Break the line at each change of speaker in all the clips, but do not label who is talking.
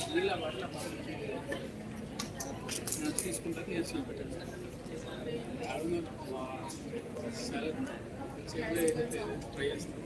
నీళ్ళ వాటిలో తీసుకుంటారు నేర్చుకుని పెట్టండి సరే చెట్లు ఏదైతే ట్రై చేస్తాం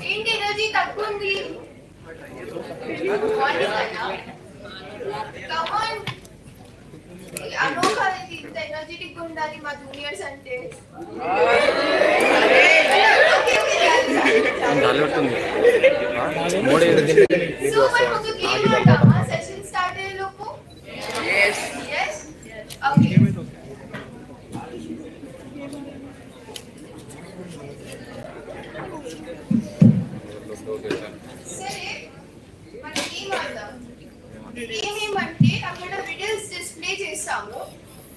ఏంటి ఎనర్జీ తక్కువ ఉంది అనోఖా ఇంత ఎనర్జెటిక్ ఉండాలి మా జూనియర్స్ అంటే సో మరి ఒక గేమ్ ఆడతామా సెషన్ స్టార్ట్ అయ్యే లోపు yes okay సరే మన గేమ్ ఆడదాం గేమ్ ఏమంటే అక్కడ రిడల్స్ డిస్ప్లే చేస్తాము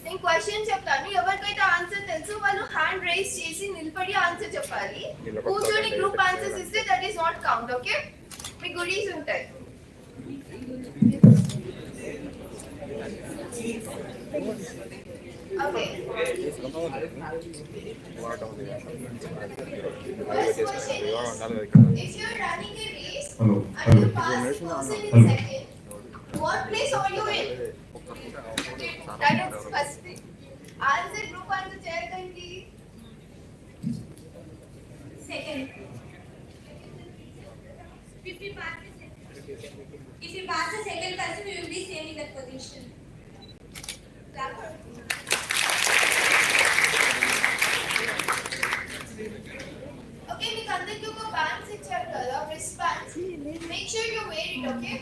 నేను క్వశ్చన్ చెప్తాను ఎవరికైతే ఆన్సర్ తెలుసు వాళ్ళు హ్యాండ్ రైజ్ చేసి నిలబడి ఆన్సర్ చెప్పాలి కూర్చొని గ్రూప్ ఆన్సర్స్ ఇస్తే that is not count okay me goodies ఉంటాయి okay if you are running a race and you pass the person in second what place are you in that is first thing answer group answer cheyagandi second if you pass the second person you will be same in that position okay మీకు అందరికీ ఒక bands ఇచ్చారు కదా wrist bands make sure you wear it okay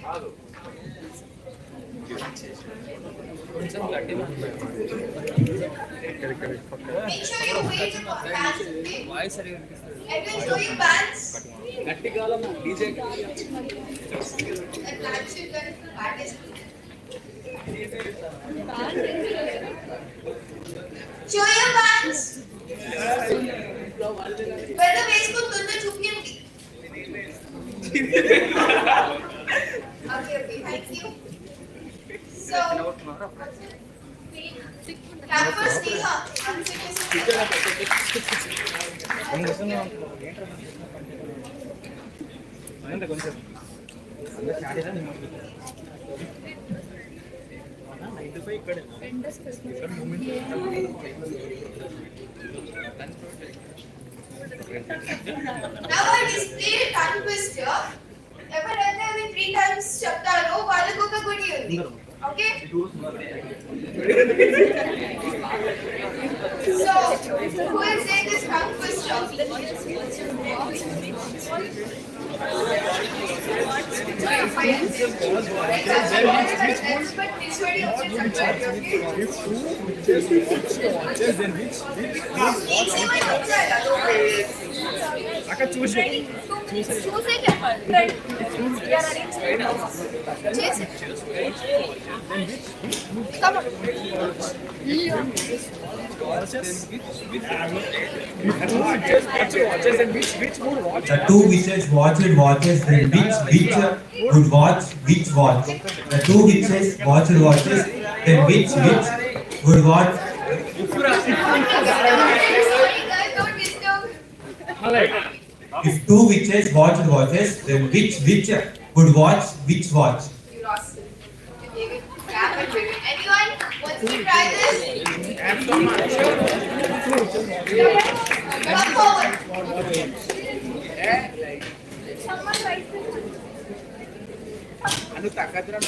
కొంచెం గట్టిగా
make sure you wear the bands okay
voice సరిగా వినిపిస్తుంది
I will show you bands
గట్టిగా డీజే
show your bands పెద్ద వేసుకుంటుందో చూపియండి okay thank you so clap for Sneha
కొంచెం ఇక్కడ
Now I display tongue twister. ఎవరైతే అది 3 times చెప్తారో వాళ్ళకి ఒక గుడి ఉంది. Okay? So, who will say this tongue twister? Expert visually objects are okay?
అక్కడ చూసి
చూసే చెప్పాలి చేసి
The two witches watched watches, then which would watch which watch. The two witches watched watches, then which would watch.
Sorry guys, don't disturb.
If two witches watched watches, then which would watch which watch.
You lost it. You gave it crap and big. Anyone wants to try this? Come forward.
someone writes it.
అను తగ్గదురా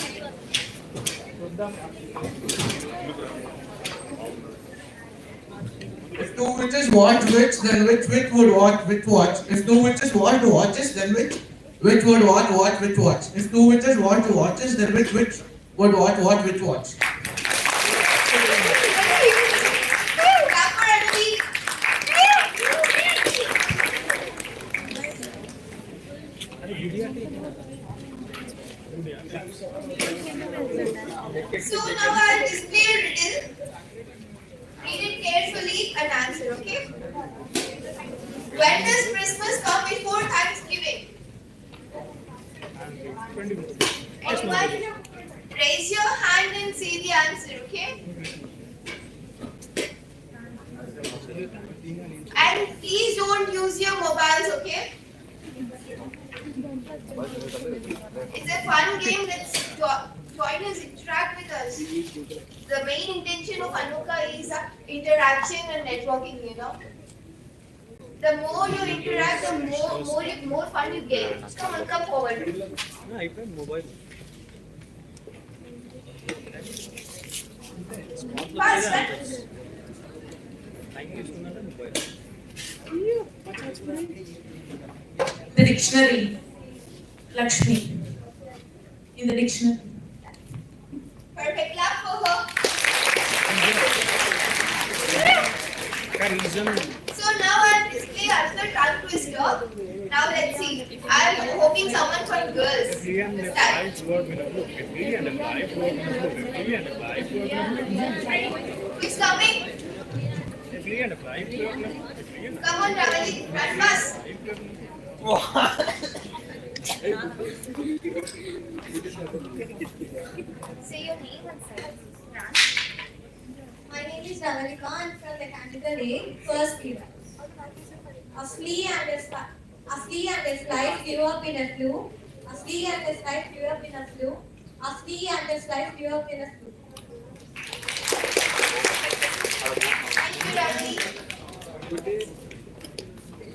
If two witches watch which, then which would watch which watch. If two witches want watches, then which would watch which watch. If two witches want watches, then which would watch which watch.
Clap for Anvi. So now I'll display a riddle. Read it carefully and answer, okay? When does Christmas come before Thanksgiving? Anyone? Raise your hand and say the answer, okay? And please don't use your mobiles, okay? It's a fun game. Let's join us, interact with us. The main intention of Ankoha is interaction and networking, you know. The more you interact, the more fun you get. Come on, come forward.
అయిపోయింది mobile
Fast.
Time తీసుకున్నారంటే mobile
The dictionary. Lakshmi. In the dictionary.
Perfect. Clap for her.
Reason
So now I'll display another tongue twister. Now let's see. I'm hoping someone from girls. This time. Who's coming? Come on, Ravali. Run fast. Say your name and say.
My name is Navalika. I'm from the category A, first year. A flea and his life grew up in a flue. A flea and his life grew up in a flue. A flea and his life grew up in a flue.
Thank you, Ravali.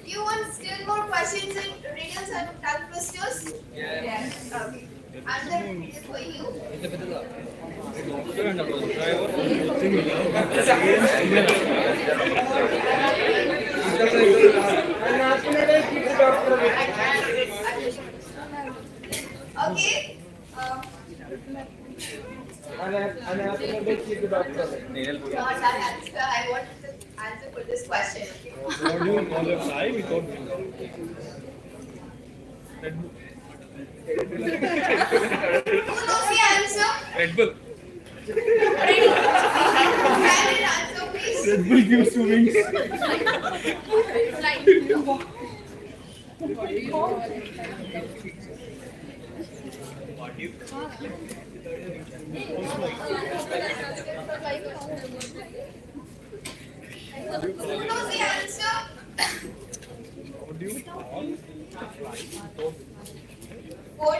Do you want still more questions and riddles and tongue twisters? Yes. Okay. Another riddle for you. Okay. Not that answer. I want the answer for this question. Who knows the answer?
Red bull
Ready? Candid answer, please.
Red bull gives you wings
Who knows the answer?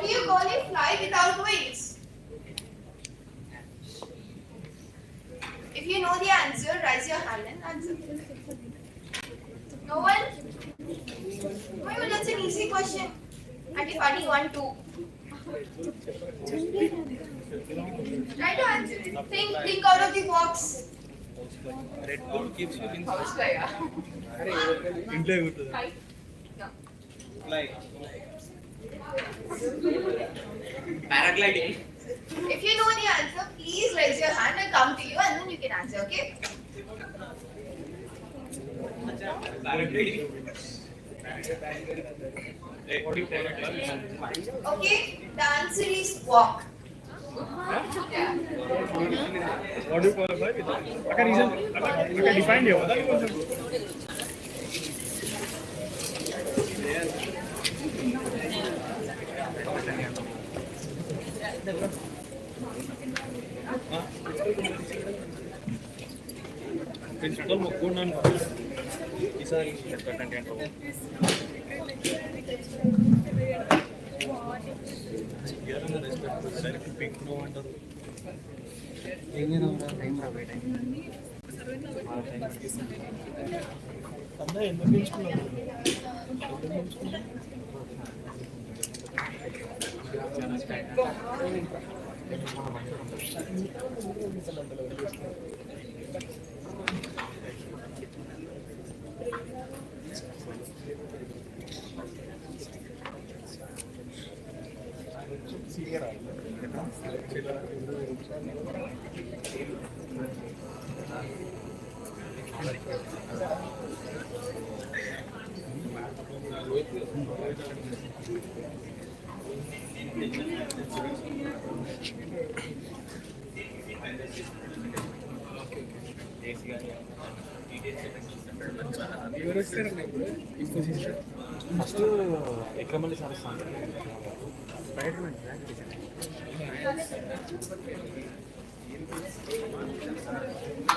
do you call a fly without wings? If you know the answer, raise your hand and answer. No one? Why? Well, that's an easy question. Auntie funny one too. Try to answer it. Think out of the box.
Red Bull keeps you in
Housefly, yeah.
ఇంట్లో ఉంటుంది
Paragliding.
If you know the answer, please raise your hand and come to you and then you can answer, okay?
Paragliding.
what do you call it
Okay, the answer is walk. Yeah.
what do you qualify with akan reason akan define dia tadi principal mo kunan isa content అన్న ఎందుకు ఎంచుకున్నావు ఎవరు వచ్చారండి Infosys first ఎక్కడ మళ్ళీ sir spider man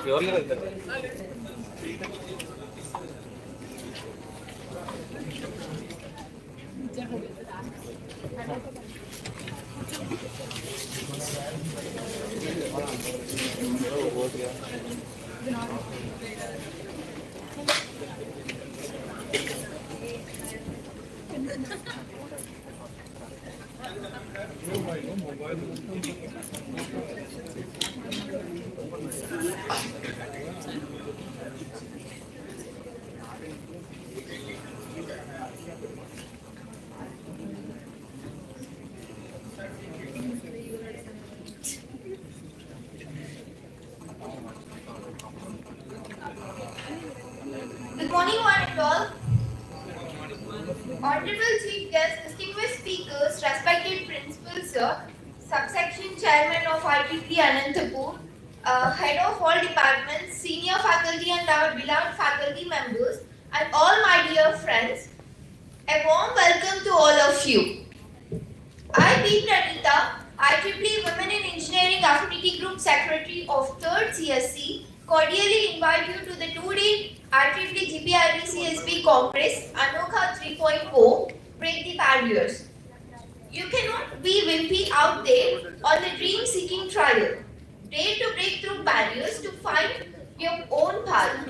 ఎవరు వెళ్తారు
Good morning, one and all. Honorable Chief Guest, distinguished speakers, respected principals, sir, subsection chairman of ITP Anantapur, head of all departments, senior faculty and our beloved faculty members, and all my dear friends, a warm welcome to all of you. I, P. Pranita, IEEE Women in Engineering Affinity Group Secretary of 3rd CSC, cordially invite you to the 2-day IEEE GPRDCSB Congress, Ankoha 3.0, Break the Barriers. You cannot be wimpy out there on the dream-seeking trial. Dare to break through barriers to find your own path.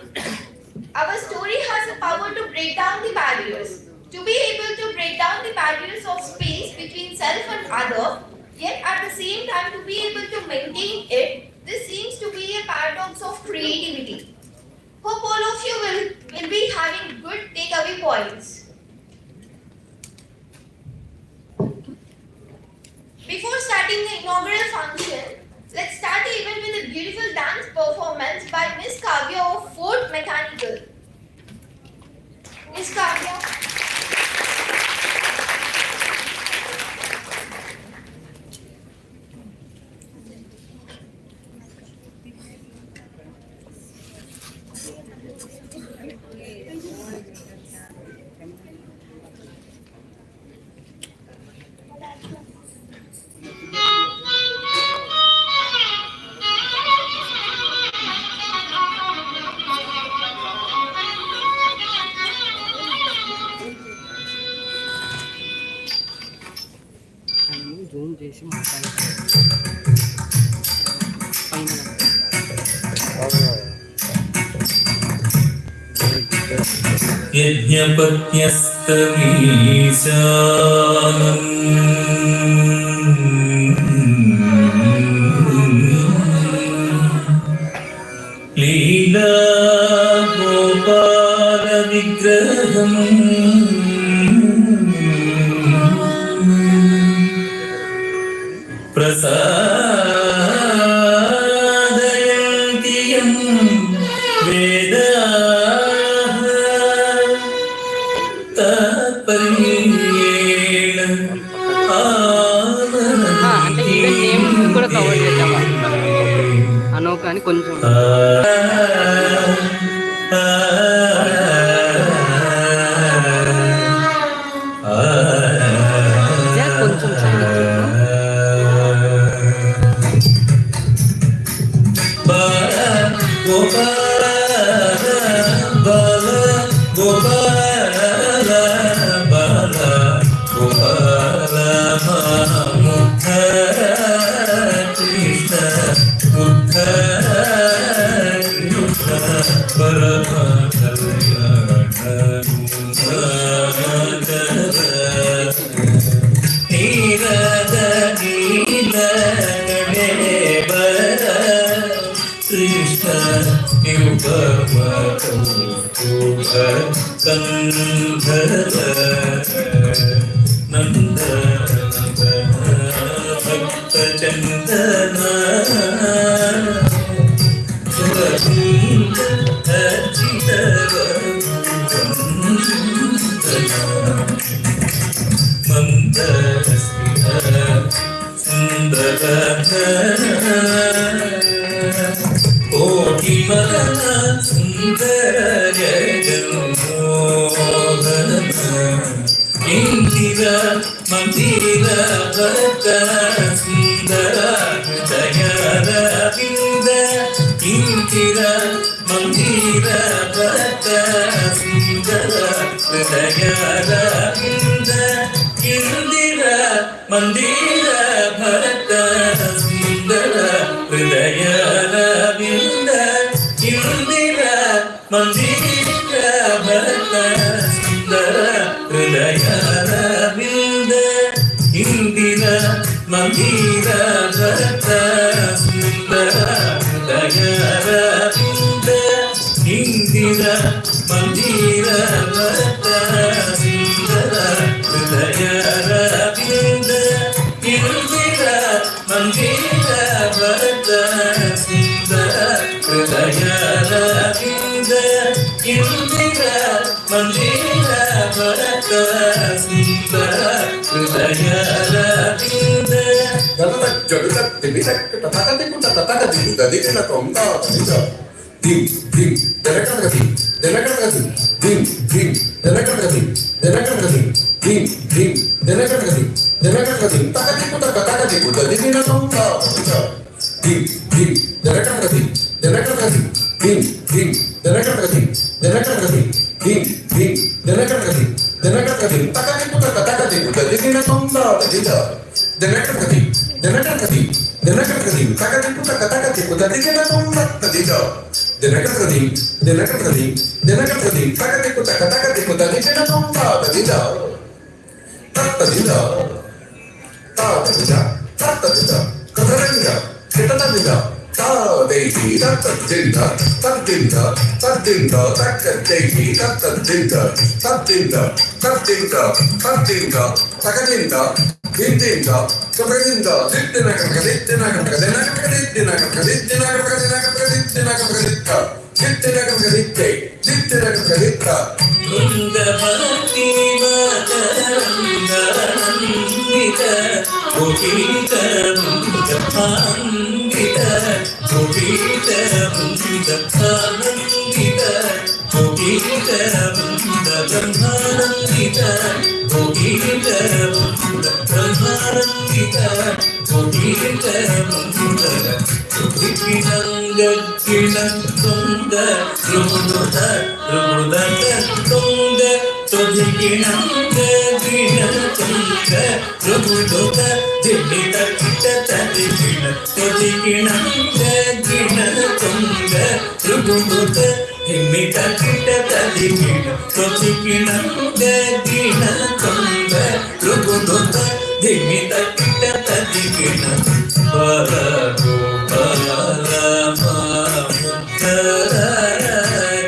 Our story has the power to break down the barriers. To be able to break down the barriers of space between self and other, yet at the same time to be able to maintain it, this seems to be a paradox of creativity. Hope all of you will be having good takeaway points. Before starting the inaugural function, let's start the event with a beautiful dance performance by Miss Kavya of Fort Mechanical. Miss Kavya.
తీసి మాట్లాడాలి పైన
లీలా గోపాల విగ్రహం ప్రసాదయంతియం వేదాః తాత్పర్యేణ
అంటే event name కూడా cover చేద్దామా అనోక అని కొంచెం కొంచెం
గోపాల బాల గోపాల బాల గోపాల ముఖ కృష్ణ ముఖ కృష్ణ పరమ నీరద నీల బర కృష్ణ కంధర నంద భక్త చందన అర్చిత మందర సుందర కోటి మదన సుందర జన్మోహన ఇందిర మందిర భక్త సుందర దయార వింద ఇందిర మందిర భక్త సుందర దయార వింద ఇందిర మందిర భక్త సుందర హృదయ రవింద ఇందిర మందిర భక్త సుందర హృదయ రవింద ఇందిర మందిర భక్త సుందర హృదయ రవింద ఇందిర మందిర భక్త సుందర హృదయ రవింద ఇందిర మందిర భక్త సుందర హృదయ రవింద ఇందిర మందిర భక్త సుందర హృదయ రవింద
dim dim delakati delakati dim dim delakati delakati dim dim delakati delakati takati puta takati puta dikina tonga dim dim delakati delakati dim dim delakati delakati dim dim delakati delakati takati puta takati puta dikina tonga delakati delakati delakati takati puta takati puta dikina tonga Denakati, takati puta, dikena tonga, tadida, kataranga, ketatadida, dehi, tatadinda, takadehi, tatadinda, takadinda, Dinda, Kabarinda,
తొదిగిణం గగిణ తుంగ ప్రభుదుత దిమిత కిట తదిగిణ తొదిగిణం గగిణ తుంగ ప్రభుదుత దిమిత కిట తదిగిణ తొదిగిణం గగిణ తుంగ ప్రభుదుత దిమిత కిట తదిగిణ పర గోపాల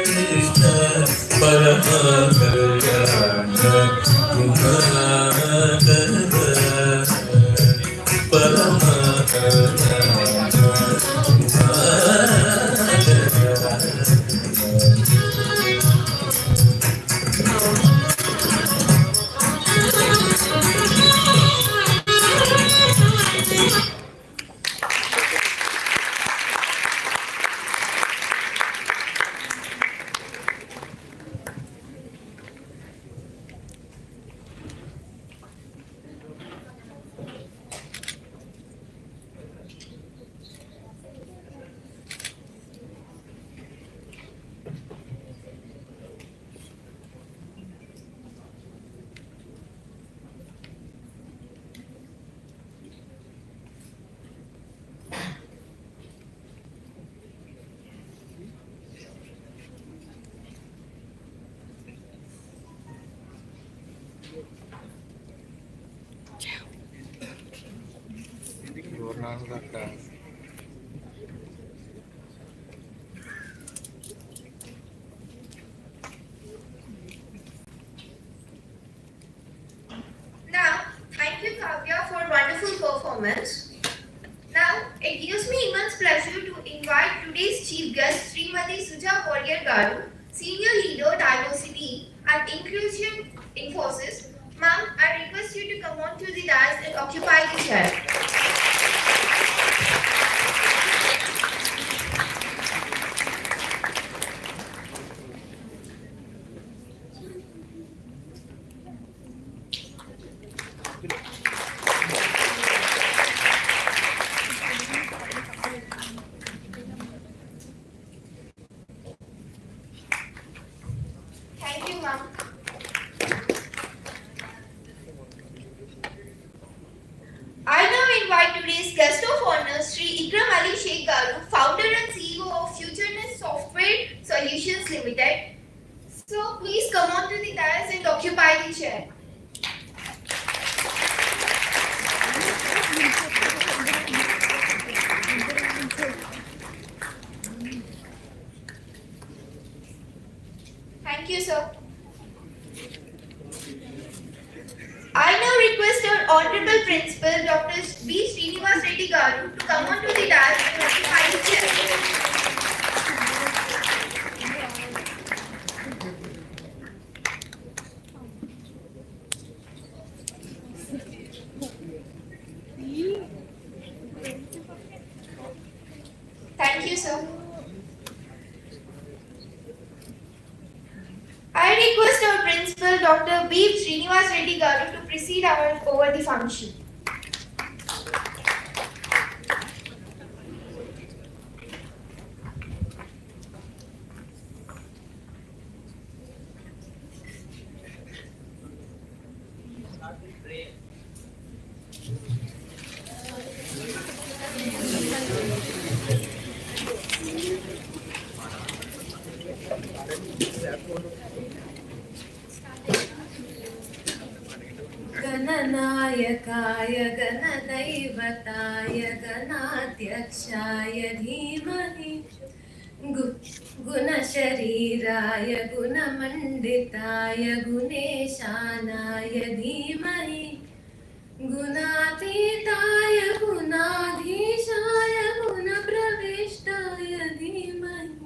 కృష్ణ పరమ కళ్యాణ పరమ
Now, thank you, Kavya, for wonderful performance. Now, it gives me immense pleasure to invite today's chief guest, Srimati Suja Warrior Garu, Senior Leader, Diversity and Inclusion Infosys. Ma'am, I request you to come on to the dais and occupy the chair. Thank you, ma'am. I now invite today's guest of honor, Sri Ikram Ali Sheikh Garu, founder and CEO of FutureNest Software Solutions Limited. So please come on to the dais and occupy the chair. Thank you, sir. I now request our Honorable Principal, Dr. B. Srinivas Reddy Garu, to come on to the dais and occupy the chair. Thank you, sir. I request our Principal, Dr. B. Srinivas Reddy Garu, to proceed over the function.
गणनायकाय गणदैवताय गणाध्यक्षाय धीमहि गुणशरीराय गुणमण्डिताय गुणेशानाय धीमहि गुणातीताय गुणाधीशाय गुणप्रविष्टाय धीमहि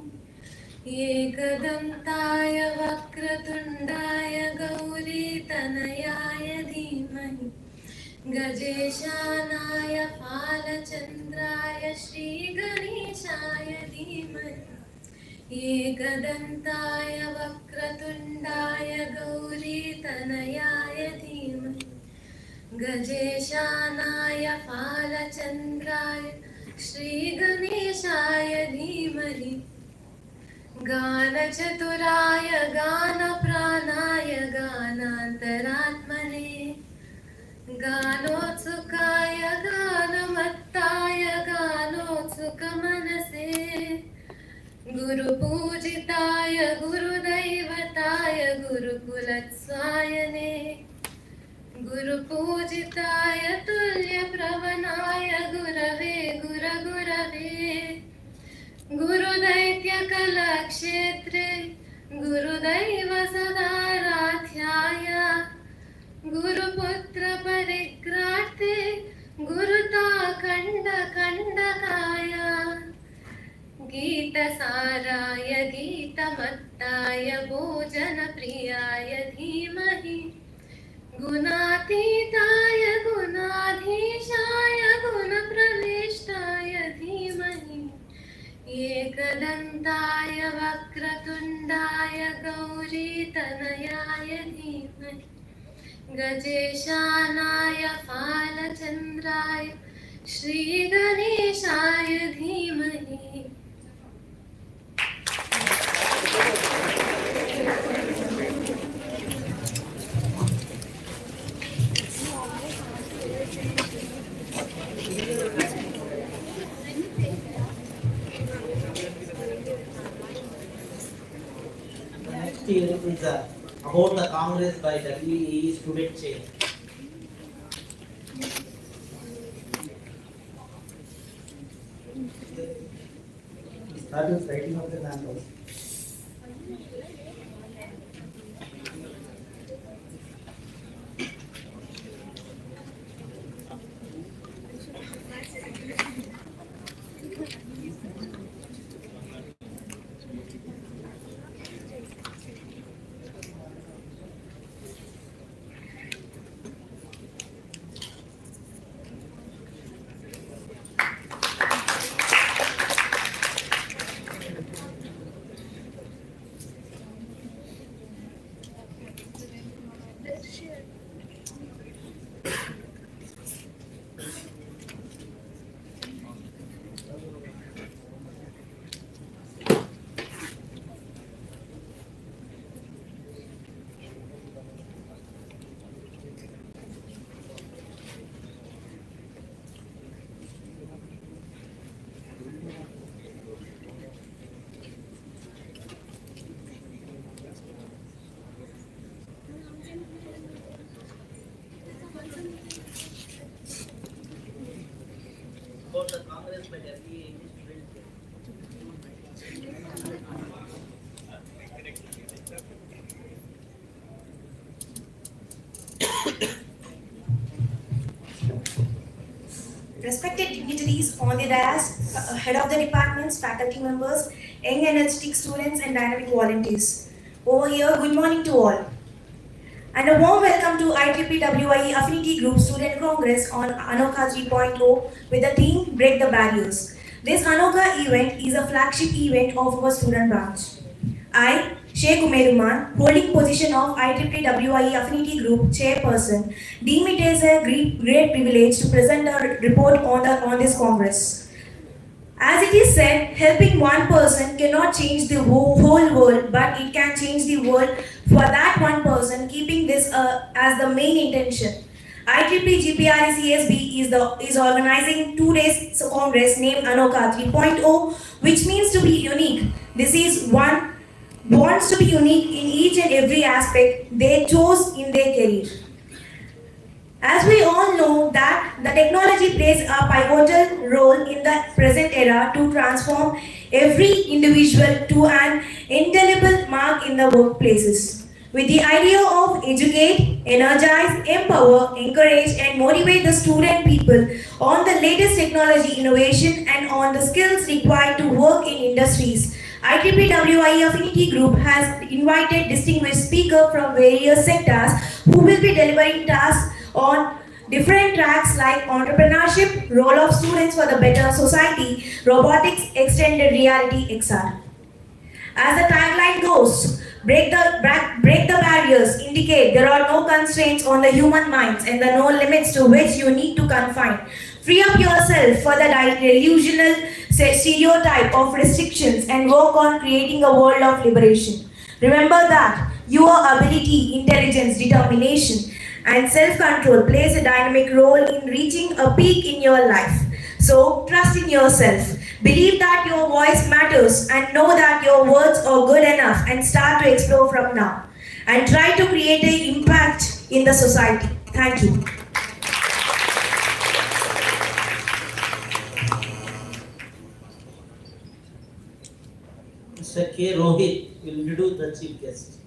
एकदन्ताय वक्रतुण्डाय गौरीतनयाय धीमहि गजेशानाय फालचन्द्राय श्रीगणेशाय धीमहि एकदन्ताय वक्रतुण्डाय गौरीतनयाय धीमहि गजेशानाय फालचन्द्राय श्रीगणेशाय धीमहि गानचतुराय गानप्राणाय गानान्तरात्मने गानोत्सुकाय गानमत्ताय गानोत्सुकमनसे गुरुपूजिताय गुरुदैवताय गुरुकुलत्स्वायने गुरुपूजिताय तुल्यप्रवणाय गुरवे गुरगुरवे गुरुदैत्यकलाक्षेत्रे गुरुदैव सदाराध्याय गुरुपुत्रपरिग्रार्थे गुरुताखण्डकण्डकाय गीतसाराय गीतमत्ताय भोजनप्रियाय धीमहि गुणातीताय गुणाधीशाय गुणप्रविष्टाय धीमहि एकदन्ताय वक्रतुण्डाय गौरीतनयाय धीमहि गजेशानाय फालचन्द्राय श्रीगणेशाय धीमहि
Next year is about the Congress by WE student chair. Start with writing of the numbers. About the Congress by WE student chair.
Respected dignitaries on the dais, head of the departments, faculty members, young energetic students and dynamic volunteers. Over here, good morning to all. And a warm welcome to IEEE Affinity Group Student Congress on Ankoha 3.0 with the theme Break the Barriers. This Ankoha event is a flagship event of our student branch. I, Sheikh Umeruman, holding position of IEEE Affinity Group Chairperson, deem it as a great privilege to present a report on this Congress. As it is said, helping one person cannot change the whole world, but it can change the world for that one person, keeping this as the main intention. IEEE GPRCSB is organizing 2 days Congress named Ankoha 3.0, which means to be unique. This is one wants to be unique in each and every aspect they chose in their career. As we all know that the technology plays a pivotal role in the present era to transform every individual to an indelible mark in the workplaces. With the idea of educate, energize, empower, encourage and motivate the student people on the latest technology innovation and on the skills required to work in industries, IEEE Affinity Group has invited distinguished speakers from various sectors who will be delivering tasks on different tracks like entrepreneurship, role of students for the better society, robotics, extended reality, etc. As the tagline goes, break the barriers, indicate there are no constraints on the human minds and there are no limits to which you need to confine. Free up yourself for the delusional stereotype of restrictions and work on creating a world of liberation. Remember that your ability, intelligence, determination, and self-control plays a dynamic role in reaching a peak in your life. So trust in yourself. Believe that your voice matters and know that your words are good enough and start to explore from now. And try to create an impact in the society. Thank you.
Mr. K. Rohit will introduce the chief guest.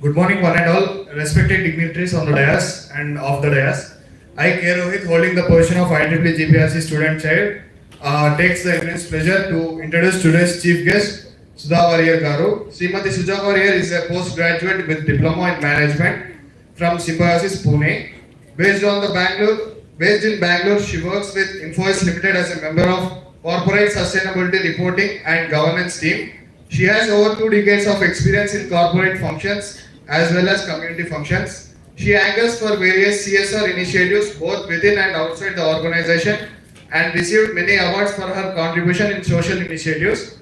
Good morning, one and all, respected dignitaries on the dais and off the dais. I, K. Rohit, holding the position of IEEE GPRC student child, takes the immense pleasure to introduce today's chief guest, Sudha Warrier Garu. Srimati Sudha Warrier is a postgraduate with diploma in management from Symbiosis, Pune. Based in Bangalore, she works with Infosys Limited as a member of Corporate Sustainability Reporting and Governance team. She has over 2 decades of experience in corporate functions as well as community functions. She anchors for various CSR initiatives both within and outside the organization and received many awards for her contribution in social initiatives.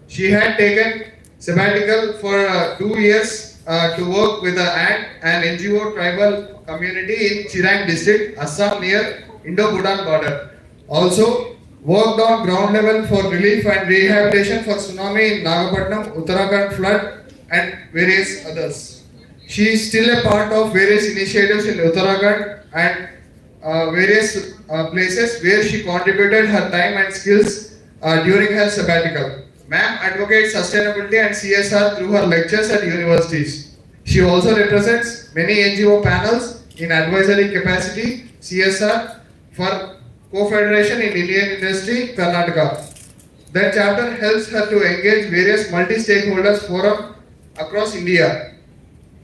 She had taken sabbatical for 2 years to work with an NGO tribal community in Chirang district, Assam near Indo-Bhutan border. Also worked on ground level for relief and rehabilitation for tsunami in Nagapattinam, Uttarakhand flood and various others. She is still a part of various initiatives in Uttarakhand and various places where she contributed her time and skills during her sabbatical. Ma'am advocates sustainability and CSR through her lectures at universities. She also represents many NGO panels in advisory capacity, CSR for Co-Federation in Indian Industry, Karnataka. That chapter helps her to engage various multi-stakeholders forum across India.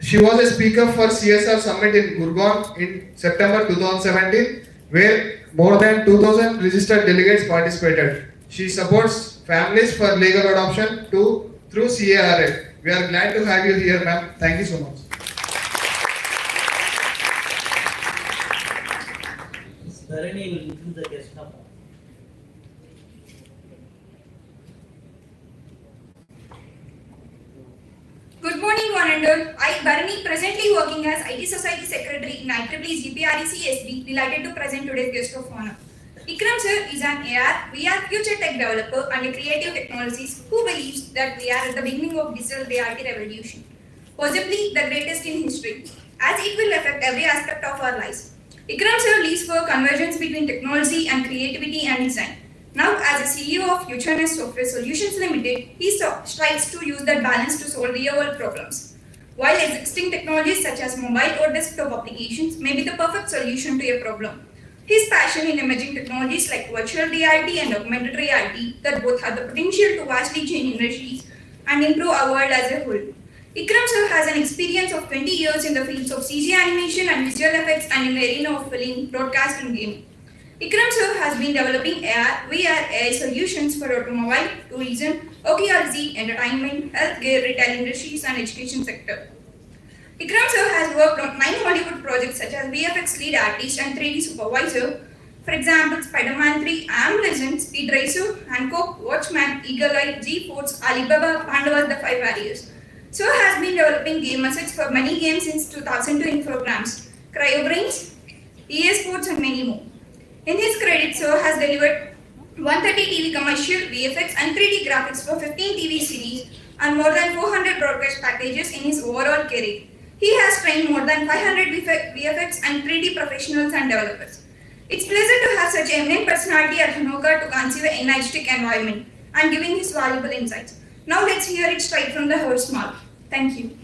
She was a speaker for CSR Summit in Gurgaon in September 2017, where more than 2,000 registered delegates participated. She supports families for legal adoption through CARA. We are glad to have you here, ma'am. Thank you so much.
Dharini will introduce the guest of honor.
Good morning, one and all. I, Bharani, presently working as IT Society Secretary in IEEE GPRC SB, delighted to present today's guest of honor. Ikram sir is an AR, VR future tech developer and a creative technologist who believes that we are at the beginning of digital reality revolution, possibly the greatest in history, as it will affect every aspect of our lives. Ikram sir leads for convergence between technology and creativity and design. Now, as a CEO of FutureNest Software Solutions Limited, he strives to use that balance to solve real-world problems. While existing technologies such as mobile or desktop applications may be the perfect solution to a problem, his passion in emerging technologies like virtual reality and augmented reality that both have the potential to vastly change industries and improve our world as a whole. Ikram sir has an experience of 20 years in the fields of CG animation and visual effects and in the arena of film, broadcast and gaming. Ikram sir has been developing AR, VR, AI solutions for automobile, tourism, archaeology, entertainment, healthcare, retail industries and education sector. Ikram sir has worked on 9 Hollywood projects such as VFX lead artist and 3D supervisor. For example, Spider-Man 3, I Am Legend, Speed Racer, Ankoha, Watchman, Eagle Eye, G-Force, Alibaba, Pandavas, The 5 Warriors. Sir has been developing game assets for many games since 2002 Infograms, CryoBrains, EA Sports and many more. In his credit, Sir has delivered 130 TV commercial, VFX and 3D graphics for 15 TV series and more than 400 broadcast packages in his overall career. He has trained more than 500 VFX and 3D professionals and developers. It's a pleasure to have such an eminent personality at Ankoha to conceive an energetic environment and giving his valuable insights. Now let's hear it straight from the host's mouth. Thank you.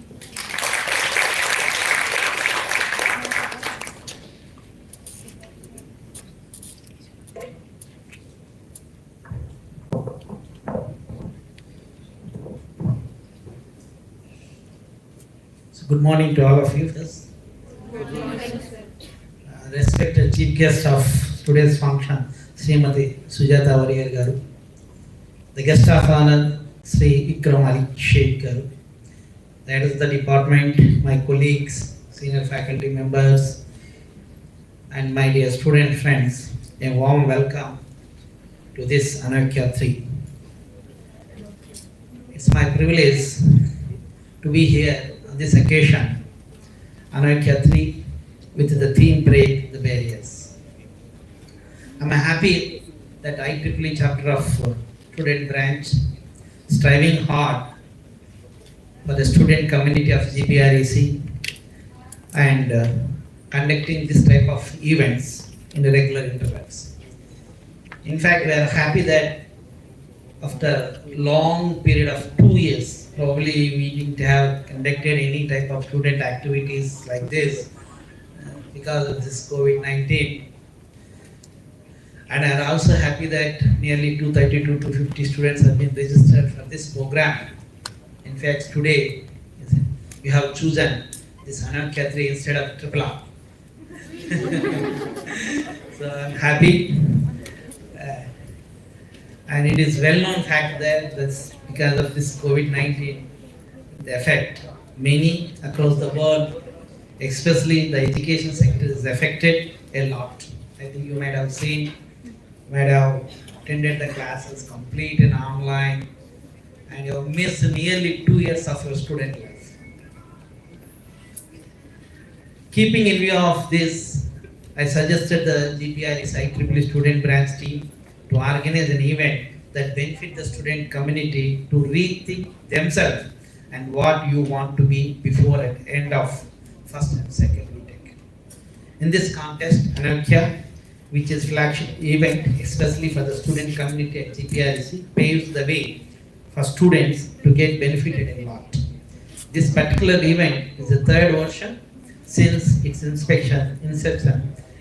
So good morning to all of you. First.
Good morning, sir.
Respected chief guest of today's function, Srimati Sujata Warrier Garu. The guest of honor, Sri Ikram Ali Sheikh Garu. The head of the department, my colleagues, senior faculty members, and my dear student friends, a warm welcome to this Ankoha 3. It's my privilege to be here on this occasion, Ankoha 3, with the theme Break the Barriers. I'm happy that IEEE chapter of student branch striving hard for the student community of GPREC and conducting this type of events in the regular intervals. In fact, we are happy that after long period of 2 years, probably we didn't have conducted any type of student activities like this because of this COVID-19. And I am also happy that nearly 230 to 250 students have been registered for this program. In fact, today we have chosen this Ankoha 3 instead of RRR. So I'm happy. And it is well known fact that that's because of this COVID-19, the effect, many across the world, especially the education sector is affected a lot. I think you might have seen, might have attended the classes complete and online, and you have missed nearly 2 years of your student life. Keeping in view of this, I suggested the GPREC IEEE student branch team to organize an event that benefit the student community to rethink themselves and what you want to be before and end of first and second BTech. In this contest, Ankoha, which is flagship event especially for the student community at GPREC, paves the way for students to get benefited a lot. This particular event is the third version since its inception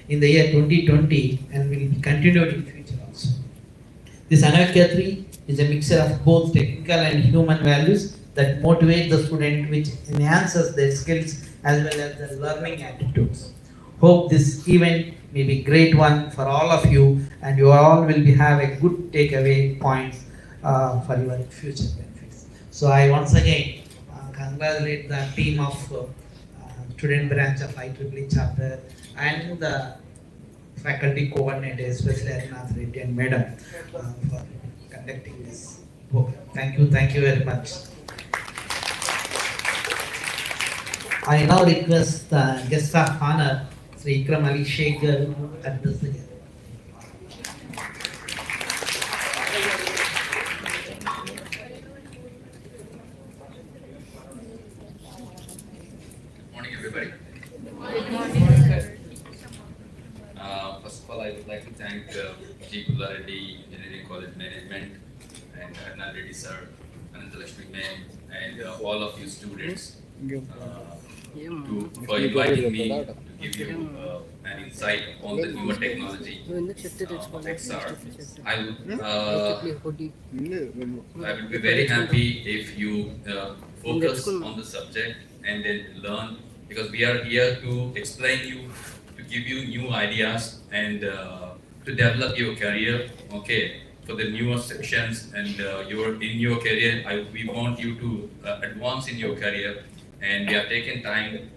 in the year 2020 and will be continued in future also. This Ankoha 3 is a mixture of both technical and human values that motivate the student, which enhances their skills as well as their learning attitudes. Hope this event may be a great one for all of you, and you all will have a good takeaway points for your future benefits. So I once again congratulate the team of student branch of IEEE chapter and the faculty coordinator, especially Arinath Reddy and Madam, for conducting this program. Thank you very much. I now request the guest of honor, Sri Ikram Ali Sheikh, to address the gathering.
Morning, everybody. First of all, I would like to thank G. Reddy Engineering College Management and Arinath Reddy sir, Anantalakshmi ma'am, and all of you students for inviting me to give you an insight on the newer technology of XR. I would be very happy if you focus on the subject and then learn, because we are here to explain you, to give you new ideas and to develop your career, okay, for the newer sections and in your career. We want you to advance in your career, and we have taken time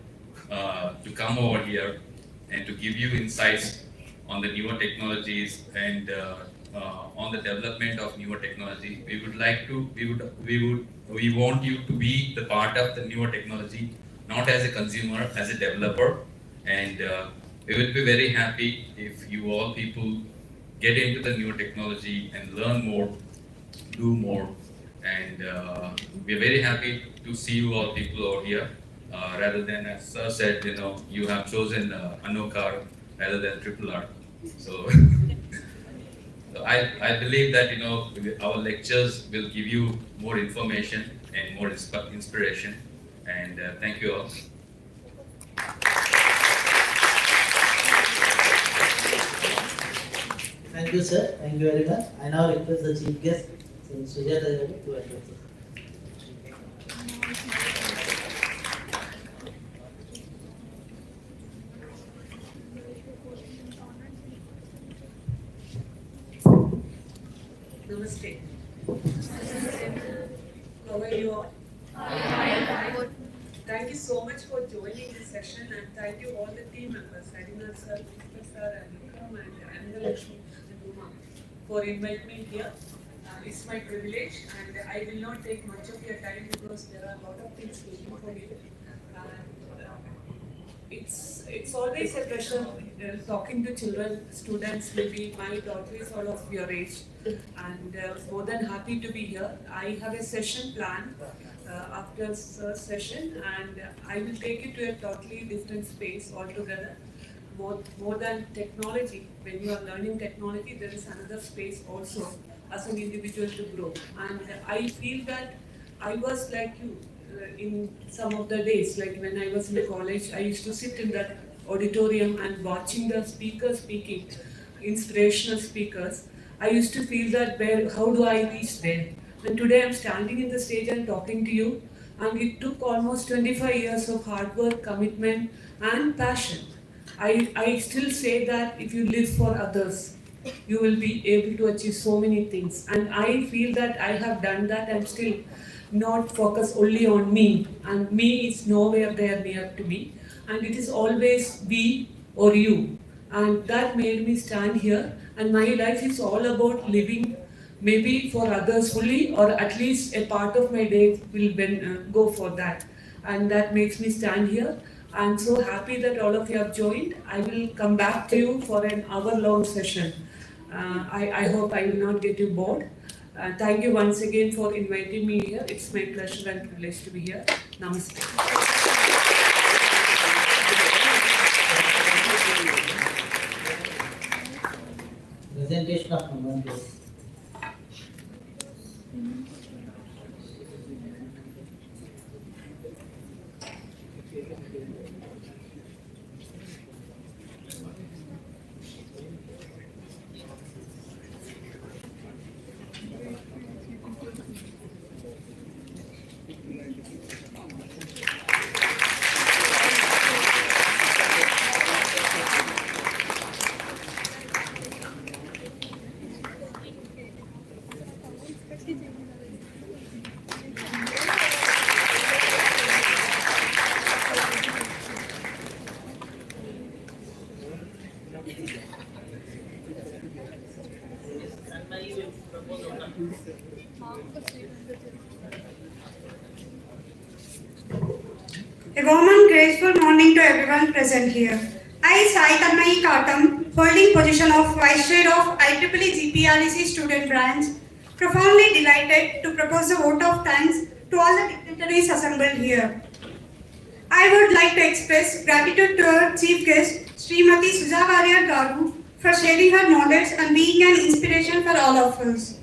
to come over here and to give you insights on the newer technologies and on the development of newer technology. We want you to be the part of the newer technology, not as a consumer, as a developer, and we will be very happy if you all people get into the newer technology and learn more, do more, and we are very happy to see you all people over here. Rather than, as sir said, you have chosen Ankoha rather than RRR. So, so I believe that our lectures will give you more information and more inspiration. And thank you all.
Thank you, sir. Thank you very much. I now request the chief guest, Sujata, to address us.
Namaste. How are you all?
Thank you so much for joining this session, and thank you all the team members, Harina sir, Mr. sir, and Vikram and Anandalakshmi and Uma for inviting me here. It's my privilege, and I will not take much of your time because there are a lot of things waiting for you. It's always a pleasure talking to children, students, maybe my daughter is all of your age, and more than happy to be here. I have a session planned after sir's session, and I will take you to a totally different space altogether. More than technology, when you are learning technology, there is another space also as an individual to grow. And I feel that I was like you in some of the days, like when I was in college, I used to sit in that auditorium and watching the speakers speaking, inspirational speakers. I used to feel that how do I reach there? And today I'm standing in the stage and talking to you, and it took almost 25 years of hard work, commitment, and passion. I still say that if you live for others, you will be able to achieve so many things. And I feel that I have done that. I'm still not focused only on me. And me is nowhere there near to me. And it is always we or you. And that made me stand here. And my life is all about living maybe for others fully, or at least a part of my day will go for that. And that makes me stand here. I'm so happy that all of you have joined. I will come back to you for an hour-long session. I hope I will not get you bored. Thank you once again for inviting me here. It's my pleasure and privilege to be here. Namaste.
Presentation of numbers.
A warm and graceful morning to everyone present here. I, Sai Tanmayi Katam, holding position of Vice Chair of IEEE GPREC Student Branch, profoundly delighted to propose a vote of thanks to all the dignitaries assembled here. I would like to express gratitude to our Chief Guest, Srimati Sujavaria Garu, for sharing her knowledge and being an inspiration for all of us.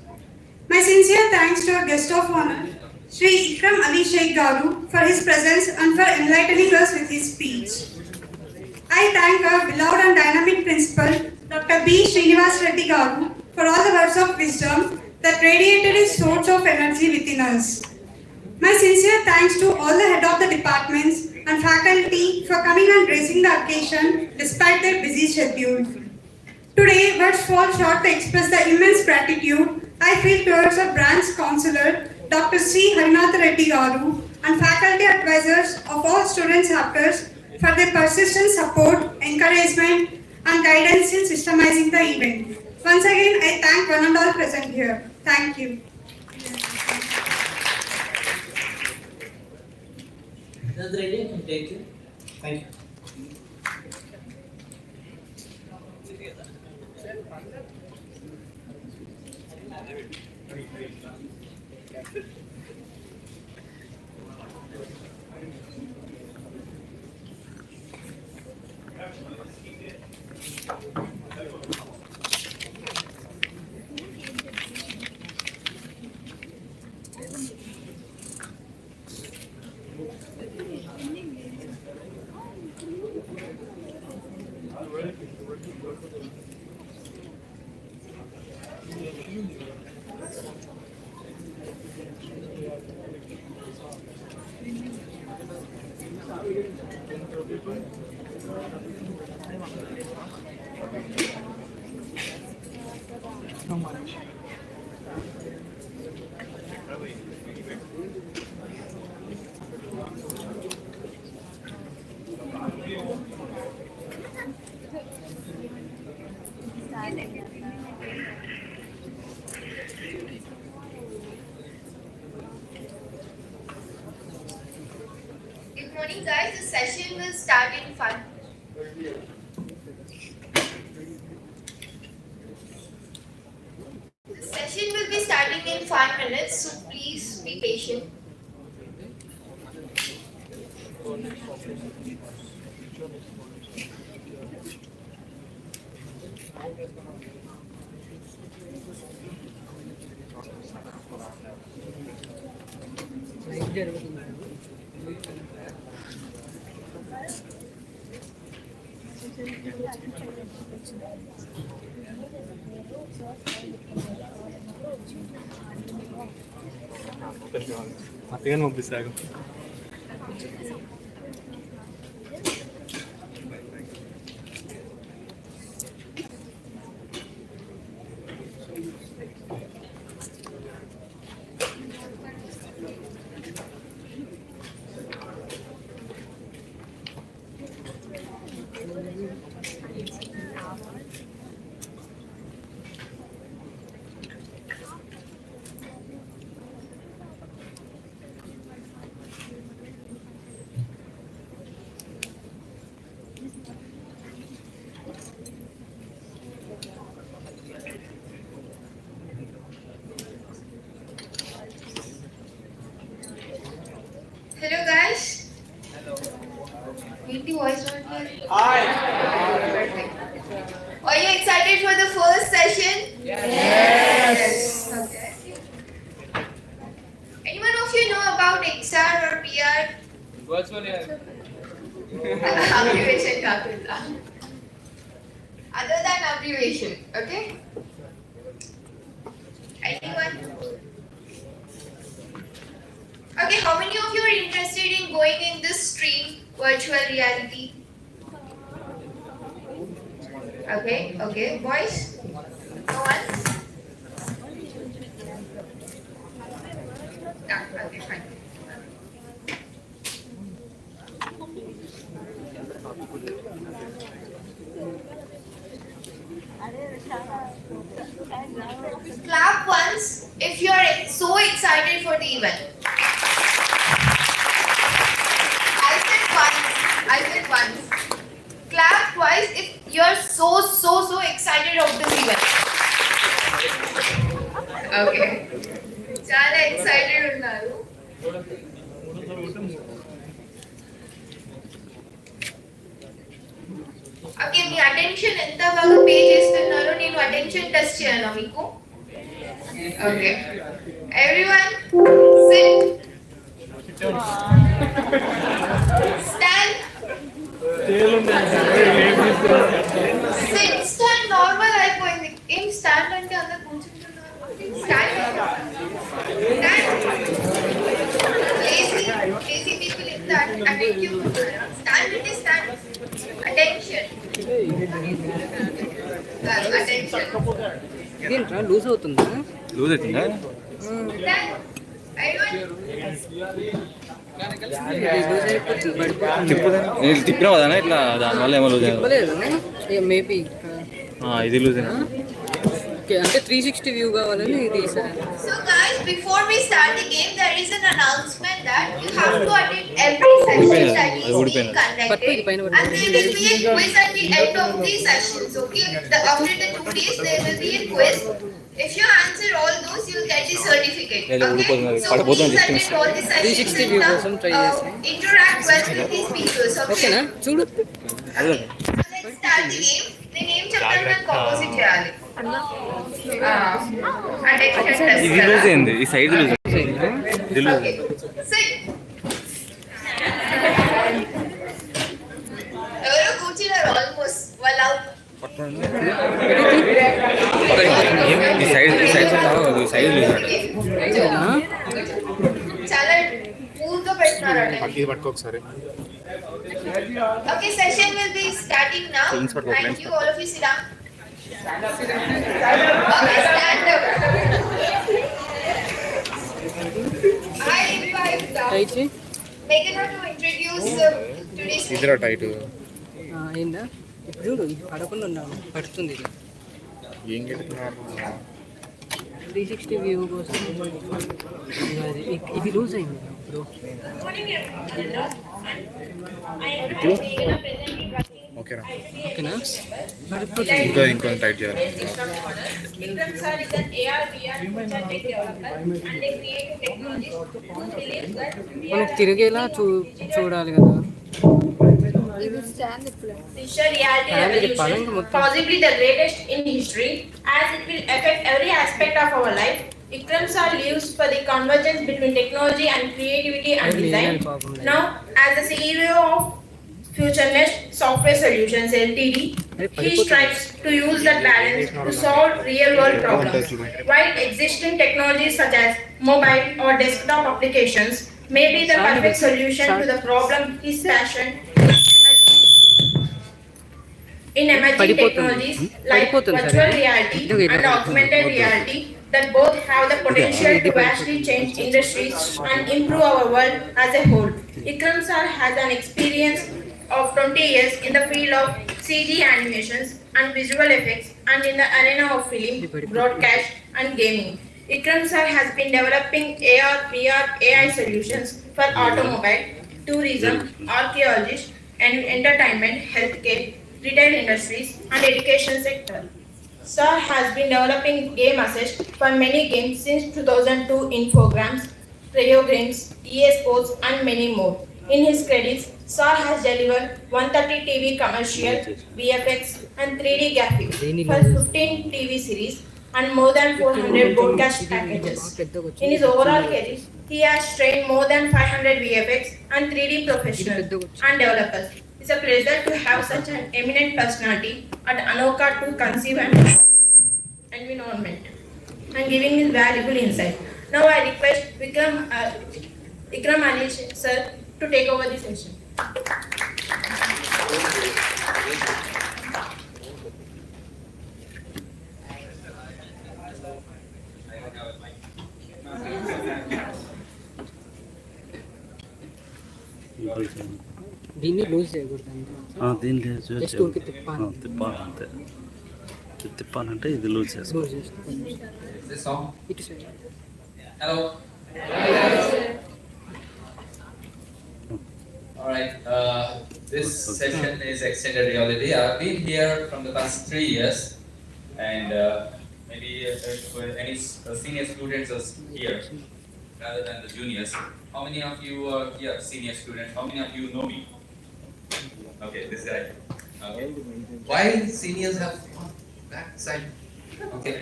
My sincere thanks to our guest of honor, Sri Ikram Ali Sheikh Garu, for his presence and for enlightening us with his speech. I thank our beloved and dynamic principal, Dr. B. Srinivas Reddy Garu, for all the words of wisdom that radiated his source of energy within us. My sincere thanks to all the head of the departments and faculty for coming and gracing the occasion despite their busy schedule. Today, words fall short to express the immense gratitude I feel towards our branch councillor, Dr. C. Harinath Reddy Garu, and faculty advisors of all student chapters for their persistent support, encouragement, and guidance in systemizing the event. Once again, I thank one and all present here. Thank you.
That's ready to take you. Thank you.
Good morning, guys. The session will start in 5. The session will be starting in 5 minutes, so please be patient.
అత్తగానే పంపిస్తాను.
Hello, guys. Meet the voice not here.
Hi.
Are you excited for the first session?
Yes.
Okay. Anyone of you know about XR or PR?
Virtual
Abbreviation kakunda. Other than abbreviation, okay? Anyone? Okay, how many of you are interested in going in this stream, virtual reality? Okay, boys? No one? Yeah, okay, fine. Clap once if you are so excited for the event. I said once. Clap twice if you are so excited of this event. Okay. Chala excited unnaru. Okay, me attention ఎంత బాగా pay చేస్తున్నారో నేను attention test చేయాలా మీకు? Okay. Everyone sit. Stand. Sit. Stand normal అయిపోయింది. ఏం stand అంటే అందరు కూర్చుంటున్నారు. Stand. Lazy people in that attention. Stand అంటే stand. Attention.
ఇదేంట్రా లూజ్ అవుతుందా?
లూజ్ అవుతుందా? తిప్పినా కదా ఇట్లా దానివల్ల ఏమో లూజ్ అయ్యింది.
మేబీ
ఇది లూజ్ అయినా.
అంటే 360 వ్యూ కావాలని ఇది sir.
So guys, before we start the game, there is an announcement that you have to attend every session that is being conducted, and there will be a quiz at the end of the sessions. Okay, after the 2 days, there will be a quiz. If you answer all those, you will get the certificate. Okay, so please attend all the sessions and interact well with these speakers. Okay,
ఓకేనా చూడు.
so let's start the game. The name chapter and opposite చేయాలి.
ఇది loose అయింది, ఈ side loose అయింది. ఇది loose అయింది.
ఎవరో కూర్చున్నారు ఆల్మోస్ట్ వాళ్ళ
ఈ సైడ్ లూజ్
చాలా పూర్గా పెట్టినారు
ఇది పట్టుకో ఒకసారి.
Okay, session will be starting now. Thank you, all of you sit down. Okay, stand up. I invite Meghana to introduce today's
ఇద్దరు టైట్
అయిందా? ఇప్పుడు చూడు పడకుండా ఉన్నాను, పడుతుంది ఇది.
ఏం పెడుతున్నారు
360 వ్యూ కోసం ఇది లూజ్ అయింది బ్రో.
ఇప్పుడు ఓకేనా
ఓకేనా
ఇంకా ఇంకొంచెం టైట్ చేయాలి.
Vikram sir is an AR VR future tech developer and a creative technologist who believes that
మనకు తిరిగేలా చూడాలి కదా.
Virtual reality revolution, possibly the greatest in history, as it will affect every aspect of our life. Vikram sir lives for the convergence between technology and creativity and design. Now, as the CEO of FutureNest Software Solutions Ltd, he strives to use that balance to solve real-world problems. While existing technologies such as mobile or desktop applications may be the perfect solution to the problem, his passion in emerging technologies like virtual reality and augmented reality that both have the potential to vastly change industries and improve our world as a whole. Ikram sir has an experience of 20 years in the field of CG animations and visual effects and in the arena of film, broadcast and gaming. Ikram sir has been developing AR, VR, AI solutions for automobile, tourism, archaeology and entertainment, healthcare, retail industries and education sector. Sir has been developing game assets for many games since 2002 Infograms, Rio Games, EA Sports and many more. In his credits, Sir has delivered 130 TV commercial, VFX and 3D graphics for 15 TV series and more than 400 broadcast packages. In his overall career, he has trained more than 500 VFX and 3D professionals and developers. It's a pleasure to have such an eminent personality at Ankoha to conceive an environment and giving his valuable insight. Now I request Vikram Ali sir to take over the session.
దీన్ని loose చేయకూడదు.
దీన్ని
just ఊరికి తిప్పాలి.
తిప్పాలి అంతే. తిప్పాలంటే ఇది loose చేసుకోవాలి.
Hello. All right. This session is extended reality. I've been here from the past 3 years, and maybe any senior students are here rather than the juniors. How many of you are here, senior students? How many of you know me? Okay, this guy. Okay. Why seniors have back side? Okay.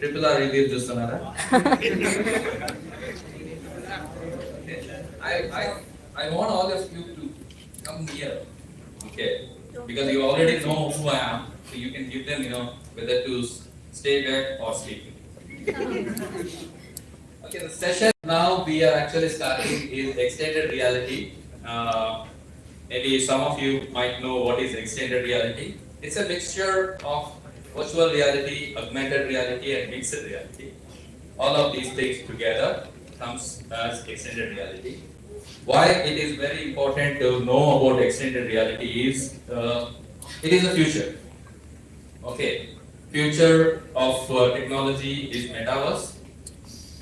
Triple R review చూస్తున్నారా? I want all of you to come here. Okay. Because you already know who I am, so you can give them, whether to stay back or sleep. Okay, the session now we are actually starting is extended reality. Maybe some of you might know what is extended reality. It's a mixture of virtual reality, augmented reality, and mixed reality. All of these things together comes as extended reality. Why it is very important to know about extended reality is it is the future. Okay, future of technology is metaverse,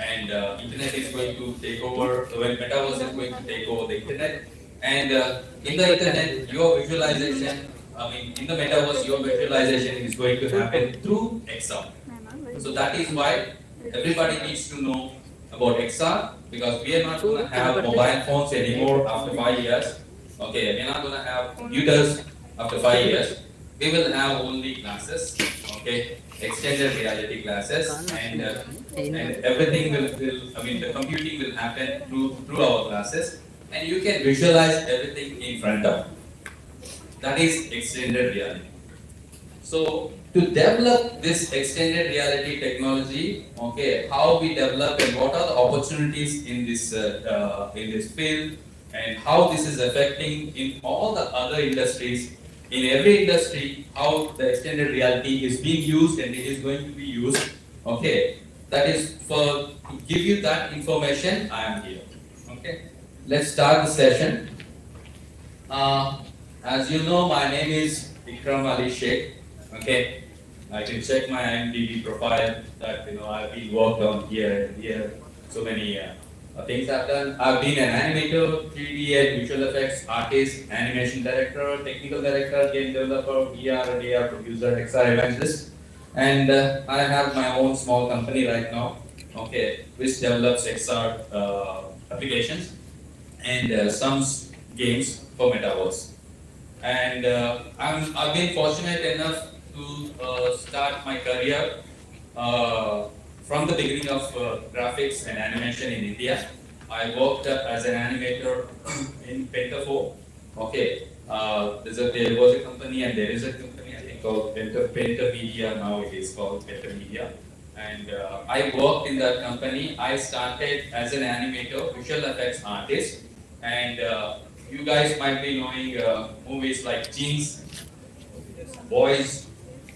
and internet is going to take over. When metaverse is going to take over the internet, and in the internet, your visualization. In the metaverse, your visualization is going to happen through XR. So that is why everybody needs to know about XR, because we are not going to have mobile phones anymore after 5 years. Okay, we are not going to have computers after 5 years. We will have only glasses. Okay, extended reality glasses, and everything will the computing will happen through our glasses, and you can visualize everything in front of you. That is extended reality. So to develop this extended reality technology, okay, how we develop and what are the opportunities in this field, and how this is affecting in all the other industries. In every industry, how the extended reality is being used and it is going to be used. Okay, that is to give you that information. I am here. Okay, let's start the session. As you know, my name is Vikram Ali Sheikh. Okay, I can check my IMDb profile that I've been worked on here and here. So many things I've done. I've been an animator, 3D and visual effects artist, animation director, technical director, game developer, VR and AR producer, XR evangelist, and I have my own small company right now. Okay, which develops XR applications and some games for metaverse. And I've been fortunate enough to start my career from the beginning of graphics and animation in India. I worked as an animator in Penta4. Okay, there was a company and there is a company I think called Penta Media. Now it is called Penta Media. And I worked in that company. I started as an animator, visual effects artist, and you guys might be knowing movies like Jeans, Boys.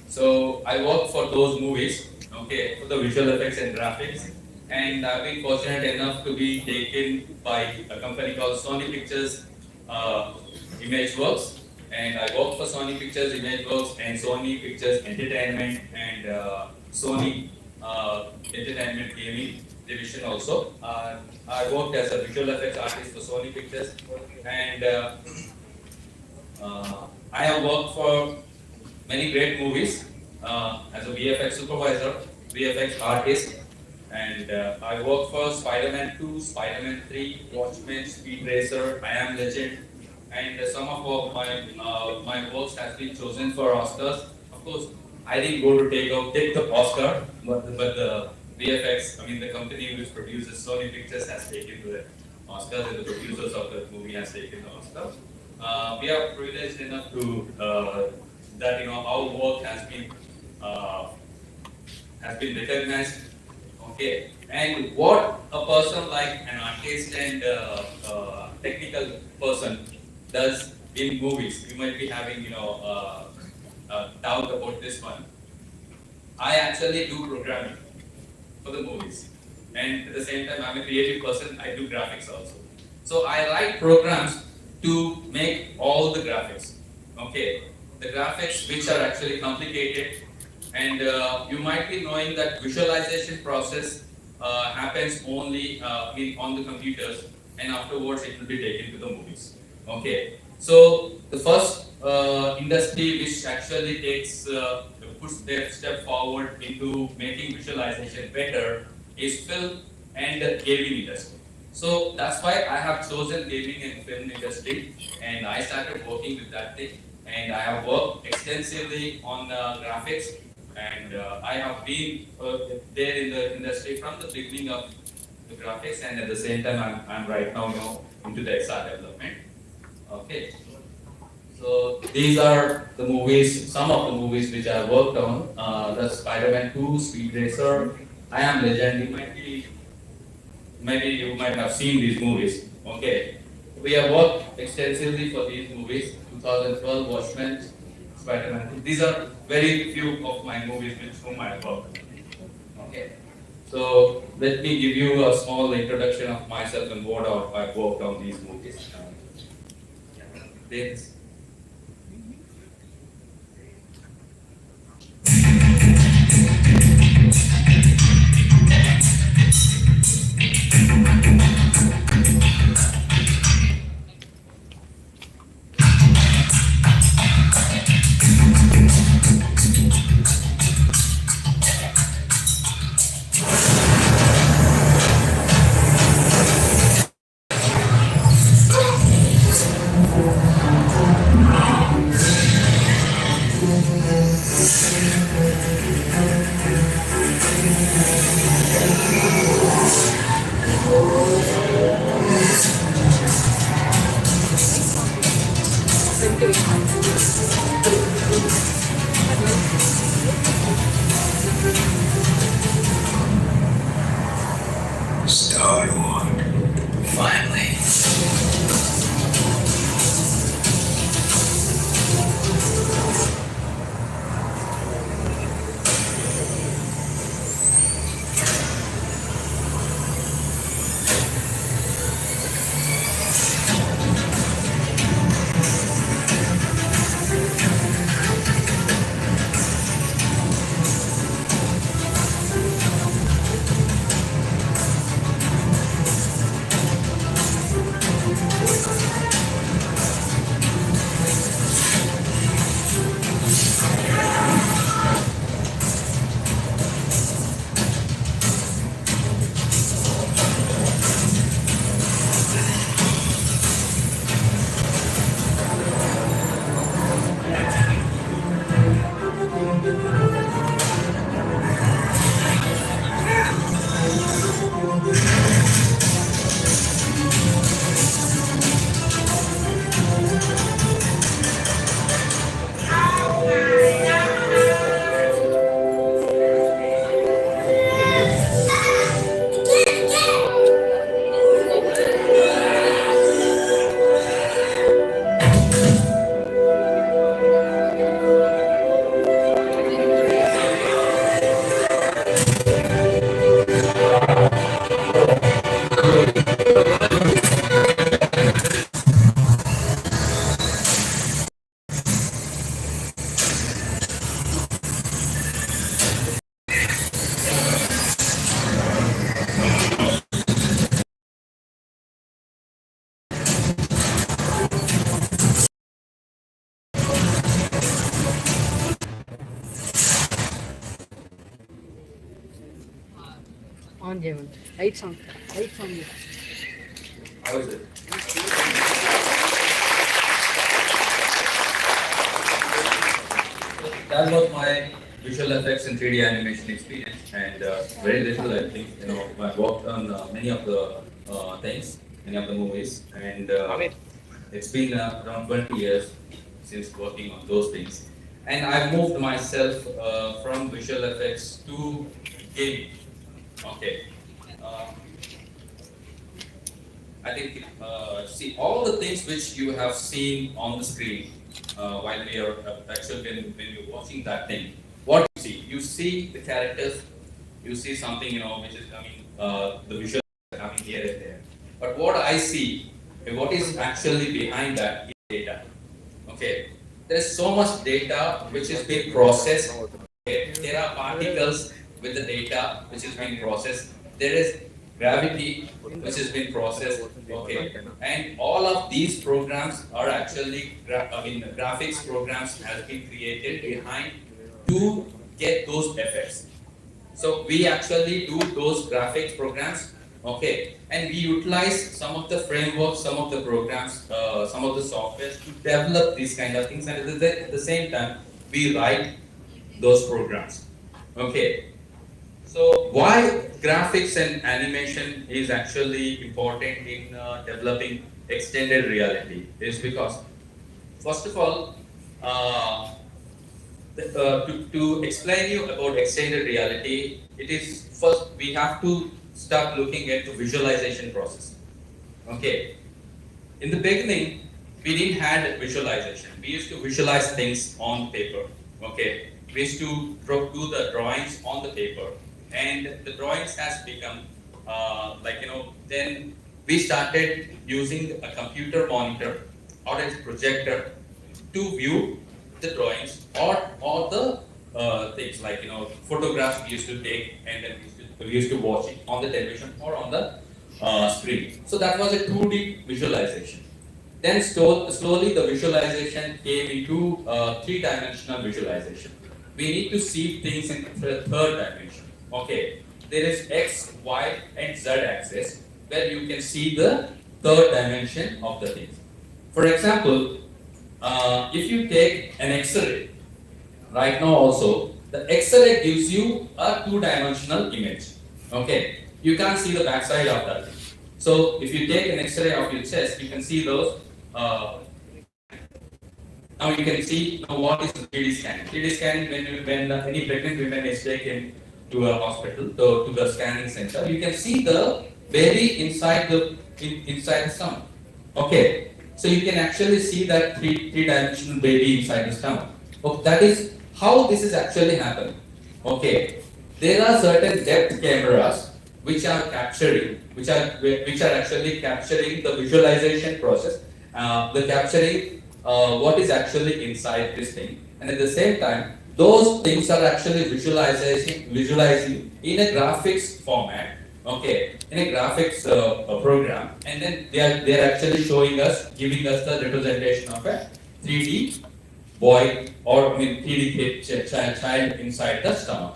So I worked for those movies, okay, for the visual effects and graphics. And I've been fortunate enough to be taken by a company called Sony Pictures Imageworks. And I worked for Sony Pictures Imageworks and Sony Pictures Entertainment and Sony Entertainment Gaming division also. I worked as a visual effects artist for Sony Pictures, and I have worked for many great movies as a VFX supervisor, VFX artist, and I worked for Spider-Man 2, Spider-Man 3, Watchmen, Speed Racer, I Am Legend, and some of my works has been chosen for Oscars. Of course, I didn't go to take the Oscar, but the VFX, I mean the company which produces Sony Pictures has taken the Oscars and the producers of the movie has taken the Oscar. We are privileged enough to that our work has been recognized. Okay, and what a person like an artist and technical person does in movies, you might be having doubt about this one. I actually do programming for the movies, and at the same time I'm a creative person. I do graphics also. So I write programs to make all the graphics. Okay, the graphics which are actually complicated, and you might be knowing that visualization process happens only on the computers, and afterwards it will be taken to the movies. Okay, so the first industry which actually puts their step forward into making visualization better is film and gaming industry. So that's why I have chosen gaming and film industry, and I started working with that thing. And I have worked extensively on graphics, and I have been there in the industry from the beginning of the graphics, and at the same time I'm right now into the XR development. Okay. So these are the movies, some of the movies which I worked on. That's Spider-Man 2, Speed Racer, I Am Legend. Maybe you might have seen these movies. Okay. We have worked extensively for these movies. 2012, Watchmen, Spider-Man. These are very few of my movies with whom I worked. Okay. So let me give you a small introduction of myself and what I've worked on these movies. This.
On చేయమని light song
How is it? That was my visual effects and 3D animation experience, and very little, I think. I worked on many of the things, many of the movies, and it's been around 20 years since working on those things. And I've moved myself from visual effects to gaming. Okay. I think, see, all the things which you have seen on the screen while we are actually when you're watching that thing, what you see the characters, you see something, which is coming, the visual coming here and there. But what I see, what is actually behind that is data. Okay, there is so much data which is being processed. Okay. There are particles with the data which is being processed. There is gravity which has been processed. Okay, and all of these programs are actually graphics programs has been created behind to get those effects. So we actually do those graphics programs. Okay, and we utilize some of the frameworks, some of the programs, some of the softwares to develop these kind of things, and at the same time we write those programs. Okay. So why graphics and animation is actually important in developing extended reality is because, first of all, to explain you about extended reality, it is first we have to start looking at the visualization process. Okay, in the beginning we didn't had visualization. We used to visualize things on paper. Okay, we used to do the drawings on the paper. And the drawings has become then we started using a computer monitor or a projector to view the drawings or the things like photographs we used to take, and then we used to watch it on the television or on the screen. So that was a 2D visualization. Then slowly the visualization came into 3-dimensional visualization. We need to see things in the 3rd dimension. Okay, there is X, Y, and Z axis where you can see the 3rd dimension of the things. For example, if you take an X-ray, right now also, the X-ray gives you a 2-dimensional image. Okay, you can't see the backside of that. So if you take an X-ray of your chest, you can see those. Now you can see what is the 3D scanning. 3D scanning, when any pregnant woman is taken to a hospital, to the scanning center, you can see the baby inside the stomach. Okay, so you can actually see that three-dimensional baby inside the stomach. Okay, that is how this is actually happening. Okay, there are certain depth cameras which are actually capturing the visualization process, the capturing what is actually inside this thing, and at the same time those things are actually visualizing in a graphics format. Okay, in a graphics program, and then they are actually giving us the representation of a 3D boy or 3D child inside the stomach.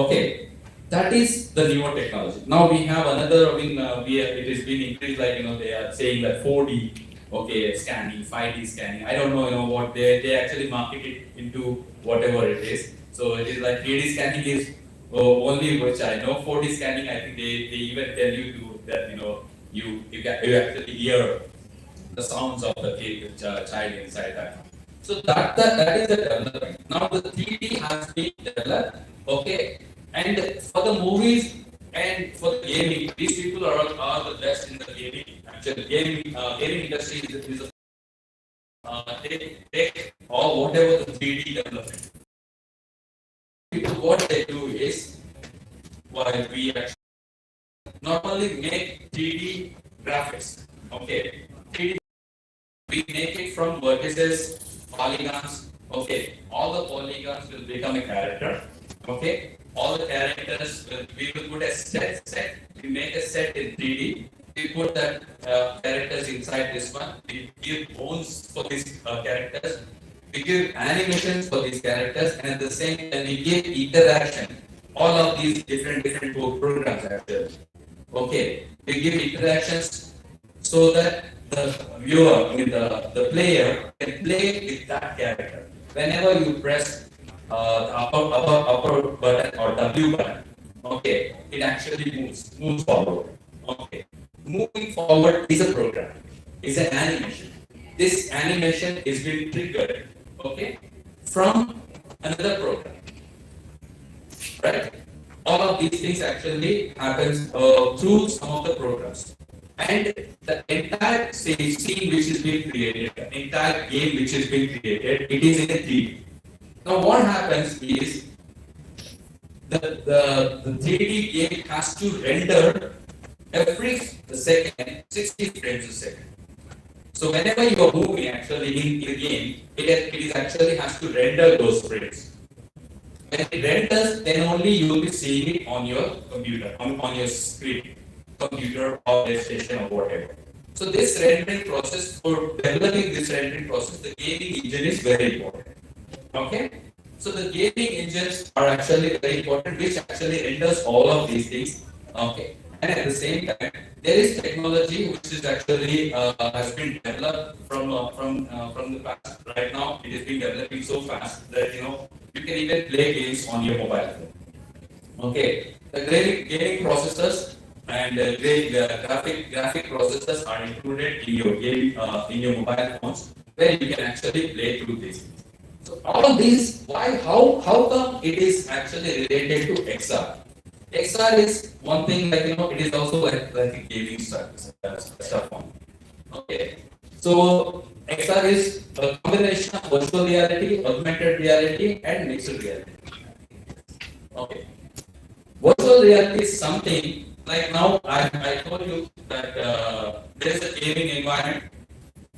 Okay, that is the newer technology. Now we have another. It has been increased. They are saying that 4D. Okay, scanning, 5D scanning. I don't know, what they actually market it into whatever it is. So it is like 3D scanning is only which I know. 4D scanning, I think they even tell you that you actually hear the sounds of the child inside that. So that is the development. Now the 3D has been developed. Okay, and for the movies and for the gaming, these people are the best in the gaming. Actually, gaming industry is they take all whatever the 3D development. What they do is, while we actually not only make 3D graphics, okay, 3D, we make it from vertices, polygons, okay, all the polygons will become a character, okay, all the characters we will put a set, we make a set in 3D, we put that characters inside this one, we give bones for these characters, we give animations for these characters, and at the same time we give interaction all of these different programs actually. Okay, we give interactions so that the viewer, I mean the player can play with that character. Whenever you press the upper button or W button, okay, it actually moves forward. Okay, moving forward is a program, is an animation. This animation is being triggered, okay, from another program, right? All of these things actually happens through some of the programs. And the entire scene which is being created, the entire game which is being created, it is in a 3D. Now what happens is the 3D game has to render every second 60 frames a second. So whenever you are moving actually in the game, it is actually has to render those frames. When it renders, then only you will be seeing it on your computer, on your screen, computer or PlayStation or whatever. So this rendering process, for developing this rendering process, the gaming engine is very important. Okay? So the gaming engines are actually very important, which actually renders all of these things. Okay? And at the same time, there is technology which is actually has been developed from the past. Right now, it is being developing so fast that you can even play games on your mobile phone. Okay, the gaming processors and graphic processors are included in your game in your mobile phones, where you can actually play through this. So all of these, why, how come it is actually related to XR? XR is one thing, like it is also like a gaming stuff on. Okay, so XR is a combination of virtual reality, augmented reality, and mixed reality. Okay, virtual reality is something like now I told you that there is a gaming environment.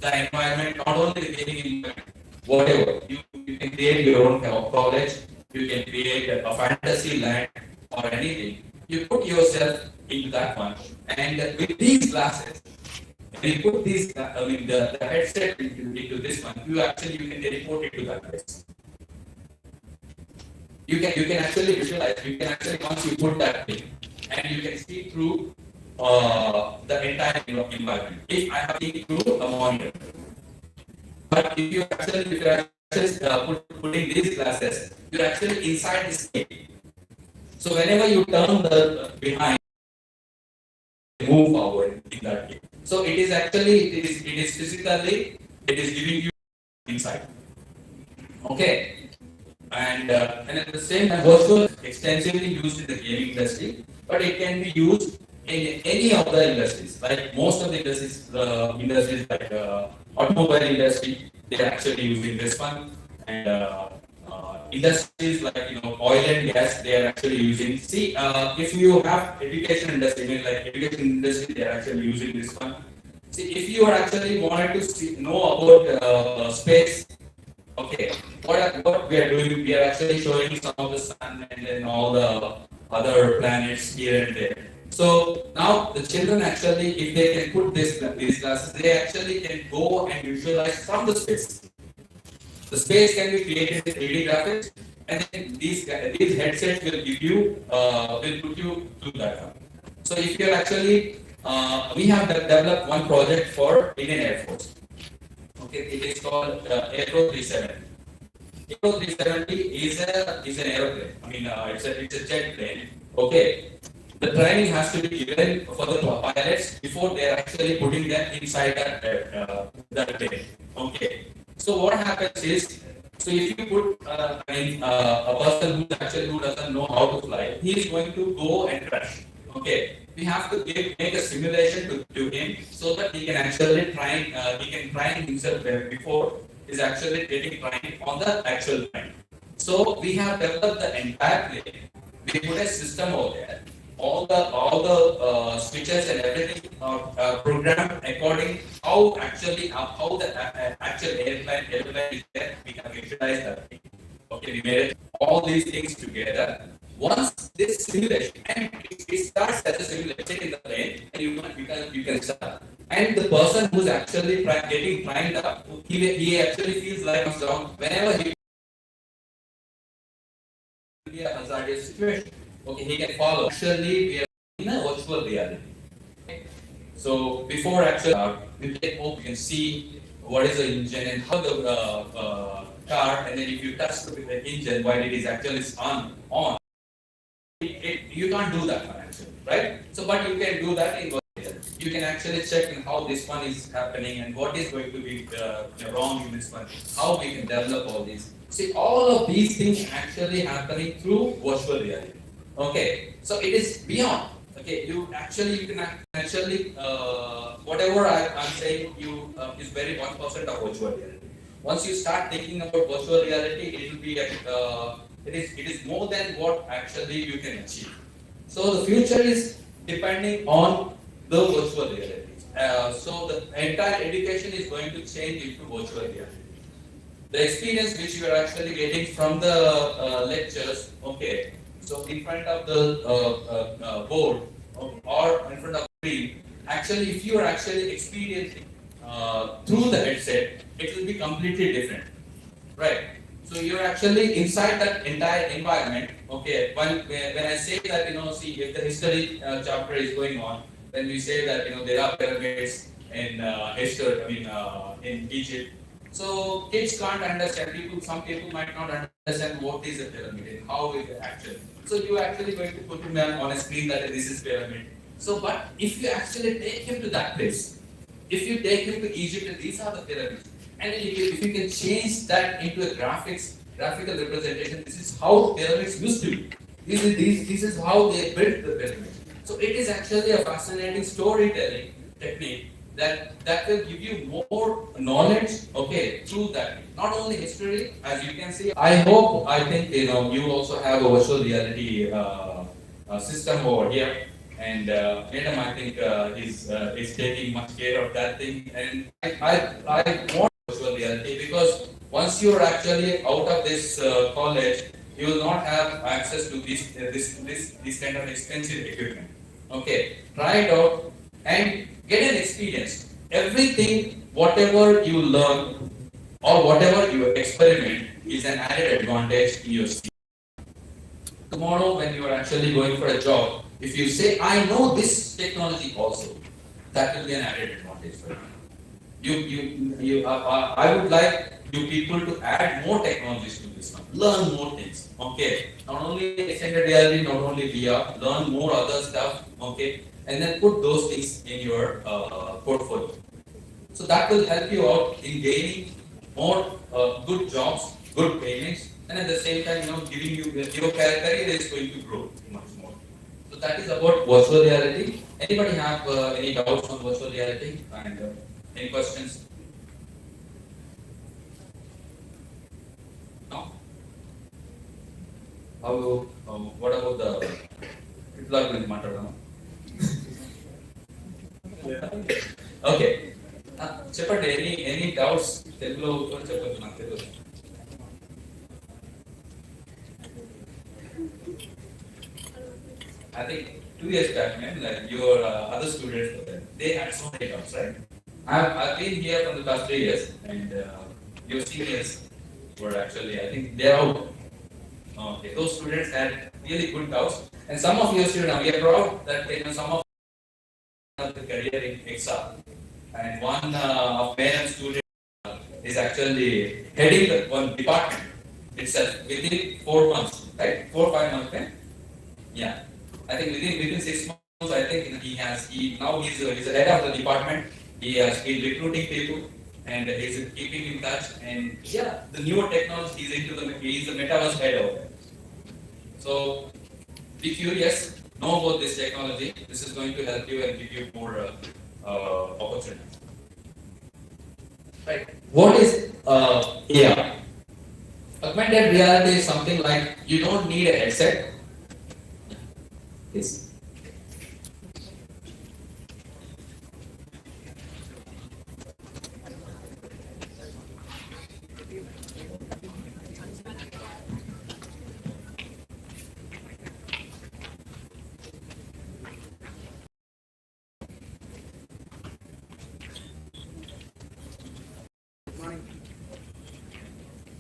The environment, not only the gaming environment, whatever you can create your own college, you can create a fantasy land or anything. You put yourself into that one, and with these glasses, when you put these, the headset into this one, you can teleport into that place. You can actually visualize. You can actually, once you put that thing, and you can see through the entire environment. If I have seen through a monitor, but if you are putting these glasses, you're actually inside this game. So whenever you turn the behind, move forward in that game. So it is actually it is physically it is giving you insight. Okay, and at the same time, virtual is extensively used in the gaming industry, but it can be used in any of the industries. Like most of the industries like automobile industry, they are actually using this one, and industries like oil and gas, they are actually using. See, if you have education industry, like education industry, they are actually using this one. See, if you are actually wanted to know about space, okay, what we are doing, we are actually showing some of the sun and then all the other planets here and there. So now the children actually, if they can put these glasses, they actually can go and visualize from the space. The space can be created with 3D graphics, and then these headsets will give you will put you through that one. So if you are actually we have developed one project for Indian Air Force. Okay, it is called Aero 370. Aero 370 is an aeroplane. It's a jet plane. Okay. The training has to be given for the pilots before they are actually putting them inside that plane. Okay. So what happens is, so if you put a person who doesn't know how to fly, he is going to go and crash. Okay. We have to make a simulation to him so that he can actually train himself before he's actually getting trained on the actual plane. So we have developed the entire plane. We put a system over there. All the switches and everything are programmed according how the actual airplane is there. We have visualized that thing. Okay, we made it, all these things together. Once this simulation, and it starts as a simulation in the plane, and you can start. And the person who's actually getting trained up, he actually feels like whenever he be a hazardous situation. Okay, he can follow. Actually, we are in a virtual reality. So before actually, we take hope, you can see what is the engine and how the car, and then if you touch the engine while it is actually on, you can't do that one actually, right? So, but you can do that in virtual reality. You can actually check in how this one is happening and what is going to be wrong in this one, how we can develop all these. See, all of these things actually happening through virtual reality. Okay, so it is beyond. Okay, you can actually whatever I'm saying you is very 1% of virtual reality. Once you start thinking about virtual reality, it will be it is more than what actually you can achieve. So the future is depending on the virtual reality. So the entire education is going to change into virtual reality. The experience which you are actually getting from the lectures, okay, so in front of the board or in front of the screen, actually if you are actually experiencing through the headset, it will be completely different, right? So you're actually inside that entire environment, okay. When I say that, see, if the history chapter is going on, when we say that, there are pyramids in history, in Egypt. So kids can't understand. Some people might not understand what is a pyramid and how it actually. So you actually going to put him on a screen that this is pyramid. So, but if you actually take him to that place, if you take him to Egypt and these are the pyramids, and if you can change that into a graphical representation, this is how pyramids used to be. This is how they built the pyramid. So it is actually a fascinating storytelling technique that will give you more knowledge, okay, through that. Not only history, as you can see. I think you also have a virtual reality system over here, and Madam, I think is taking much care of that thing. And I want virtual reality because once you are actually out of this college, you will not have access to this kind of expensive equipment. Okay, try it out and get an experience. Everything, whatever you learn or whatever you experiment is an added advantage in your skill. Tomorrow, when you are actually going for a job, if you say, I know this technology also, that will be an added advantage for you. I would like you people to add more technologies to this one. Learn more things. Okay. Not only extended reality, not only VR, learn more other stuff. Okay. And then put those things in your portfolio. So that will help you out in gaining more good jobs, good payments, and at the same time, giving your career is going to grow much more. So that is about virtual reality. Anybody have any doubts on virtual reality and any questions? No. What about the employment matter? Okay. చెప్పండి any doubts తెలుగులో చెప్పండి నాకు Telugu. I think 2 years back, man, like your other students, they had so many doubts, right? I've been here for the past 3 years, and your seniors were actually, I think they're out. Okay, those students had really good doubts, and some of your students, we are proud that some of the career in XR. And one of Madam's student is actually heading the one department itself within 4 months, right? 4 or 5 months, right? Yeah. I think within 6 months, I think now he's the head of the department. He has been recruiting people and he's keeping in touch. And yeah, the newer technology he's the metaverse head of it. So be curious, know about this technology. This is going to help you and give you more opportunities. Right. What is AR? Augmented reality is something like you don't need a headset. Yes.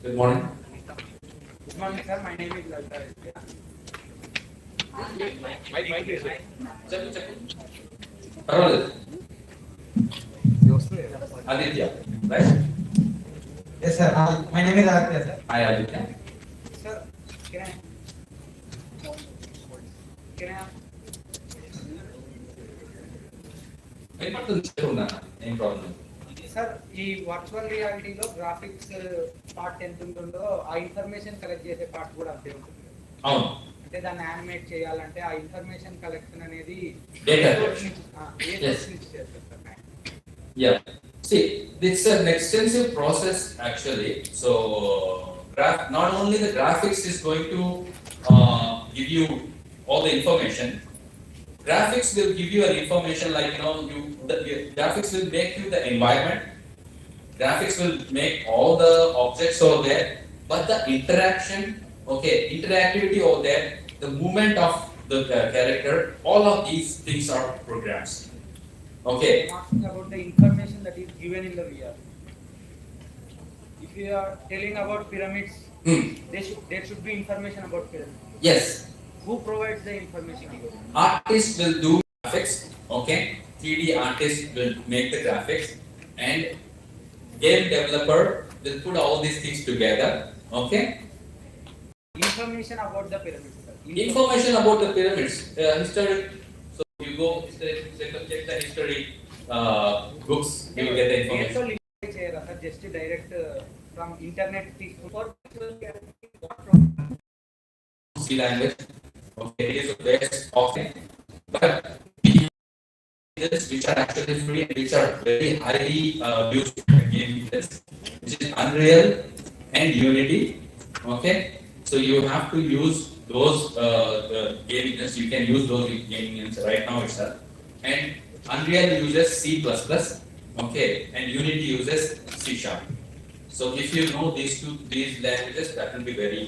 Good morning.
Good morning, sir. My name is Lalta.
పర్వాలేదు. Aditya, right?
Yes, sir. My name is Aditya, sir.
Hi, Aditya.
Sir, can I
వినపడుతుంది, చెప్పున్నా, ఏం problem.
Sir ఈ virtual రియాలిటీలో graphics part ఎంత ఉంటుందో ఆ information collect చేసే part కూడా అంతే ఉంటుంది.
అవును.
అంటే దాన్ని యానిమేట్ చేయాలంటే ఆ ఇన్ఫర్మేషన్ కలెక్షన్ అనేది
Data.
Yes.
Yeah. See, it's an extensive process actually. So, not only the graphics is going to give you all the information. Graphics will give you an information like the graphics will make you the environment. Graphics will make all the objects over there, but the interaction, interactivity over there, the movement of the character, all of these things are programs. Okay.
I'm asking about the information that is given in the VR. If you are telling about pyramids, there should be information about pyramids.
Yes.
Who provides the information?
Artist will do graphics, 3D artist will make the graphics, and game developer will put all these things together,
Information about the pyramids, sir.
Information about the pyramids, history. So you go check the history books, you will get the information.
Just direct from internet for
C language, it is the best option, but which are actually free and which are very highly used in this, which is Unreal and Unity. So you have to use those game engines. You can use those game engines right now itself. And Unreal uses C++, and Unity uses C#. So if you know these languages, that will be very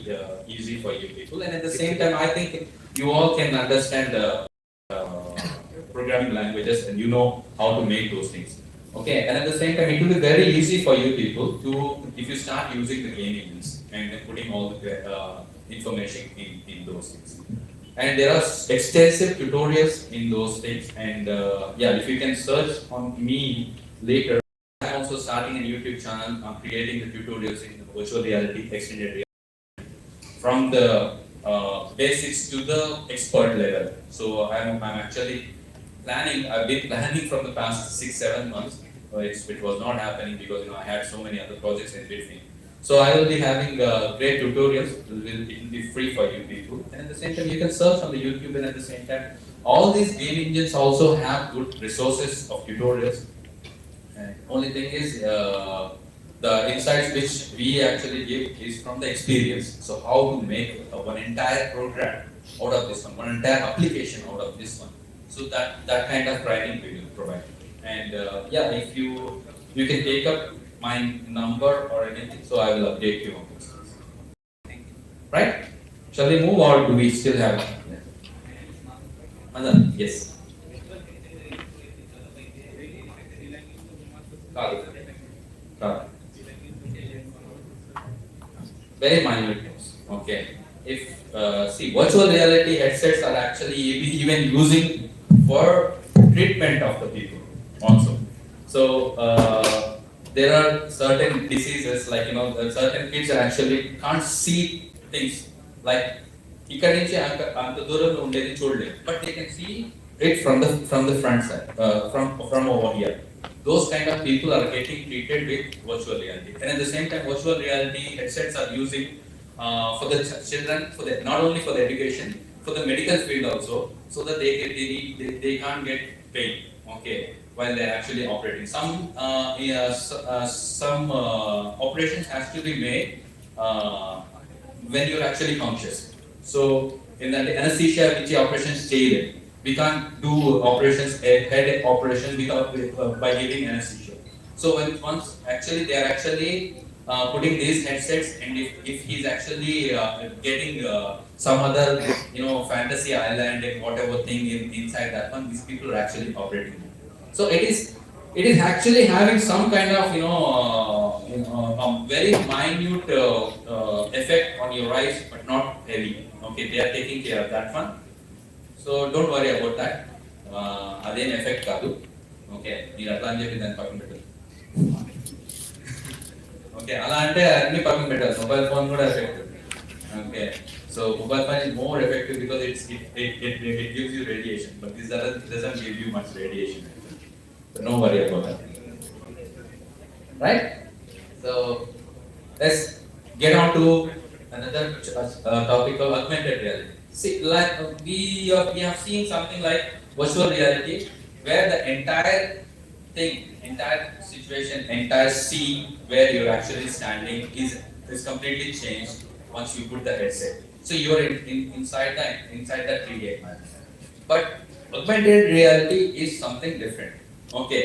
easy for you people. And at the same time, I think you all can understand the programming languages and you know how to make those things. And at the same time, it will be very easy for you people to, if you start using the game engines and then putting all the information in those things. And there are extensive tutorials in those things. And if you can search on me later, I'm also starting a YouTube channel. I'm creating the tutorials in virtual reality, extended reality, from the basics to the expert level. So I'm actually planning. I've been planning from the past 6-7 months. It was not happening because I had so many other projects in between. So I will be having great tutorials. It will be free for you people. And at the same time, you can search on the YouTube. And at the same time, all these game engines also have good resources of tutorials. And only thing is, the insights which we actually give is from the experience. So how to make one entire program out of this one entire application out of this one. So that kind of training we will provide. And if you can take up my number or anything, so I will update you on this. Right? Shall we move or do we still have? Anand, yes. Very minute things. If see, virtual reality headsets are actually even using for treatment of the people also. So there are certain diseases like certain kids are actually can't see things like ikkada nunchi anta dooramlo undedi chodaleru, but they can see it from the front side, from over here. Those kind of people are getting treated with virtual reality. And at the same time, virtual reality headsets are using for the children, not only for the education, for the medical field also, so that they can't get pain, while they're actually operating. Some operations has to be made when you're actually conscious. So in the anesthesia, which operations jail, we can't do operations, head operations without by giving anesthesia. So once actually they are actually putting these headsets, and if he's actually getting some other fantasy island and whatever thing inside that one, these people are actually operating. So it is actually having some kind of very minute effect on your eyes, but not heavy. They are taking care of that one. So don't worry about that. అదేం effect కాదు. Okay, మీరు అట్లా అని చెప్పి దాన్ని పక్కన పెట్టారు. Okay, అలా అంటే అన్ని పక్కన పెట్టారు. మొబైల్ ఫోన్ కూడా effect. Okay, so mobile phone is more effective because it gives you radiation, but this doesn't give you much radiation. So no worry about that. Right? So let's get on to another topic of augmented reality. See, like we have seen something like virtual reality, where the entire thing, entire situation, entire scene where you're actually standing is completely changed once you put the headset. So you're inside that 3D environment. But augmented reality is something different. Okay,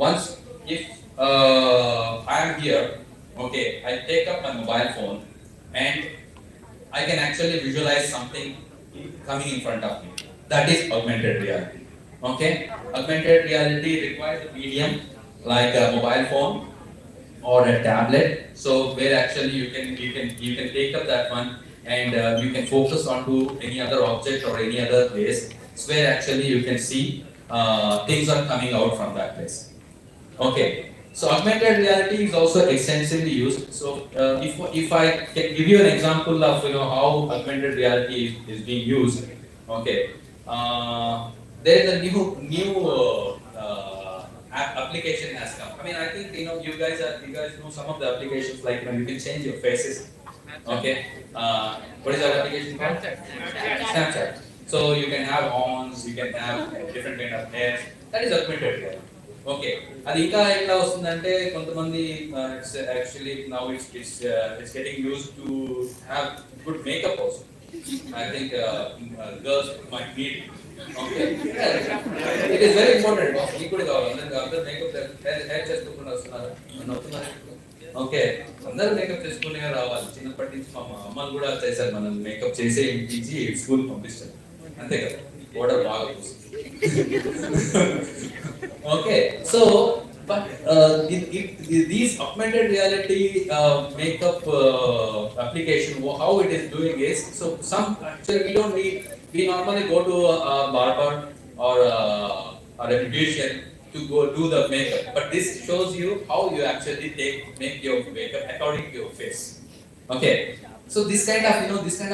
once if I am here, okay, I take up my mobile phone and I can actually visualize something coming in front of me. That is augmented reality. Okay, augmented reality requires a medium like a mobile phone or a tablet. So where actually you can take up that one and you can focus onto any other object or any other place. So where actually you can see things are coming out from that place. Okay, so augmented reality is also extensively used. So if I can give you an example of how augmented reality is being used. Okay, there is a new application has come. I mean, I think you guys know some of the applications, like you can change your faces. Okay, what is that application called? Snapchat. So you can have horns, you can have different kind of hairs. That is augmented reality. Okay, అది ఇంకా ఎట్లా వస్తుందంటే కొంతమంది actually now it's getting used to have good makeup also. I think girls might need. Okay, it is very important. మీకు కూడా కావాలి. అందరూ makeup hair చేసుకోకుండా వస్తున్నారు. ఓకే, అందరూ మేకప్ చేసుకునే రావాలి. చిన్నప్పటి నుంచి మా అమ్మలు కూడా చేశారు, మనం మేకప్ చేసే ఇంటించి స్కూల్ పంపిస్తారు. అంతే కదా, ఓడర్ బాగా వస్తుంది. Okay, so but these augmented reality makeup application, how it is doing is, so some actually we normally go to a barber or a beautician to go do the makeup, but this shows you how you actually make your makeup according to your face. Okay, so this kind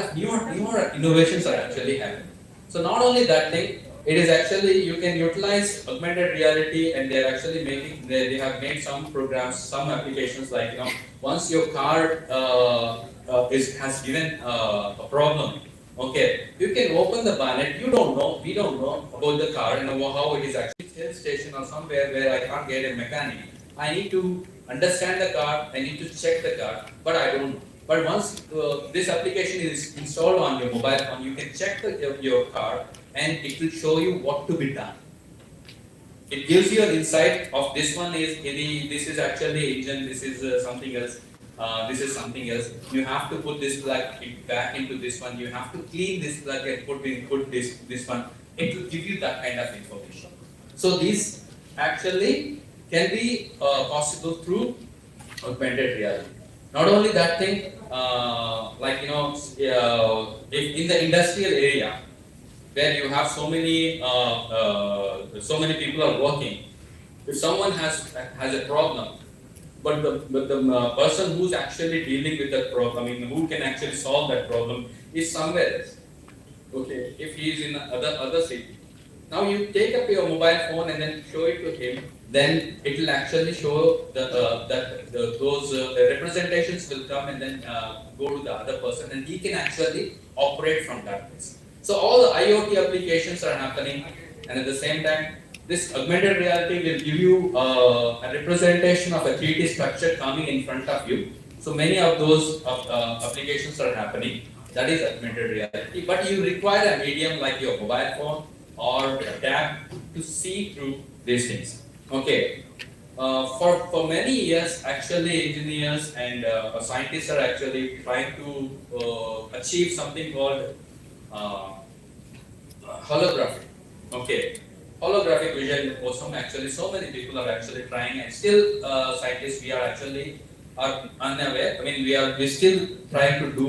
of newer innovations are actually happening. So not only that thing, it is actually you can utilize augmented reality, and they are actually they have made some programs, some applications, like once your car has given a problem. Okay, you can open the bonnet. We don't know about the car and how it is actually hill station or somewhere where I can't get a mechanic. I need to understand the car, I need to check the car, but I don't know. But once this application is installed on your mobile phone, you can check your car and it will show you what to be done. It gives you an insight of this one is this is actually engine, this is something else, this is something else. You have to put this plug back into this one. You have to clean this plug and put this one. It will give you that kind of information. So these actually can be possible through augmented reality. Not only that thing, like if in the industrial area where you have so many people are working, if someone has a problem, but the person who's actually dealing with that problem, I mean, who can actually solve that problem is somewhere else. Okay, if he is in other city. Now you take up your mobile phone and then show it to him, then it will actually show those representations will come and then go to the other person, and he can actually operate from that place. So all the IoT applications are happening, and at the same time, this augmented reality will give you a representation of a 3D structure coming in front of you. So many of those applications are happening. That is augmented reality. But you require a medium like your mobile phone or a tab to see through these things. Okay. For many years, actually, engineers and scientists are actually trying to achieve something called holographic. Okay, holographic vision also actually so many people are actually trying, and still scientists we are actually are unaware. I mean, we still trying to do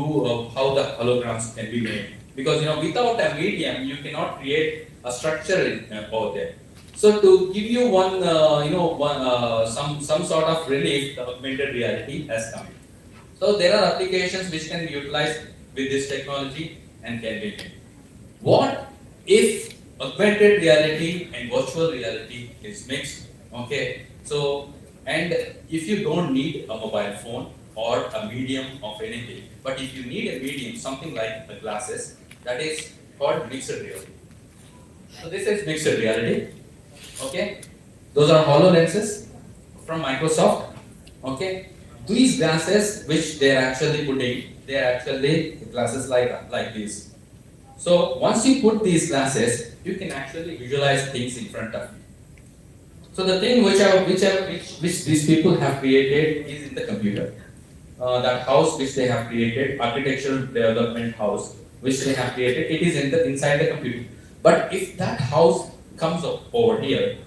how the holograms can be made. because without a medium you cannot create a structure over there. So to give you some sort of relief, the augmented reality has come in. So there are applications which can be utilized with this technology and can be made. What if augmented reality and virtual reality is mixed? Okay, so and if you don't need a mobile phone or a medium of anything, but if you need a medium, something like the glasses, that is called mixed reality. So this is mixed reality. Okay, those are HoloLenses from Microsoft. Okay, these glasses which they are actually putting, they are actually glasses like this. So once you put these glasses, you can actually visualize things in front of you. So the thing which these people have created is in the computer. That house which they have created, architectural development house which they have created, it is inside the computer. But if that house comes up over here,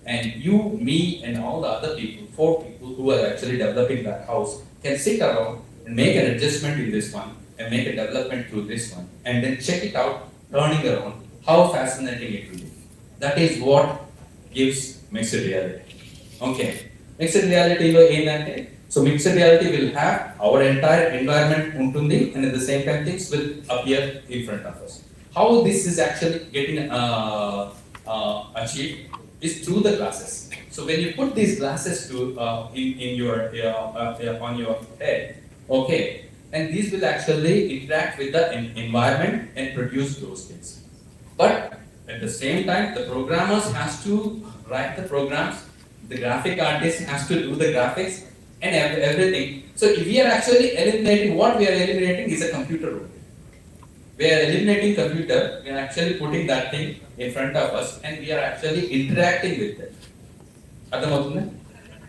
and you, me, and all the other people, 4 people who are actually developing that house, can sit around and make an adjustment in this one and make a development through this one, and then check it out, turning around, how fascinating it will be. That is what gives mixed reality. Okay, mixed reality so mixed reality will have our entire environment untundi, and at the same time things will appear in front of us. How this is actually getting achieved is through the glasses. So when you put these glasses in your on your head, okay, and these will actually interact with the environment and produce those things. But at the same time, the programmers has to write the programs, the graphic artist has to do the graphics and everything. So if we are actually eliminating, what we are eliminating is a computer role. We are eliminating computer, we are actually putting that thing in front of us and we are actually interacting with it.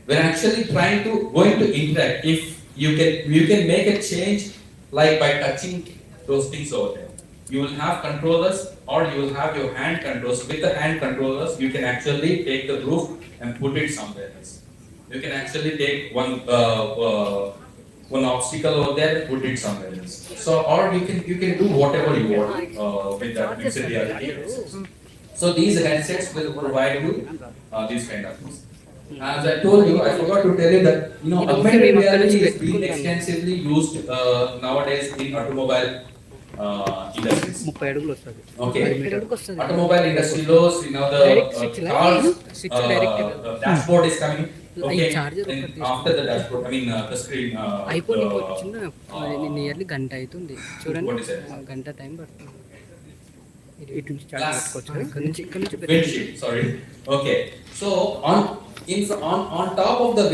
We are actually going to interact. If you can make a change like by touching those things over there. You will have controllers or you will have your hand controls. With the hand controllers, you can actually take the roof and put it somewhere else. You can actually take one obstacle over there and put it somewhere else. So, or you can do whatever you want with that mixed reality. So these headsets will provide you these kind of things. As I told you, I forgot to tell you that augmented reality is being extensively used nowadays in automobile industries. Okay, automobile industry lows, the cars dashboard is coming. Okay, and after the dashboard, the screen.
అయిపోయి చిన్న nearly గంట అవుతుంది చూడండి
What is it?
గంట time పడుతుంది ఇటు నుంచి charge పెట్టుకోవచ్చు ఇక్కడ నుంచి
Windshield, sorry. Okay, so on top of the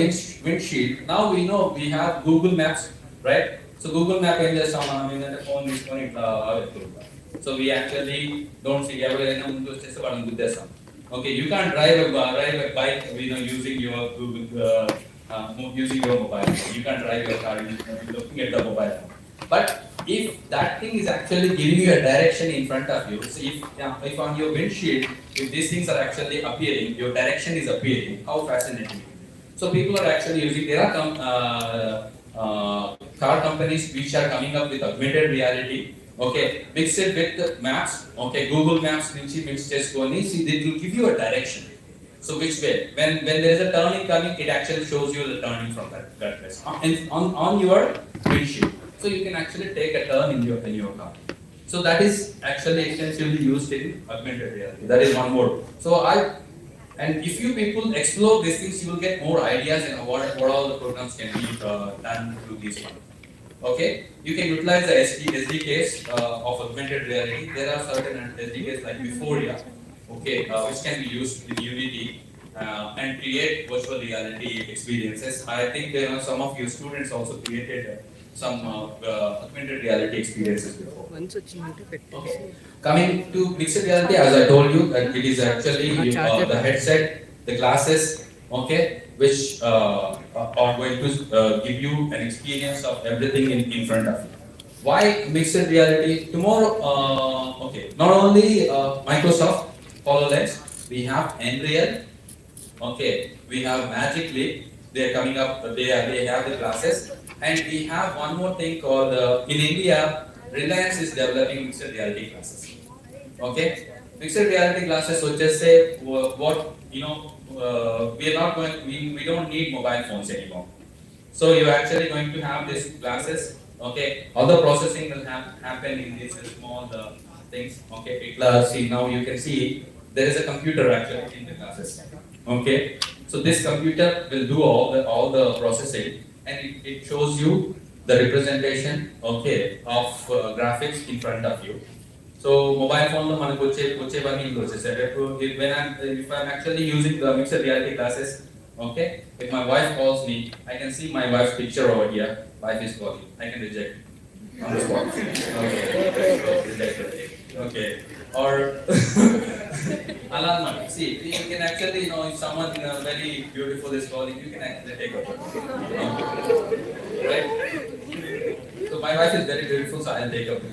windshield, now we know we have Google Maps, right? So Google Map ఏం చేస్తాం మనం ఏంటంటే ఫోన్ తీసుకొని ఇట్లా వెళ్తుంటాం. So we actually don't see ఎవరైనా ముందు వచ్చేస్తే వాళ్ళని గుద్దేస్తాం. Okay, you can't drive a bike, using your Google, using your mobile. You can't drive your car looking at the mobile. But if that thing is actually giving you a direction in front of you, so if on your windshield, if these things are actually appearing, your direction is appearing, how fascinating. So people are actually using, there are car companies which are coming up with augmented reality. Okay, mix it with the maps. Okay, Google Maps mix cheskoni, see they will give you a direction. So which way? When there is a turning coming, it actually shows you the turning from that place on your windshield. So you can actually take a turn in your car. So that is actually extensively used in augmented reality. That is one more. So and if you people explore these things, you will get more ideas and what all the programs can be done through this one. Okay, you can utilize the SDKs of augmented reality. There are certain SDKs like Euphoria, okay, which can be used in Unity and create virtual reality experiences. I think some of your students also created some augmented reality experiences before. Okay. Coming to mixed reality, as I told you, that it is actually the headset, the glasses, okay, which are going to give you an experience of everything in front of you. Why mixed reality? Tomorrow, okay, not only Microsoft HoloLens, we have Unreal, okay, we have Magic Leap, they are coming up, they have the glasses, and we have one more thing called, in India, Reliance is developing mixed reality glasses. Okay, mixed reality glasses. So just say what we are not going. We don't need mobile phones anymore. So you're actually going to have these glasses. Okay, all the processing will happen in these small things. Okay, see now you can see there is a computer actually in the glasses. Okay, so this computer will do all the processing, and it shows you the representation, okay, of graphics in front of you. So mobile phone lo manaku వచ్చే పని ఇందులో వచ్చేసారు. If I'm actually using the mixed reality glasses, okay, if my wife calls me, I can see my wife's picture over here. Wife is calling, I can reject on the spot. Okay, rejected. Okay, or alarm. See, you can actually, if someone very beautiful is calling, you can actually take over. Right? So my wife is very beautiful, so I'll take over.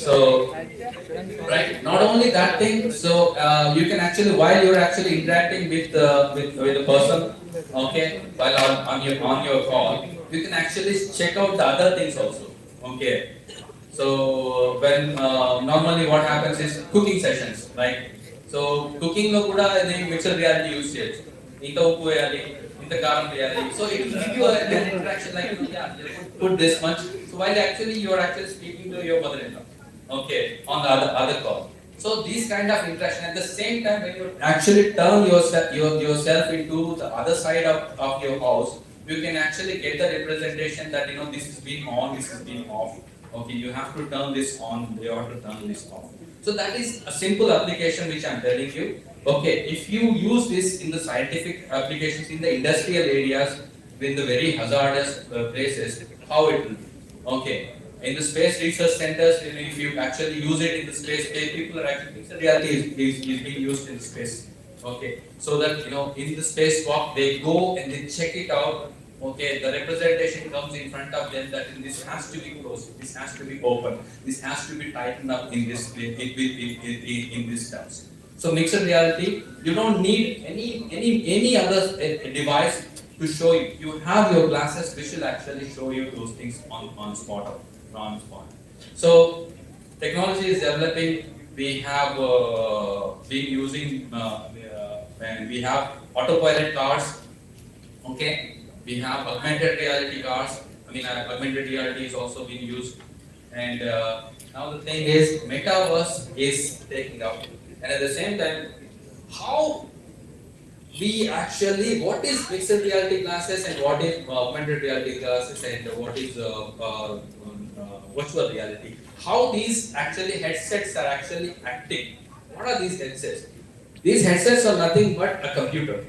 So, right, not only that thing, so you can actually, while you're actually interacting with the person, okay, while on your call, you can actually check out the other things also, okay. So when normally what happens is cooking sessions, right? So cooking lo kuda ini mixed reality use cheyachu. Inta uppu veyali, inta karam veyali. So it will give you an interaction like, put this much. So while actually you are actually speaking to your mother-in-law, okay, on the other call. So these kind of interaction at the same time when you actually turn yourself into the other side of your house, you can actually get the representation that this is being on, this is being off. Okay, you have to turn this on, you have to turn this off. So that is a simple application which I'm telling you. Okay, if you use this in the scientific applications in the industrial areas, in the very hazardous places, how it will be. Okay, in the space research centers, if you actually use it in the space, people are actually, mixed reality is being used in space. Okay, so that in the spacewalk they go and they check it out. Okay, the representation comes in front of them that this has to be closed, this has to be open, this has to be tightened up in this in this terms. So mixed reality, you don't need any other device to show you. You have your glasses which will actually show you those things on spot. So technology is developing. We have been using and we have autopilot cars. Okay, we have augmented reality cars. Augmented reality is also being used, and now the thing is metaverse is taking up, and at the same time, how we actually, what is mixed reality glasses and what is augmented reality glasses and what is virtual reality? How these actually headsets are actually acting? What are these headsets? These headsets are nothing but a computer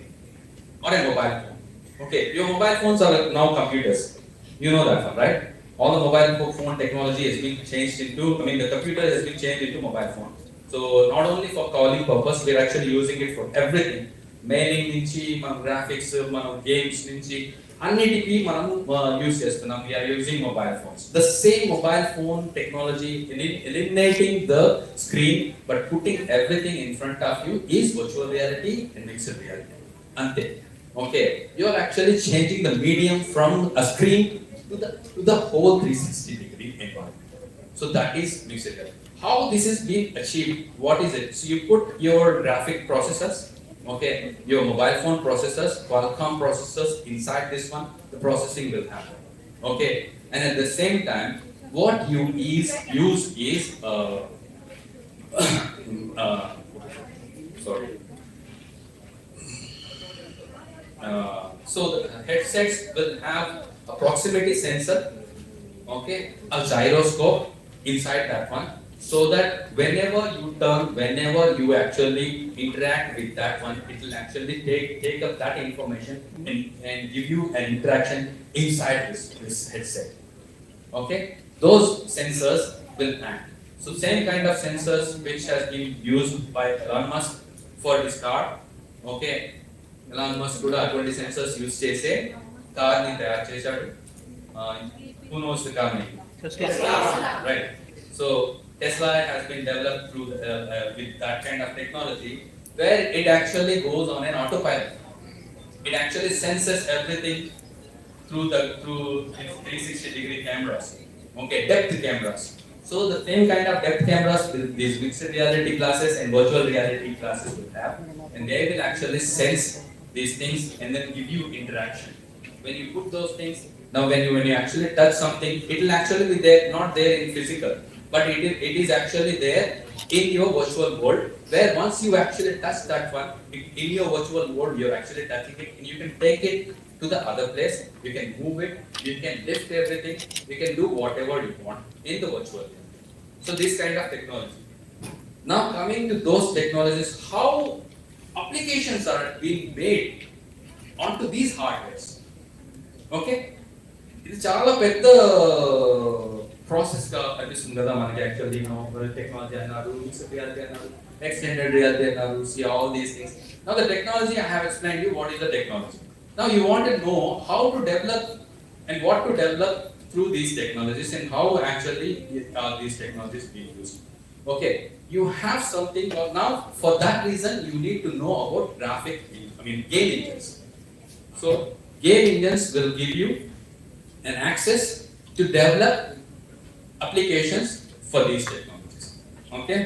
or a mobile phone. Okay, your mobile phones are now computers. You know that one, right? All the mobile phone technology has been changed into, the computer has been changed into mobile phone. So not only for calling purpose, we are actually using it for everything. Mailing నుంచి మన graphics మన games నుంచి అన్నిటికీ మనం use చేస్తున్నాం. We are using mobile phones. The same mobile phone technology eliminating the screen but putting everything in front of you is virtual reality and mixed reality. Ante. Okay, you are actually changing the medium from a screen to the whole 360-degree environment. So that is mixed reality. How this is being achieved? What is it? So you put your graphic processors, okay, your mobile phone processors, Qualcomm processors inside this one. The processing will happen. Okay, and at the same time, what you use is sorry. So the headsets will have a proximity sensor, okay, a gyroscope inside that one, so that whenever you turn, whenever you actually interact with that one, it will actually take up that information and give you an interaction inside this headset. Okay, those sensors will act. So same kind of sensors which has been used by Elon Musk for his car. Okay, Elon Musk kuda aటువంటి sensors use చేసే car ని తయారు చేశాడు. Who knows the car name? Tesla. Right. So Tesla has been developed through with that kind of technology where it actually goes on an autopilot. It actually senses everything through 360-degree cameras. Okay, depth cameras. So the same kind of depth cameras these mixed reality glasses and virtual reality glasses will have, and they will actually sense these things and then give you interaction. When you put those things, now when you actually touch something, it will actually be there, not there in physical, but it is actually there in your virtual world, where once you actually touch that one, in your virtual world, you're actually touching it, and you can take it to the other place, you can move it, you can lift everything, you can do whatever you want in the virtual world. So this kind of technology. Now coming to those technologies, how applications are being made onto these hardwares. Okay, ఇది చాలా పెద్ద ప్రాసెస్గా అనిపిస్తుంది కదా మనకి. Actually technology అన్నారు, mixed reality అన్నారు, extended reality అన్నారు, see all these things. Now the technology, I have explained you what is the technology. Now you want to know how to develop and what to develop through these technologies and how actually these technologies being used. Okay, you have something. Now for that reason you need to know about game engines. So game engines will give you an access to develop applications for these technologies. Okay,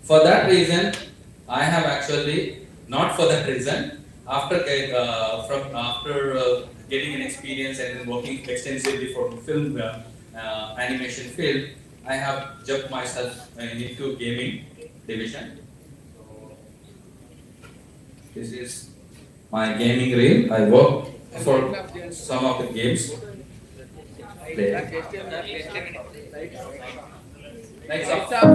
for that reason I have actually, not for that reason, after getting an experience and then working extensively for film animation field, I have jumped myself into gaming division. This is my gaming reel. I work for some of the games. Lights up.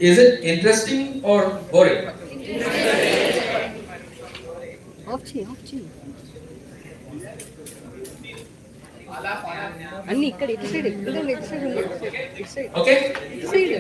Is it interesting or boring?
అన్ని ఇక్కడ ఇటు side ఇటు side ఇటు side
okay
ఇటు side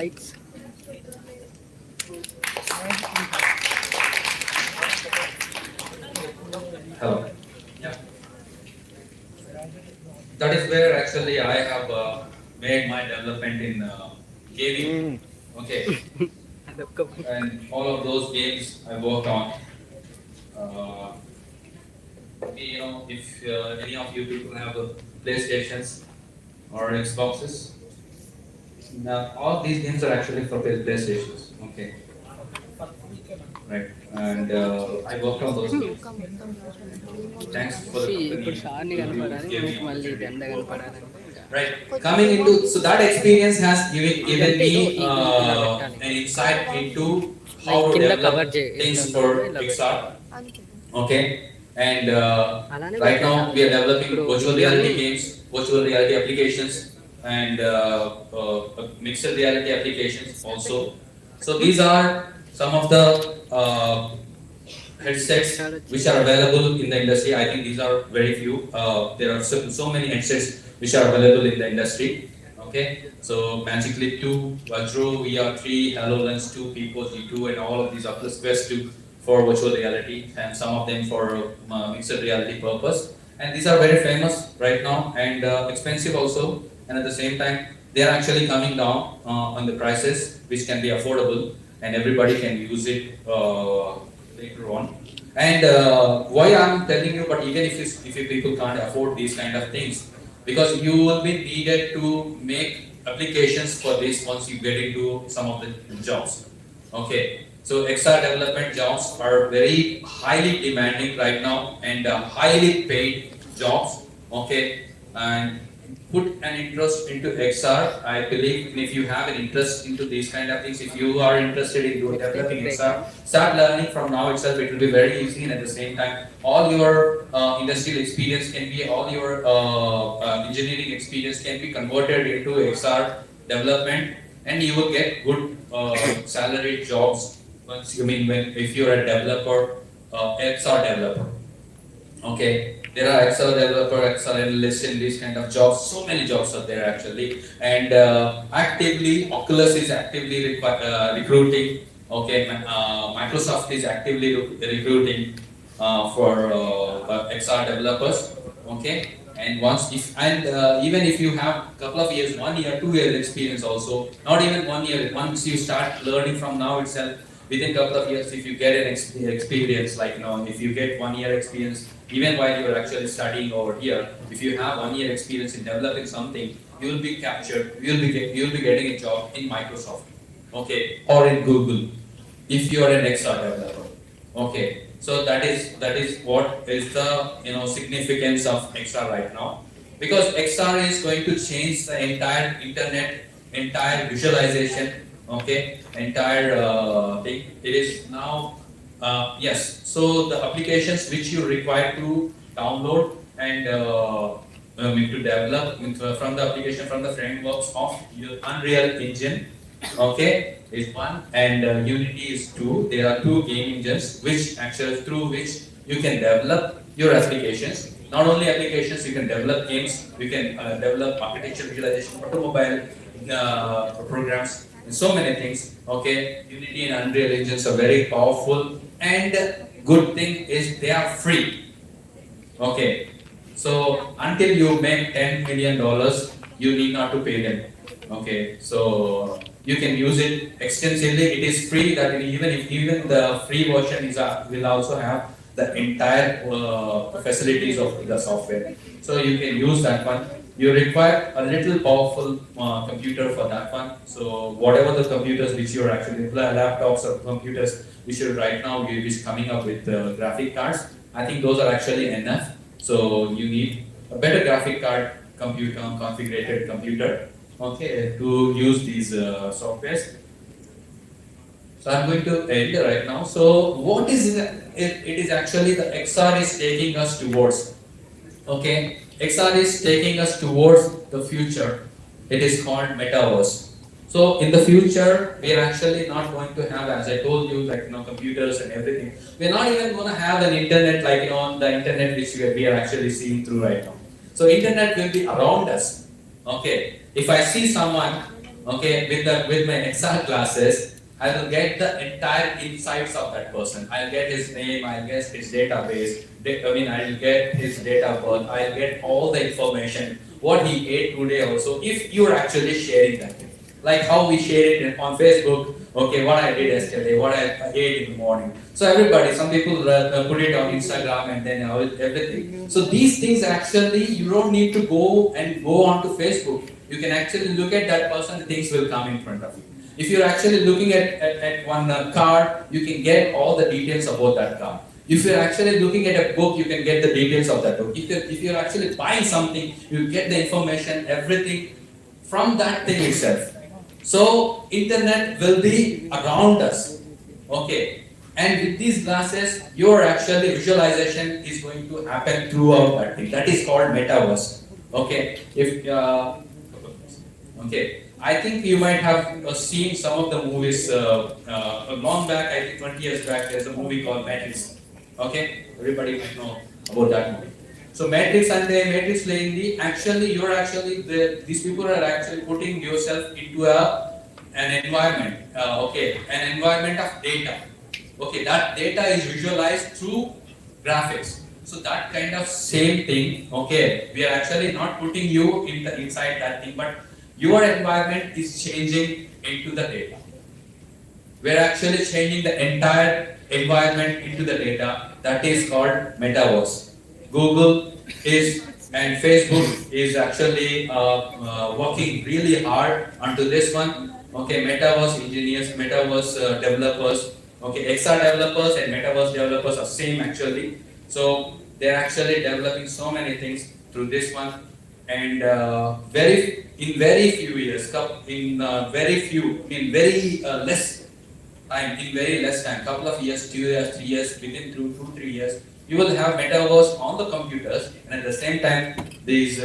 Lights.
Hello. Yeah. That is where actually I have made my development in gaming. Okay. And all of those games I worked on. Uh, if any of you people have PlayStations or Xboxes, now all these games are actually for PlayStations. Okay. Right. And I worked on those games. Thanks for the company. Right. Coming into, so that experience has given me an insight into how to develop things for Pixar. Okay. And right now we are developing virtual reality games, virtual reality applications, and mixed reality applications also. So these are some of the headsets which are available in the industry. I think these are very few. There are so many headsets which are available in the industry. Okay, so Magic Leap 2, Vajro, VR3, HoloLens 2, Pico G2, and all of these Oculus Quest 2 for virtual reality, and some of them for mixed reality purpose. And these are very famous right now and expensive also. And at the same time, they are actually coming down on the prices, which can be affordable, and everybody can use it later on. And why I'm telling you, but even if you people can't afford these kind of things, because you will be needed to make applications for this once you get into some of the jobs. Okay, so XR development jobs are very highly demanding right now and highly paid jobs. Okay, and put an interest into XR. I believe if you have an interest into these kind of things, if you are interested in developing XR, start learning from now itself. It will be very easy, and at the same time, all your industrial experience can be, all your engineering experience can be converted into XR development, and you will get good salaried jobs once if you're a developer, XR developer. Okay, there are Excel developer, Excel analyst in these kind of jobs. So many jobs are there actually, and actively Oculus is actively recruiting. Okay, Microsoft is actively recruiting. for XR developers. Okay, and even if you have a couple of years, 1 year, 2 years experience also, not even 1 year. Once you start learning from now itself, within a couple of years, if you get an experience, like if you get 1 year experience, even while you are actually studying over here, if you have 1 year experience in developing something, you will be captured. You will be getting a job in Microsoft, okay, or in Google, if you are an XR developer. Okay, so that is what is the significance of XR right now, because XR is going to change the entire internet, entire visualization, okay, entire thing. It is now yes. So the applications which you require to download and to develop from the application, from the frameworks of your Unreal Engine, okay, is one, and Unity is two. There are two game engines through which you can develop your applications. Not only applications, you can develop games, you can develop architecture visualization, automobile programs, and so many things. Okay, Unity and Unreal Engines are very powerful, and good thing is they are free. Okay, so until you make $10 million, you need not to pay them. Okay, so you can use it extensively. It is free. That even the free version will also have the entire facilities of the software. So you can use that one. You require a little powerful computer for that one. So whatever the computers which you are actually laptops or computers which are right now which is coming up with graphic cards, I think those are actually enough. So you need a better graphic card configured computer, okay, to use these softwares. So I'm going to end right now. So what is it? It is actually the XR is taking us towards. Okay, XR is taking us towards the future. It is called metaverse. So in the future, we are actually not going to have, as I told you, like computers and everything. We are not even going to have an internet like the internet which we are actually seeing through right now. So internet will be around us. Okay, if I see someone, okay, with my XR glasses, I will get the entire insights of that person. I'll get his name, I'll get his database, I'll get his date of birth, I'll get all the information, what he ate today also, if you're actually sharing that. Like how we share it on Facebook, okay, what I did yesterday, what I ate in the morning. So everybody, some people put it on Instagram and then everything. So these things actually, you don't need to go onto Facebook. You can actually look at that person, things will come in front of you. If you're actually looking at one card, you can get all the details about that card. If you're actually looking at a book, you can get the details of that book. If you're actually buying something, you get the information, everything from that thing itself. So internet will be around us. Okay. And with these glasses, your actually visualization is going to happen throughout that thing. That is called metaverse. Okay. Okay. I think you might have seen some of the movies long back, I think 20 years back, there's a movie called Matrix. Okay, everybody might know about that movie. So Matrix and the Matrix laying these people are actually putting yourself into an environment, an environment of data. Okay, that data is visualized through graphics. So that kind of same thing, okay, we are actually not putting you inside that thing, but your environment is changing into the data. We're actually changing the entire environment into the data. That is called metaverse. Google and Facebook is actually working really hard onto this one. Okay, metaverse engineers, metaverse developers. Okay, XR developers and metaverse developers are same actually. So they're actually developing so many things through this one. And in very few years, in very less time, couple of years, 2 years, 3 years, within 2-3 years, you will have metaverse on the computers, and at the same time, these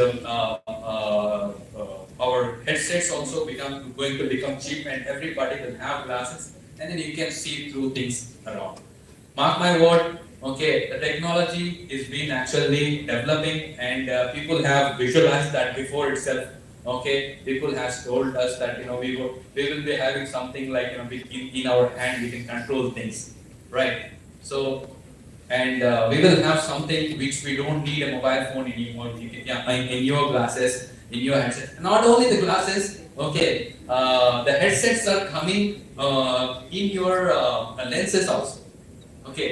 our headsets also going to become cheap, and everybody will have glasses, and then you can see through things around. Mark my word. Okay, the technology is being actually developing, and people have visualized that before itself. Okay, people have told us that we will be having something like in our hand we can control things, right? So and we will have something which we don't need a mobile phone anymore. In your glasses, in your headset. Not only the glasses, okay, the headsets are coming in your lenses also. Okay,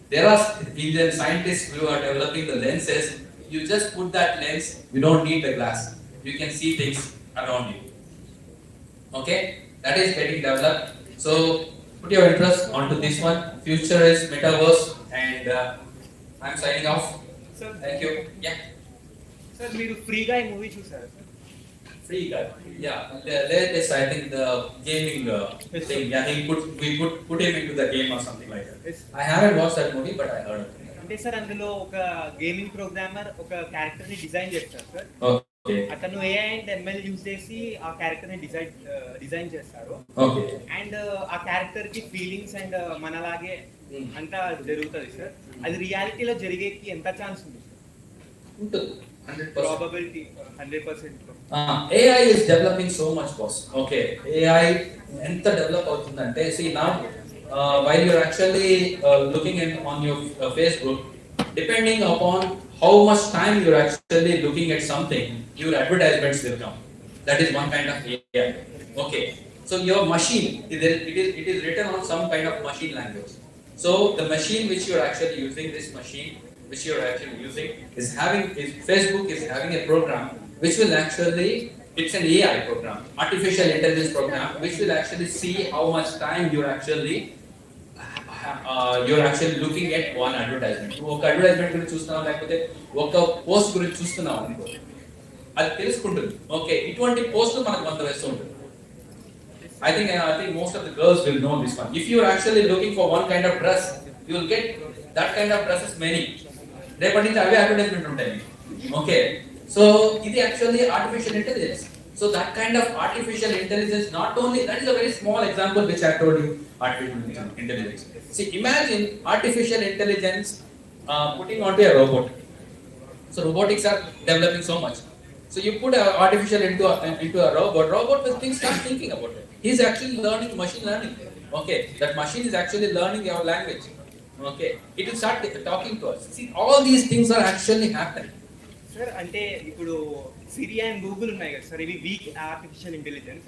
there are Indian scientists who are developing the lenses. You just put that lens, you don't need the glass. You can see things around you. Okay, that is getting developed. So put your interest onto this one. Future is metaverse, and I'm signing off.
Sir,
Thank you. Yeah.
sir, మీరు ఫ్రీగా ఈ movie చూసారా sir?
Free guy. Yeah. The latest, I think the gaming thing. Yeah, we put him into the game or something like that. I haven't watched that movie, but I heard of it.
అంటే sir అందులో ఒక gaming programmer ఒక character ని design చేస్తారు sir.
Okay.
అతను AI and ML use చేసి ఆ character ని డిజైన్ చేస్తారు.
Okay.
అండ్ ఆ క్యారెక్టర్ కి ఫీలింగ్స్ అండ్ మనలాగే అంతా జరుగుతుంది సార్. అది రియాలిటీలో జరిగేకి ఎంత ఛాన్స్ ఉంది సార్?
ఉంటుంది. 100%.
Probability 100%.
AI is developing so much, boss. Okay, AI ఎంత డెవలప్ అవుతుందంటే, see now while you're actually looking on your Facebook, depending upon how much time you're actually looking at something, your advertisements will come. That is one kind of AI. Okay, so your machine, it is written on some kind of machine language. So the machine which you're actually using, this machine which you're actually using Facebook is having a program which will actually, it's an AI program, artificial intelligence program, which will actually see how much time you're actually looking at one advertisement. ఒక advertisement గురించి చూస్తున్నావు, లేకపోతే ఒక post గురించి చూస్తున్నావు అనుకో, అది తెలుసుకుంటుంది. ఓకే, ఇటువంటి పోస్టులు మనకు 100 వేస్తూ ఉంటుంది. I think most of the girls will know this one. If you are actually looking for one kind of dress, you will get that kind of dresses many. రేపటి నుంచి అవే అడ్వర్టైజ్మెంట్ ఉంటాయి. ఓకే, సో ఇది actually artificial intelligence. So that kind of artificial intelligence, not only, that is a very small example which I told you, artificial intelligence. See, imagine artificial intelligence putting onto a robot. So robotics are developing so much. So you put artificial into a robot will start thinking about it. He is actually learning machine learning. Okay, that machine is actually learning your language. Okay, it will start talking to us. See, all these things are actually happening.
Sir, అంటే ఇప్పుడు సిరి and Google ఉన్నాయి కదా sir, ఇవి week artificial intelligence.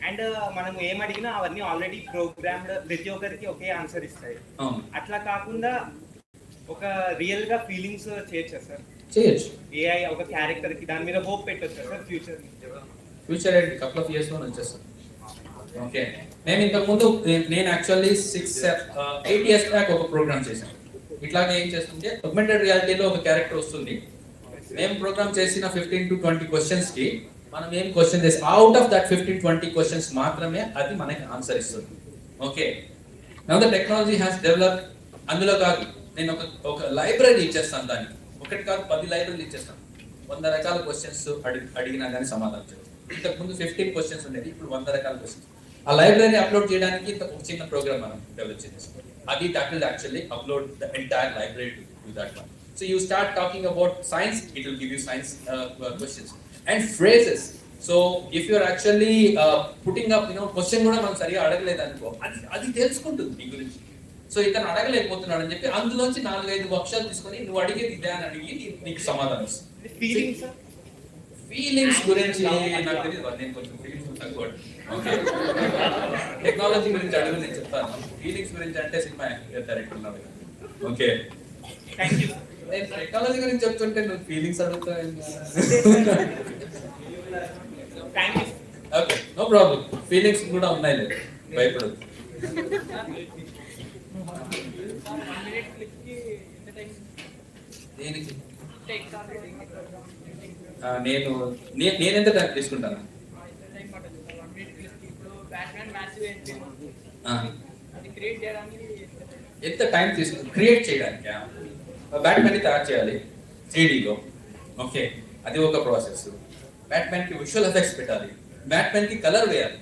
And మనం ఏం అడిగినా అవన్నీ already programmed, ప్రతి ఒక్కరికి ఒకే ఆన్సర్ ఇస్తాయి. అట్లా కాకుండా ఒక రియల్ గా ఫీలింగ్స్ చేయొచ్చా సార్?
చేయొచ్చు.
ఏఐ ఒక క్యారెక్టర్ కి దాని మీద హోప్ పెట్టొచ్చా sir
future and couple of years లో వచ్చేస్తాం. ఓకే, మేము ఇంతకు ముందు నేను యాక్చువల్లీ 8 years బ్యాక్ ఒక ప్రోగ్రామ్ చేశాను. ఇట్లాగే ఏం చేస్తుంటే ఆగ్మెంటెడ్ రియాలిటీలో ఒక క్యారెక్టర్ వస్తుంది. మేము ప్రోగ్రామ్ చేసిన 15 to 20 క్వశ్చన్స్ కి మనం ఏం క్వశ్చన్ చేసి అవుట్ ఆఫ్ దట్ 15-20 క్వశ్చన్స్ మాత్రమే అది మనకి ఆన్సర్ ఇస్తుంది. Okay, now the technology has developed. అందులో కాదు, నేను ఒక లైబ్రరీ ఇచ్చేస్తాను, దానికి ఒకటి కాదు 10 లైబ్రరీలు ఇచ్చేస్తాను. 100 రకాల క్వశ్చన్స్ అడిగినా కానీ సమాధానం చేస్తాను. ఇంతకు ముందు 15 క్వశ్చన్స్ ఉండేది, ఇప్పుడు 100 రకాల క్వశ్చన్స్. ఆ లైబ్రరీ అప్లోడ్ చేయడానికి ఒక చిన్న ప్రోగ్రామ్ మనం డెవలప్ చేస్తాం. అది that will actually upload the entire library to that one. So you start talking about science, it will give you science questions and phrases. So if you are actually putting up, question కూడా మనం సరిగా అడగలేదు అనుకో, అది తెలుసుకుంటుంది నీ గురించి. So ఇతను అడగలేకపోతున్నాడు అని చెప్పి అందులోంచి 4-5 అక్షరాలు తీసుకొని నువ్వు అడిగేది ఇదే అని అడిగి నీకు సమాధానం ఇస్తుంది. ఫీలింగ్స్ గురించి నాకు తెలియదు, నేను కొంచెం ఫీలింగ్స్ తక్కువ. ఓకే, టెక్నాలజీ గురించి అడుగు, నేను చెప్తాను. ఫీలింగ్స్ గురించి అంటే సినిమా డైరెక్టర్ ఉన్నాడు. ఓకే, నేను టెక్నాలజీ గురించి చెప్తుంటే నువ్వు ఫీలింగ్స్ అడుగుతావు. Okay, no problem. ఫీలింగ్స్ కూడా ఉన్నాయి, లేదు భయపడదు. దేనికి నేనెంత టైం తీసుకుంటాను? ఎంత టైం తీసుకుంటాను క్రియేట్ చేయడానికి? బ్యాట్మెన్ ని తయారు చేయాలి 3Dలో. ఓకే, అది ఒక ప్రాసెస్. బ్యాట్మెన్ కి విజువల్ ఎఫెక్ట్స్ పెట్టాలి, బ్యాట్మెన్ కి కలర్ వేయాలి,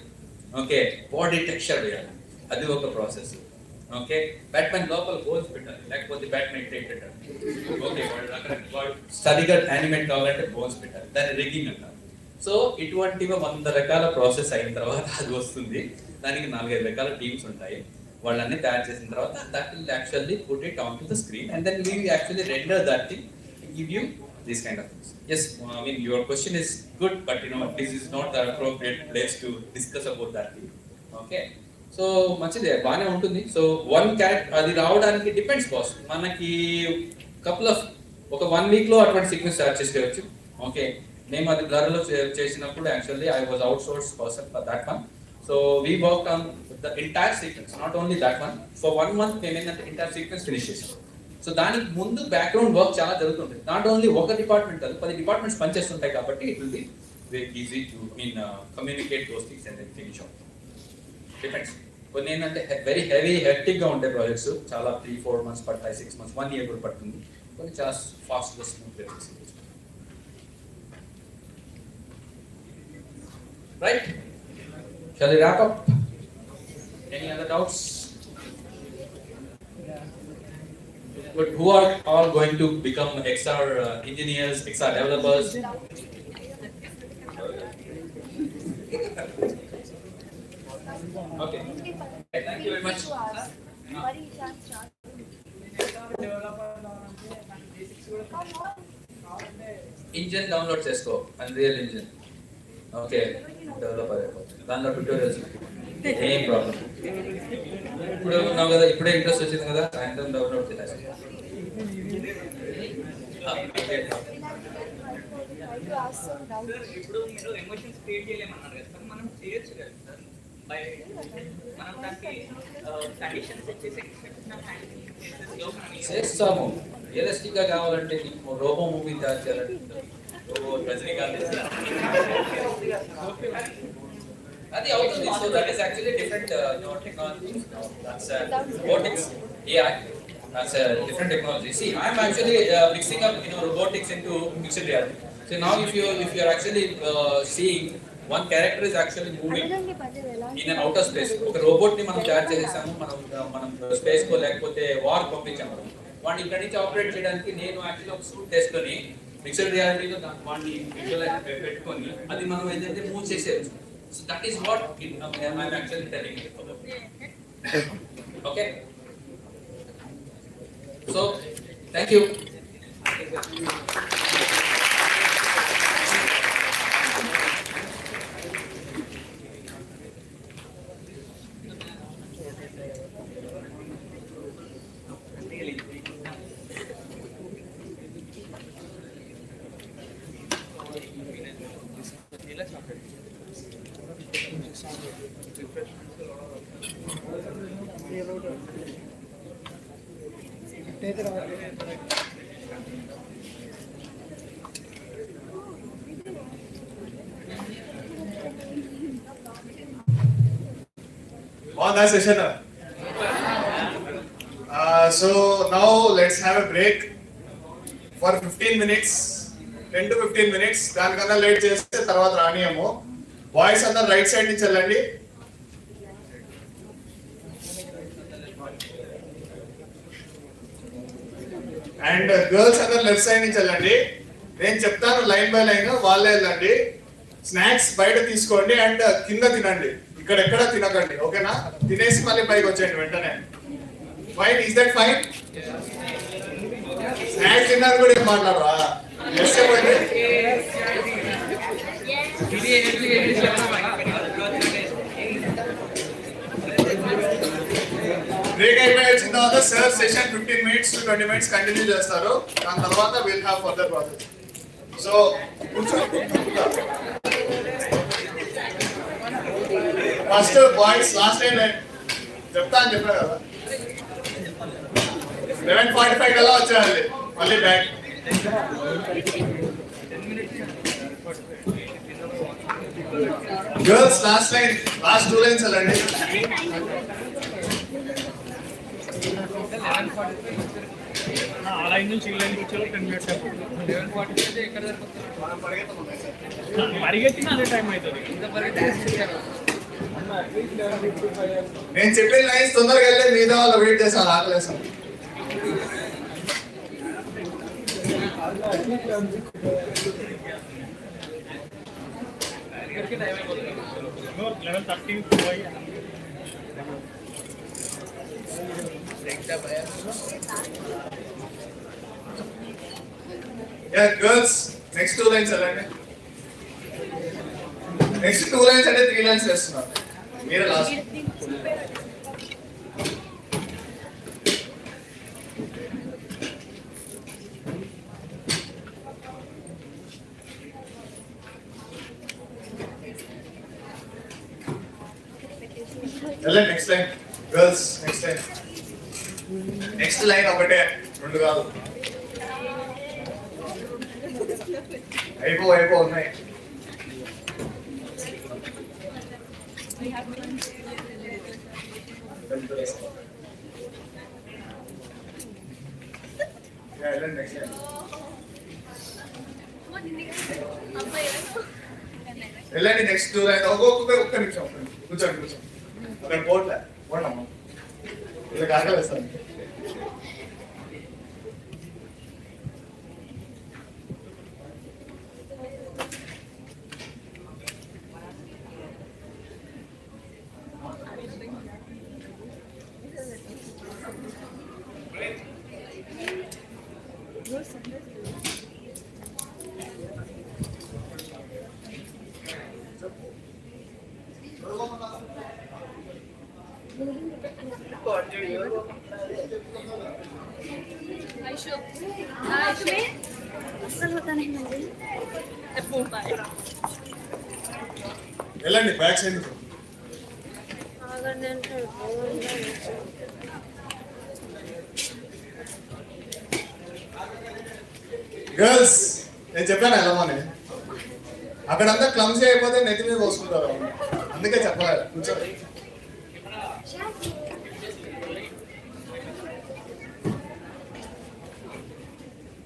ఓకే, బాడీ టెక్స్చర్ వేయాలి, అది ఒక ప్రాసెస్. ఓకే, బ్యాట్మెన్ లోపల బోన్స్ పెట్టాలి, లేకపోతే బ్యాట్మెన్ టేక్ పెట్టాలి. ఓకే, సరిగా యానిమేట్ కావాలంటే బోన్స్ పెట్టాలి, దాన్ని రిగ్గింగ్ అంటారు. సో ఇటువంటివి 100 రకాల ప్రాసెస్ అయిన తర్వాత అది వస్తుంది. దానికి 4-5 రకాల టీమ్స్ ఉంటాయి. వాళ్ళన్నీ తయారు చేసిన తర్వాత that will actually put it on to the screen and then we actually render that thing give you this kind of things. Yes, I mean your question is good, but this is not the appropriate place to discuss about that thing. Okay, so మంచిదే బాగానే ఉంటుంది. So one character అది రావడానికి depends boss, మనకి couple of ఒక 1 week లో అటువంటి sequence తయారు చేసుకోవచ్చు. ఓకే, మేము అది బ్లర్లో చేసినప్పుడు actually I was out source person for that one. So we work on the entire sequence, not only that one. For 1 month మేము ఏంటంటే ఎంటైర్ సీక్వెన్స్ ఫినిష్ చేసాం. సో దానికి ముందు బ్యాక్గ్రౌండ్ వర్క్ చాలా జరుగుతుంటుంది. నాట్ ఓన్లీ ఒక డిపార్ట్మెంట్ కాదు, 10 departments పనిచేస్తుంటాయి కాబట్టి it will be very easy to communicate those things and then finish out. Depends. కొన్ని ఏంటంటే వెరీ హెవీ హెక్టిక్గా ఉంటాయి ప్రాజెక్ట్స్, చాలా 3-4 months పడతాయి, 6 months, 1 year కూడా పడుతుంది. కొన్ని చాలా ఫాస్ట్గా స్మూత్గా చేసి. Right, shall we wrap up? Any other doubts? But who are all going to become XR engineers, XR developers? Okay. Thank you very much. Engine download చేసుకో, Unreal Engine. Okay, developer దాంట్లో tutorials ఏం problem. ఇప్పుడు ఉన్నావు కదా, ఇప్పుడే interest వచ్చింది కదా, సాయంత్రం డౌన్లోడ్ చేయాలి.
ఇప్పుడు మీరు ఎమోషన్స్ క్రియేట్ చేయలేమన్నారు కదా సార్, మనం చేయొచ్చు కదా సార్. మనం దానికి కండిషన్స్ వచ్చేసి
చేస్తాము. రియలిస్టిక్ గా కావాలంటే నీకు రోబో మూవీ తయారు చేయాలంటే రజనీకాంత్ అది అవుతుంది. So that is actually different technology. That's robotics, AI. That's a different technology. See, I am actually mixing up robotics into mixed reality. So now if you are actually seeing one character is actually moving in an outer space. ఒక robot ని మనం తయారు చేసాము, మనం space కో లేకపోతే war పంపించాము. వాడిని ఇక్కడ నుంచి ఆపరేట్ చేయడానికి నేను యాక్చువల్లీ ఒక సూట్ వేసుకొని మిక్స్డ్ రియాలిటీలో వాడిని విజువలైజ్ పెట్టుకొని అది మనం ఏదైతే మూవ్ చేసేయచ్చు. So that is what I am actually telling you. Okay. So thank you.
On that session. So now let's have a break for 15 minutes, 10 to 15 minutes. దానికన్నా లేట్ చేస్తే తర్వాత రానియము. బాయ్స్ అందరు రైట్ సైడ్ నుంచి వెళ్ళండి. And girls అందరు left side నుంచి వెళ్ళండి. నేను చెప్తాను లైన్ బై లైన్, వాళ్ళే వెళ్ళండి. స్నాక్స్ బయట తీసుకోండి అండ్ కింద తినండి, ఇక్కడ ఎక్కడ తినకండి. ఓకేనా? తినేసి మళ్ళీ పైకి వచ్చేయండి వెంటనే. Fine, is that fine? Snacks తిన్నారు కూడా ఏం మాట్లాడరా? బ్రేక్ అయిపోయి వచ్చిన తర్వాత sir session 15 minutes to 20 minutes continue చేస్తారు. దాని తర్వాత will have further process. So first boys last time చెప్తా అని చెప్పారు కదా, 11:45 కల్లా వచ్చేయాలి మళ్ళీ back. Girls last line, last 2 lines వెళ్ళండి.
ఆ లైన్ నుంచి ఈ లైన్ వచ్చేలో 10 minutes అయిపోతుంది. 11:45 ఎక్కడ పరిగెత్తినా అదే టైం అవుతుంది.
నేను చెప్పిన లైన్స్ తొందరగా వెళ్ళి మిగతా వాళ్ళు వెయిట్ చేస్తారు, ఆకలేసాను. Yeah, girls, next 2 lines already. Next 2 lines and 3 lines చేస్తున్నారు. మీరే లాస్ట్. వెళ్ళండి next line. Girls next line. Next line ఒకటే, 2 కాదు. అయిపో ఉన్నాయి. వెళ్ళండి నెక్స్ట్ లైన్. వెళ్ళండి నెక్స్ట్ లైన్. ఒక్క నిమిషం కూర్చోండి. అక్కడ పోండమ్మా. ఇలా కాకలేస్తాను. వెళ్ళండి బ్యాక్ సైడ్ నుంచి. గర్ల్స్ నేను చెప్పాను వెళ్ళమని. అక్కడంతా క్లమ్సీ అయిపోతే నెత్తి మీద పోసుకుంటారు, అందుకే చెప్పలేదు. కూర్చోండి.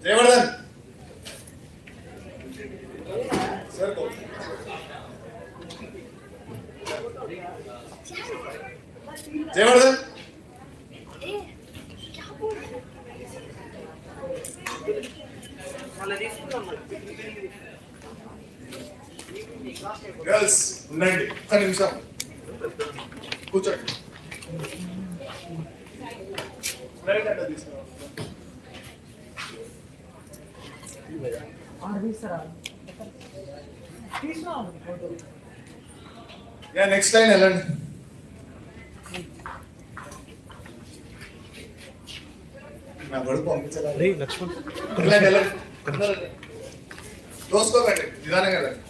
జయవర్ధన్ సార్ జయవర్ధన్ గర్ల్స్ ఉండండి ఒక్క నిమిషం కూర్చోండి. రైట్ అంటే తీసుకురా. యా నెక్స్ట్ లైన్ వెళ్ళండి. నా గడుపు పంపించాలి.
లక్ష్మణ్
దోసుకోకండి, నిదానంగా వెళ్ళండి.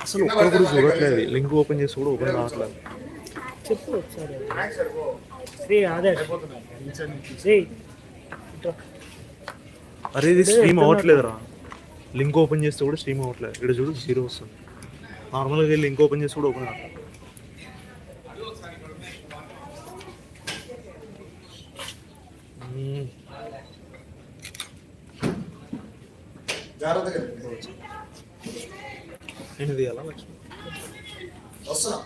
అసలు ఒక్కరు కూడా చూడట్లేదు. లింక్ ఓపెన్ చేసి కూడా ఓపెన్ కావట్లేదు.
చెప్పు ఒకసారి. శ్రీ ఆదర్శ్ శ్రీ
అరే ఇది స్ట్రీమ్ అవ్వట్లేదురా. లింక్ ఓపెన్ చేస్తే కూడా స్ట్రీమ్ అవ్వట్లేదు. ఇక్కడ చూడు 0 వస్తుంది. నార్మల్గా లింక్ ఓపెన్ చేసి కూడా ఓపెన్ కావట్లేదు. నేను తీయాలా లక్ష్మి?
వస్తున్నా.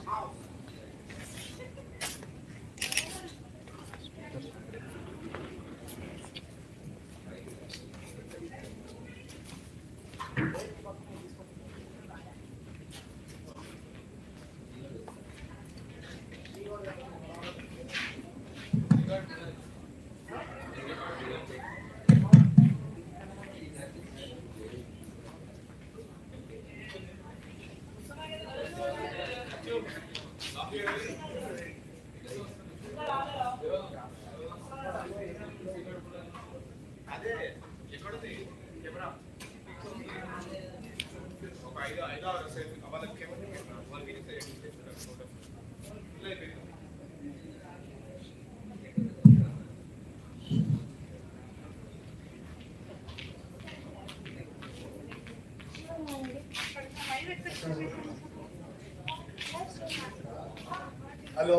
హలో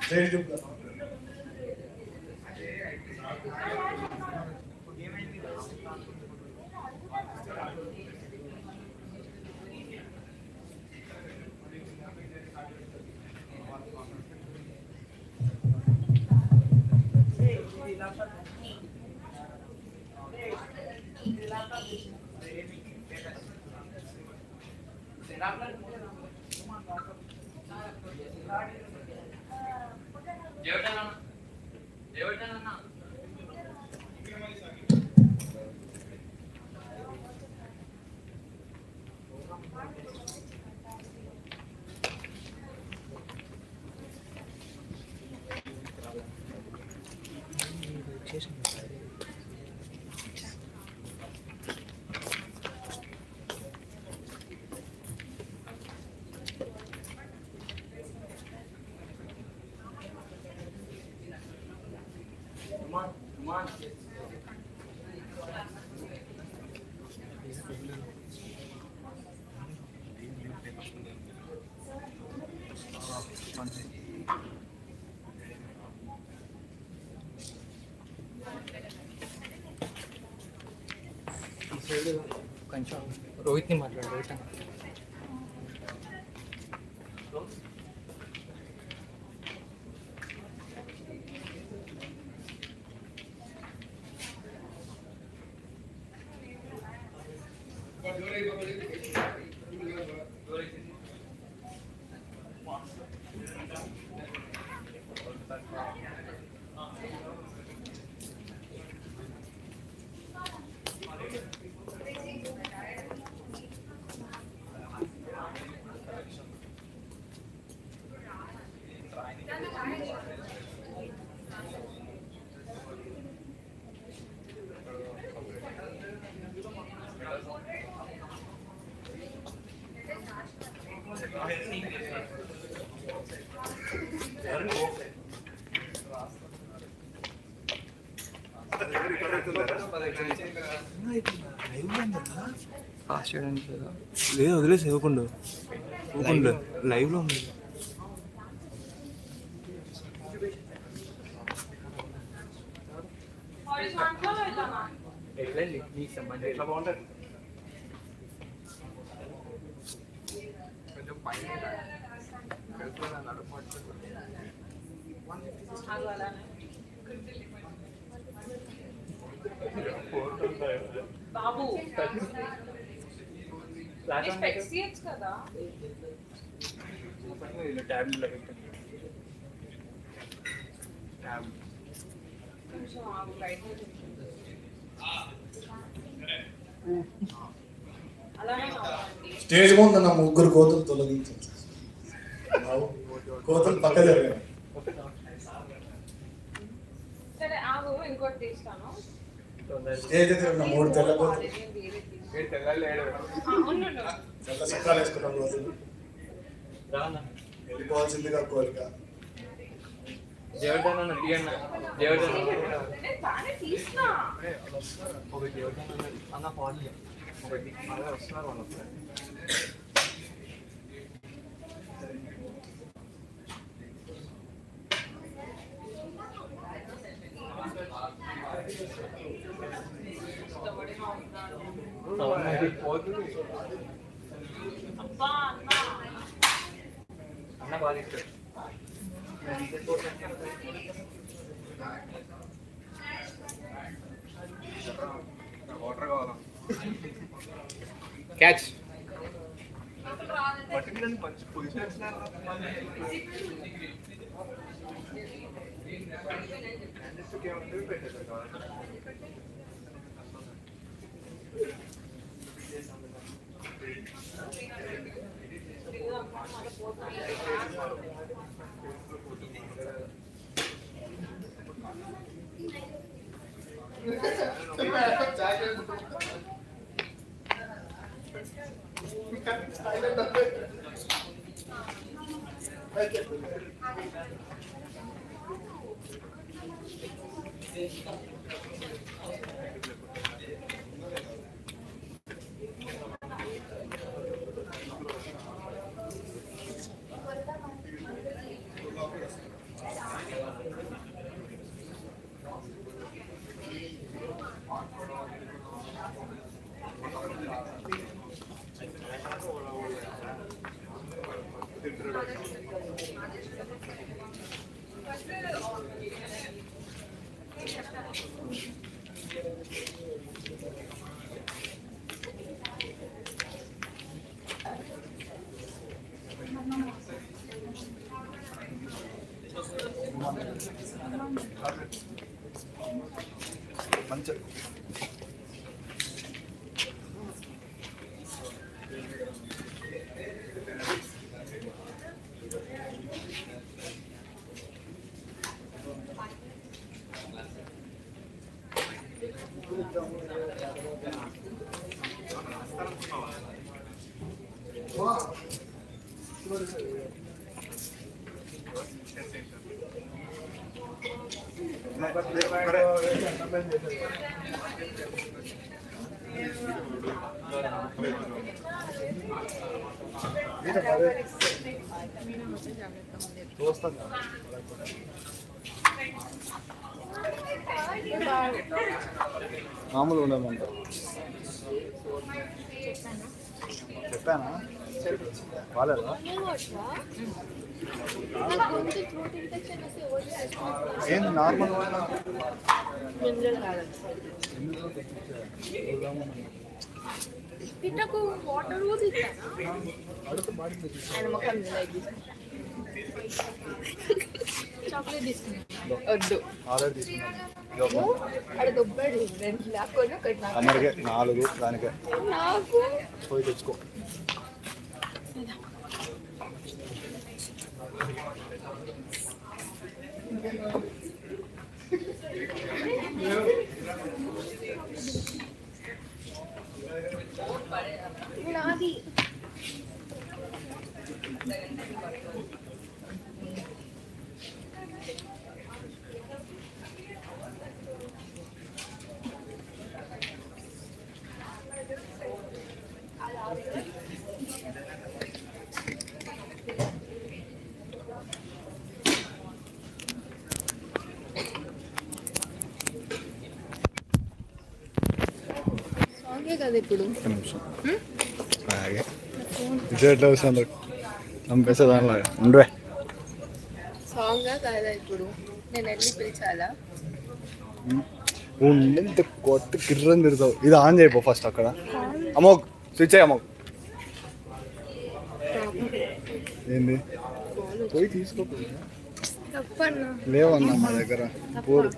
జైలు చూపుతా.
కొంచెం రోహిత్ని మాట్లాడు. రోహిత్ ఫాస్ట్ చేయడానికి లేదు, వదిలేసి ఇవ్వకుండా ఇవ్వకుండా లైవ్లో ఉంది. ఎట్లా బాగుంటుంది కొంచెం పైన
బాబు కదా
ట్యాబ్లెట్లో పెట్టండి.
స్టేజ్ ముందు నా ముగ్గురు కోతులు తొలగించారు. కోతులు పక్క జరిగాయి.
సరే ఆగు, ఇంకోటి తీస్తాను.
స్టేజ్ దగ్గర ఉన్న 3 తెల్ల కోతులు, తెల్ల చక్రాలు వేసుకున్న కోతులు వెళ్ళిపోవాల్సిందిగా కోరిక.
జయవర్ధన్ తీయన్న, జయవర్ధన్ ఒకటి జయవర్ధన్ అన్న ఫాల్ ఒకటి అలా వస్తున్నారు వాళ్ళు. అన్న బాగా ఇస్తారు. వాటర్ కావాలా? క్యాచ్ మంచి పొజిషన్ మంచి మామూలు ఉండమంట చెప్పానా బాగాలేదా ఏంది నార్మల్
పిట్టకు వాటర్ కూడా చాక్లెట్ తీసుకున్నా వద్దు
ఆల్రెడీ తీసుకున్నాను
అక్కడ దొబ్బాడు రెండు లాక్కొని ఒకటి
అమ్మడికే 4 దానికే
నాకు
పోయి తెచ్చుకో
నాది సాంగే కదా ఇప్పుడు
అలాగే విజయ్ ఎట్లా వస్తుంది చంపేసే దానిలో ఉండవే
సాంగా కాదా ఇప్పుడు నేను వెళ్ళి పిలిచాలా
ఉండి కొత్త కిర్రని తిరుగుతావు ఇది ఆన్ చేయపో ఫస్ట్ అక్కడ అమోక్ స్విచ్ అయ్యి అమోక్ ఏంది పోయి తీసుకో
తప్పన్నా
లేవన్నా మా దగ్గర పోరు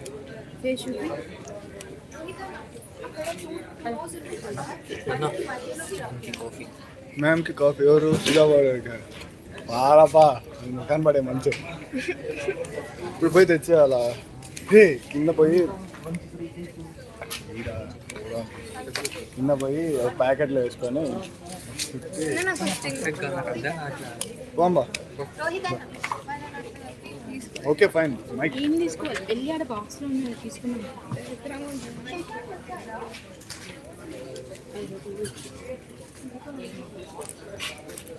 మ్యామ్కి కాఫీ ఎవరు ఇదాబాడు పాలపా ముఖాన్ని పడే మంచు ఇప్పుడు పోయి తెచ్చేయాలా హే కింద పోయి కింద పోయి ప్యాకెట్లో వేసుకొని బాంబా ఓకే ఫైన్ మైక్
ఏం తీసుకోవాలి వెళ్ళి ఆడ బాక్స్లో ఉన్నాయి తీసుకున్నాను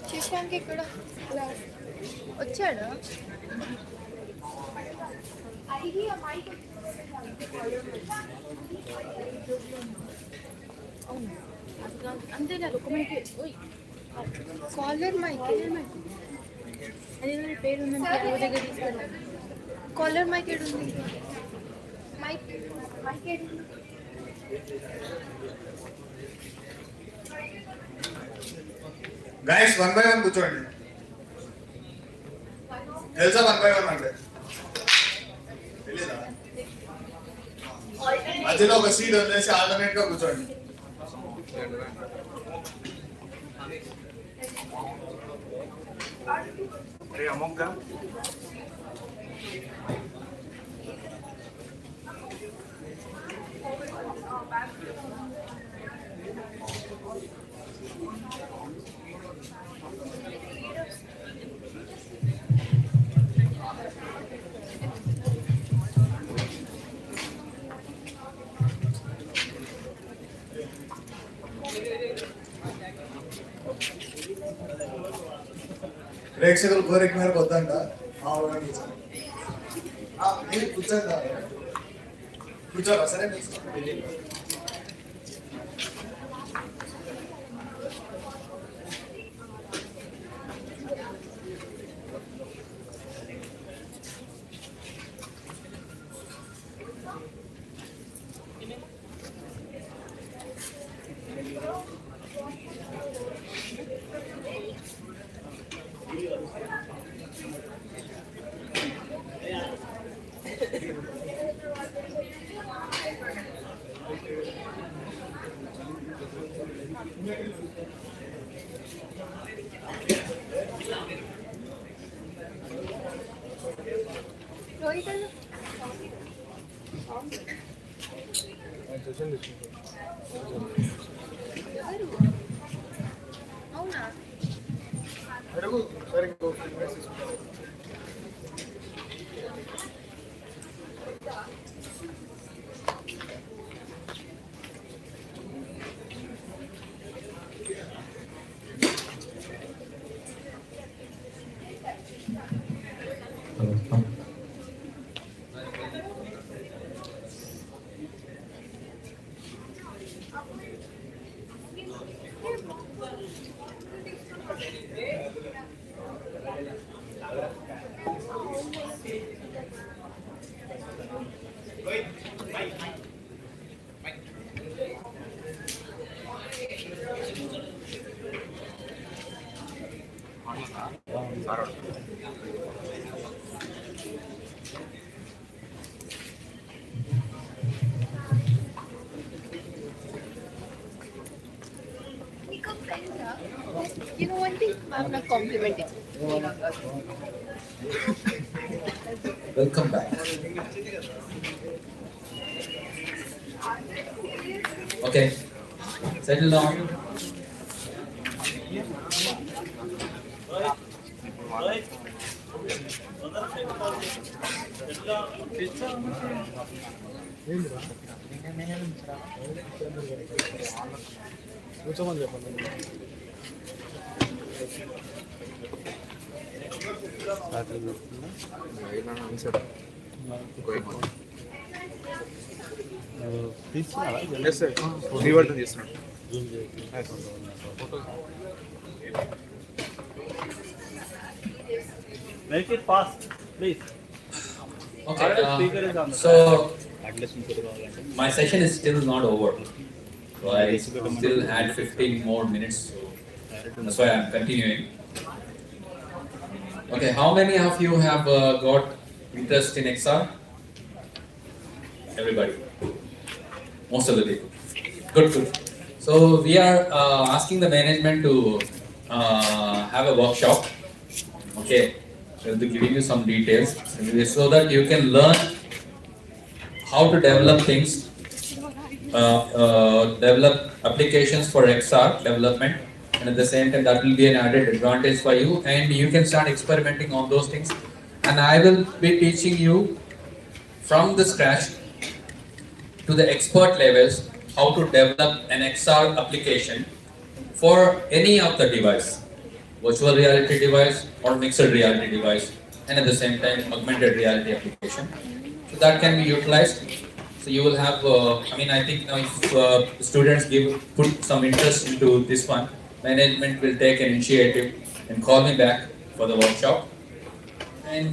శశాంక్ ఇక్కడ వచ్చాడా అంతేనా ఒక మైక్ కాలర్ మైక్ అదే పేరు ఉందని పేరు దగ్గర తీసుకెళ్ళాను కాలర్ మైక్ ఏడు ఉంది మైక్ మైక్ ఏడు
గైస్ 1 by 1 కూర్చోండి తెలుసా 1 by 1 అంటే తెలీదా మధ్యలో ఒక సీట్ వదిలేసి ఆల్టర్నేట్ గా కూర్చోండి
అరే అమోక్గా
ప్రేక్షకులు కోరిక మేరకు వద్దంట కూర్చోండి కూర్చోరా సరే
రోహిత్ అన్న. ఎవరు? అవునా?
అడుగు సరే ఇంకో 5 minutes తీసుకుంటా.
నీకు ఫ్రెండ్సా? You know one thing? I'm not complimenting.
Welcome back. Okay, settle down.
కూర్చోమని చెప్పండి. రీవర్టన్ చేస్తున్నాడు.
Make it fast, please.
Okay,
Speaker is on the
so
side.
my session is still not over. So I still had 15 more minutes. So that's why I'm continuing. Okay, how many of you have got interest in XR? Everybody. Most of the people. Good, good. So we are asking the management to have a workshop. Okay, we'll be giving you some details so that you can learn how to develop things, develop applications for XR development, and at the same time that will be an added advantage for you, and you can start experimenting on those things. And I will be teaching you from the scratch to the expert levels how to develop an XR application for any of the device, virtual reality device or mixed reality device, and at the same time augmented reality application. So that can be utilized. So you will have, I mean, I think now if students put some interest into this one, management will take an initiative and call me back for the workshop. And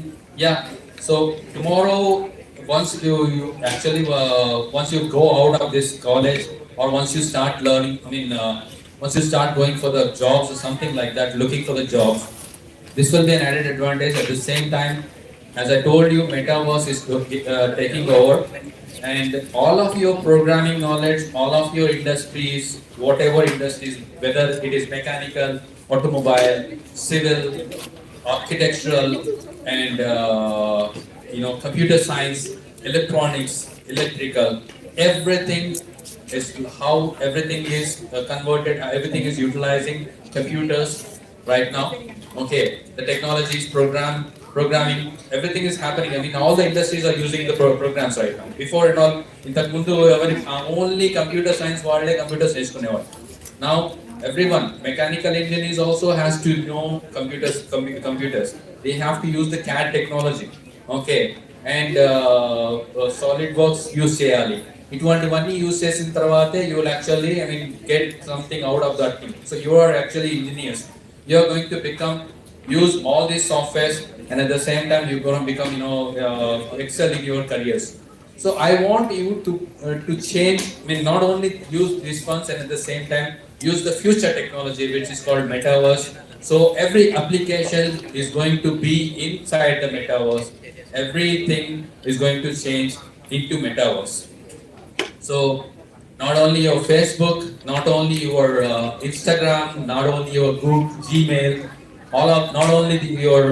yeah, so tomorrow, once you actually, once you go out of this college or once you start learning, I mean, once you start going for the jobs or something like that, looking for the jobs, this will be an added advantage. At the same time, as I told you, Metaverse is taking over, and all of your programming knowledge, all of your industries, whatever industries, whether it is mechanical, automobile, civil, architectural, and computer science, electronics, electrical, everything is how everything is converted, everything is utilizing computers right now. Okay, the technology is programming, everything is happening. I mean, all the industries are using the programs right now. Before and all, in the only computer science వాళ్ళే computers నేర్చుకునేవారు. Now everyone, mechanical engineers also has to know computers. They have to use the CAD technology. Okay, and SolidWorks use చేయాలి. ఇటువంటివన్నీ use చేసిన తర్వాతే you will actually, I mean, get something out of that thing. So you are actually engineers. You are going to use all these softwares, and at the same time you're going to become, excel in your careers. So I want you to change. I mean, not only use these ones, and at the same time use the future technology, which is called metaverse. So every application is going to be inside the metaverse. Everything is going to change into metaverse. So not only your Facebook, not only your Instagram, not only your Google, Gmail, all of not only your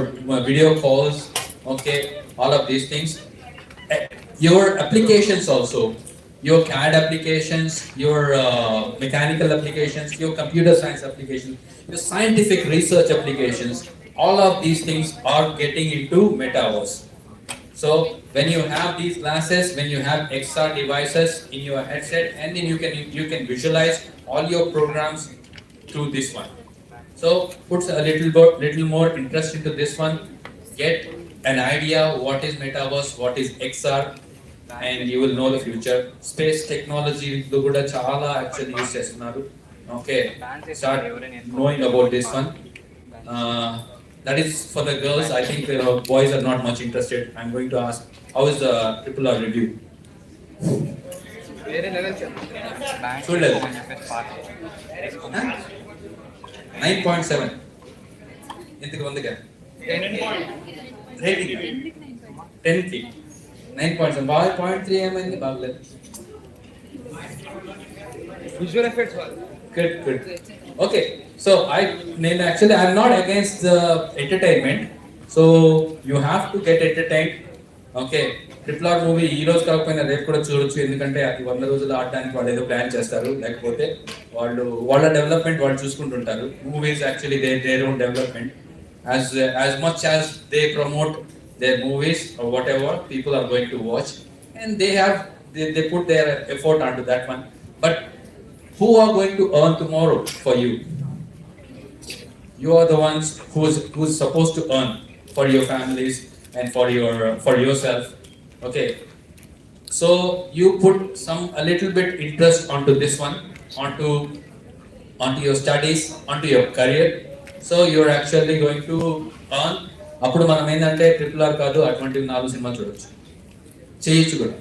video calls, okay, all of these things. Your applications also, your CAD applications, your mechanical applications, your computer science applications, your scientific research applications, all of these things are getting into metaverse. So when you have these glasses, when you have XR devices in your headset, and then you can visualize all your programs through this one. So puts a little more interest into this one. Get an idea what is metaverse, what is XR, and you will know the future. Space technology kuda chala actually use chestunaru. Okay, start knowing about this one. That is for the girls. I think boys are not much interested. I'm going to ask, how is the triple R review?
వేరే level
చూడలేదు. 9.7 ఇంతకు ముందుగా rating 10కి 9.7 బాగా 0.3 ఏమైంది బాగలేదు.
Visual effects
Good. Okay, so I'm not against the entertainment. So you have to get entertained. Okay, triple R movie ఈ రోజు కాకపోయినా రేపు కూడా చూడొచ్చు, ఎందుకంటే అది 100 రోజులు ఆడడానికి వాళ్ళు ఏదో ప్లాన్ చేస్తారు, లేకపోతే వాళ్ళ డెవలప్మెంట్ వాళ్ళు చూసుకుంటుంటారు. Movies actually their own development. As much as they promote their movies or whatever, people are going to watch, and they put their effort onto that one. But who are going to earn tomorrow for you? You are the ones who's supposed to earn for your families and for yourself. Okay, so you put a little bit interest onto this one, onto your studies, onto your career. So you're actually going to earn. అప్పుడు మనం ఏంటంటే triple R కాదు, అటువంటి 4 సినిమాలు చూడొచ్చు, చేయొచ్చు కూడా.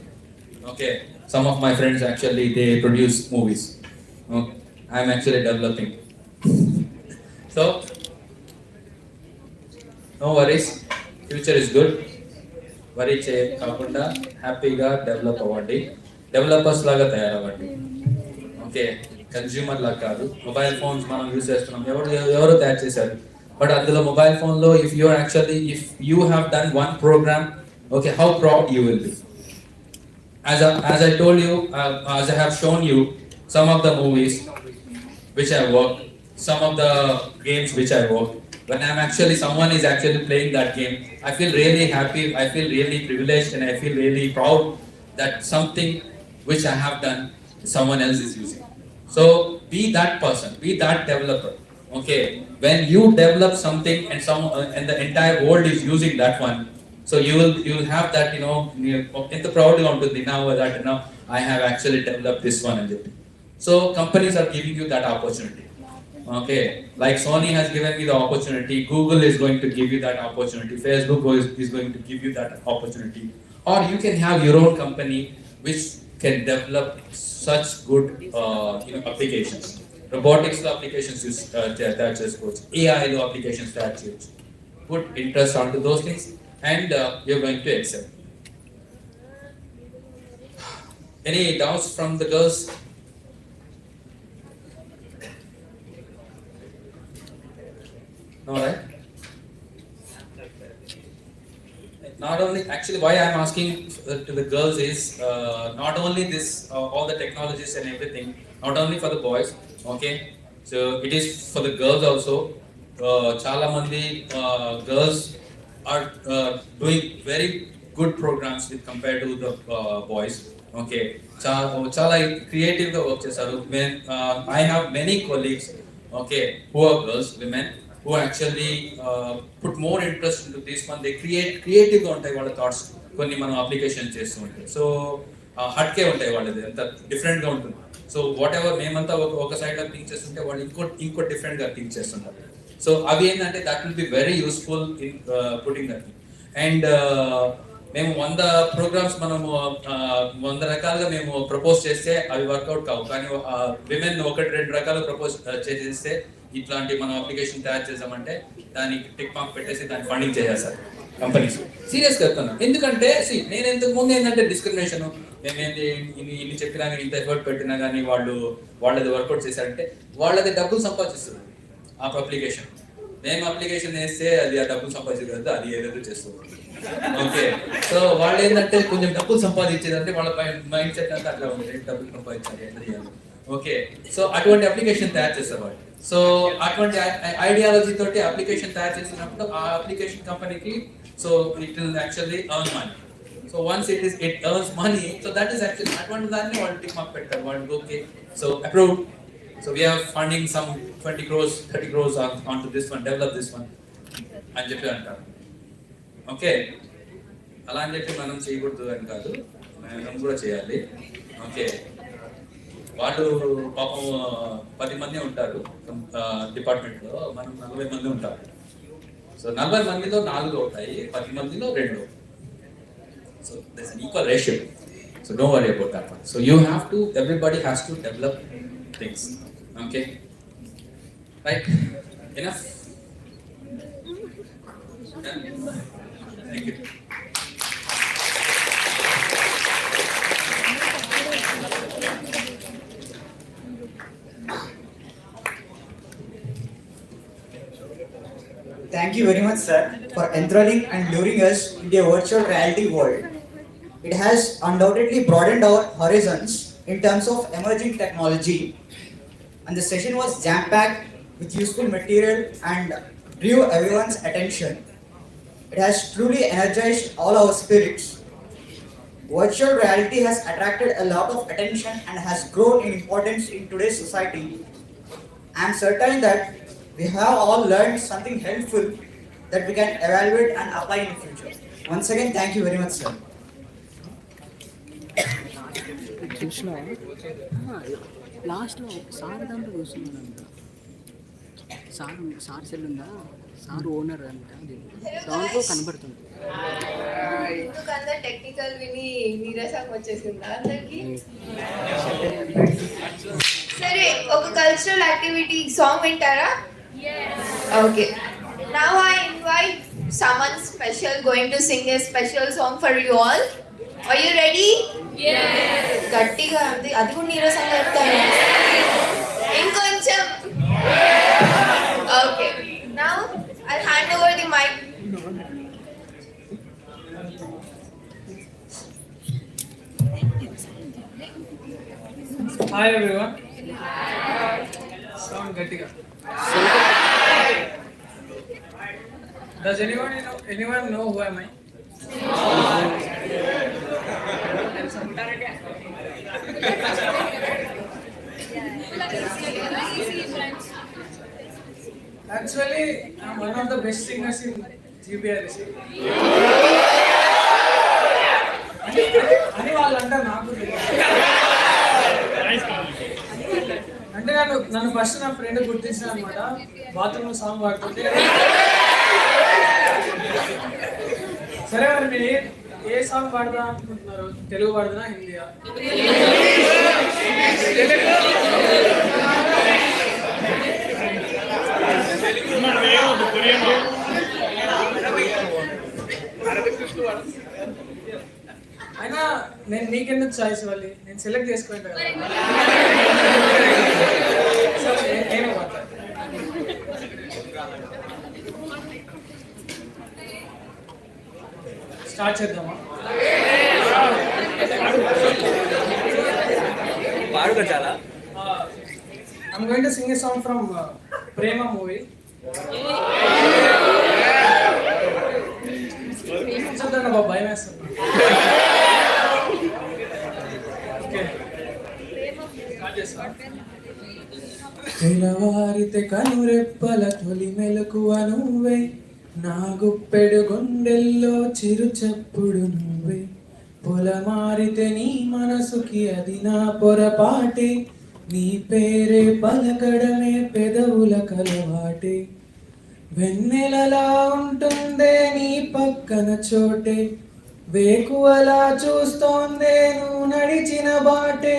Okay, some of my friends actually they produce movies. I'm actually developing. So no worries, future is good. Worry కాకుండా హ్యాపీగా డెవలప్ అవ్వండి, డెవలపర్స్ లాగా తయారవ్వండి. ఓకే, కన్జ్యూమర్ లాగా కాదు. మొబైల్ ఫోన్స్ మనం యూజ్ చేస్తున్నాం, ఎవరు తయారు చేశారు, బట్ అందులో మొబైల్ ఫోన్లో if you have done one program, okay, how proud you will be. As I told you, as I have shown you some of the movies which I worked, some of the games which I worked. When someone is actually playing that game, I feel really happy, I feel really privileged, and I feel really proud that something which I have done, someone else is using. So be that person, be that developer. Okay, when you develop something and the entire world is using that one, so you will have that, ఎంత proudly ఉంటుంది now that I have actually developed this one and it. So companies are giving you that opportunity. Okay, like Sony has given me the opportunity, Google is going to give you that opportunity, Facebook is going to give you that opportunity, or you can have your own company which can develop such good applications. Robotics applications that just goes, AI applications that just put interest onto those things, and you're going to excel. Any doubts from the girls? No, right? Not only, actually, why I'm asking to the girls is not only this, all the technologies and everything, not only for the boys, okay? So it is for the girls also. Chala mandi girls are doing very good programs with compared to the boys. Okay, chala creative ga work chesaru. When I have many colleagues, okay, who are girls, women, who actually put more interest into this one. They creative గా ఉంటాయి వాళ్ళ thoughts, కొన్ని మనం application చేస్తూ ఉంటాయి. So hatke ఉంటాయి వాళ్ళది, అంత డిఫరెంట్ గా ఉంటుంది. సో వాట్ ఎవర్ మేమంతా ఒక సైడ్ లో థింక్ చేస్తుంటే వాళ్ళు ఇంకో డిఫరెంట్ గా థింక్ చేస్తుంటారు. సో అవి ఏంటంటే that will be very useful in putting that. And మేము 100 ప్రోగ్రామ్స్ మనము 100 రకాలుగా మేము ప్రపోజ్ చేస్తే అవి వర్కౌట్ కావు, కానీ విమెన్ 1-2 రకాలు ప్రపోజ్ చేస్తే ఇట్లాంటి మనం అప్లికేషన్ తయారు చేసామంటే దానికి టిక్ మార్క్ పెట్టేసి దాన్ని ఫండింగ్ చేసేస్తారు కంపెనీస్. సీరియస్గా చెప్తున్నాను, ఎందుకంటే నేను ఇంతకు ముందు ఏంటంటే డిస్క్రిమినేషన్, మేమేంటి ఇన్ని చెప్పినా కానీ ఇంత ఎఫర్ట్ పెట్టినా కానీ వాళ్ళది వర్కౌట్ చేశారంటే వాళ్ళది డబ్బులు సంపాదిస్తున్నారు ఆ అప్లికేషన్. మేము అప్లికేషన్ వేస్తే అది ఆ డబ్బులు సంపాదించదు, అది ఏదేదో చేస్తుంది. ఓకే, సో వాళ్ళు ఏంటంటే కొంచెం డబ్బులు సంపాదించేదంటే వాళ్ళ మైండ్ సెట్ అంతా అట్లా ఉంది, డబ్బులు సంపాదించాలి ఎంత చేయాలి. ఓకే, సో అటువంటి అప్లికేషన్ తయారు చేస్తారు వాళ్ళు. సో అటువంటి ఐడియాలజీ తోటి అప్లికేషన్ తయారు చేసినప్పుడు ఆ అప్లికేషన్ కంపెనీకి so it will actually earn money. So once it earns money, so that is actually అటువంటి దాన్ని వాళ్ళు టిక్ మార్క్ పెట్టారు. వాళ్ళు okay, so approved. So we are funding some 20 crores, 30 crores onto this one, develop this one. అని చెప్పి అంటారు. Okay, అలా అని చెప్పి మనం చేయకూడదు అని కాదు, మనం కూడా చేయాలి. ఓకే, వాళ్ళు పాపం 10 మంది ఉంటారు డిపార్ట్మెంట్లో, మనం 40 మంది ఉంటారు. సో 40 మందిలో 4 అవుతాయి, 10 మందిలో 2. So there's an equal ratio. So don't worry about that one. So you have to, everybody has to develop things. Okay, right, enough. Thank you.
Thank you very much, sir, for enthralling and luring us into a virtual reality world. It has undoubtedly broadened our horizons in terms of emerging technology, and the session was jam-packed with useful material and drew everyone's attention. It has truly energized all our spirits. Virtual reality has attracted a lot of attention and has grown in importance in today's society. I am certain that we have all learned something helpful that we can evaluate and apply in the future. Once again, thank you very much, sir.
లాస్ట్లో sir దాంట్లో కూర్చున్నాడంట. Sir cell ఉందా, sir owner అంట, దాంట్లో కనబడుతుంది.
ఎందుకంత technical విని నీరసం వచ్చేసిందా అందరికి? సరే, ఒక కల్చరల్ యాక్టివిటీ సాంగ్ వింటారా? Okay, now I invite someone special going to sing a special song for you all. Are you ready? Yes. గట్టిగా అది కూడా నీరసంగా చెప్తాను. ఇంకొంచెం. Okay, now I'll hand over the mic.
Hi everyone. Sound గట్టిగా. Does anyone know who am I? Actually, I'm one of the best singers in GPRC. అని వాళ్ళు అంటారు, నాకు అంటే నన్ను ఫస్ట్ నా ఫ్రెండ్ గుర్తించిన అనమాట. బాత్రూమ్ సాంగ్ పాడుతుంటే, సరే మరి మీరు ఏ సాంగ్ పాడదా అనుకుంటున్నారు? తెలుగు పాడదా, హిందీయా? అయినా నేను నీకెందుకు చాయిస్ ఇవ్వాలి, నేను సెలెక్ట్ చేసుకుంటా కదా. నేను స్టార్ట్ చేద్దామా?
పాడుగా చాలా.
I'm going to sing a song from Prema movie. చూద్దాం, బాబు భయం వేస్తుంది. తెల్లవారితే కనురెప్పల తొలి మెలకువ నువ్వే, నా గుప్పెడు గుండెల్లో చిరు చప్పుడు నువ్వే. పొలమారితే నీ మనసుకి అది నా పొరపాటే, నీ పేరే పలకడమే పెదవుల కలవాటే. వెన్నెలలా ఉంటుందే నీ పక్కన చోటే, వేకువలా చూస్తోందే నువ్వు నడిచిన బాటే.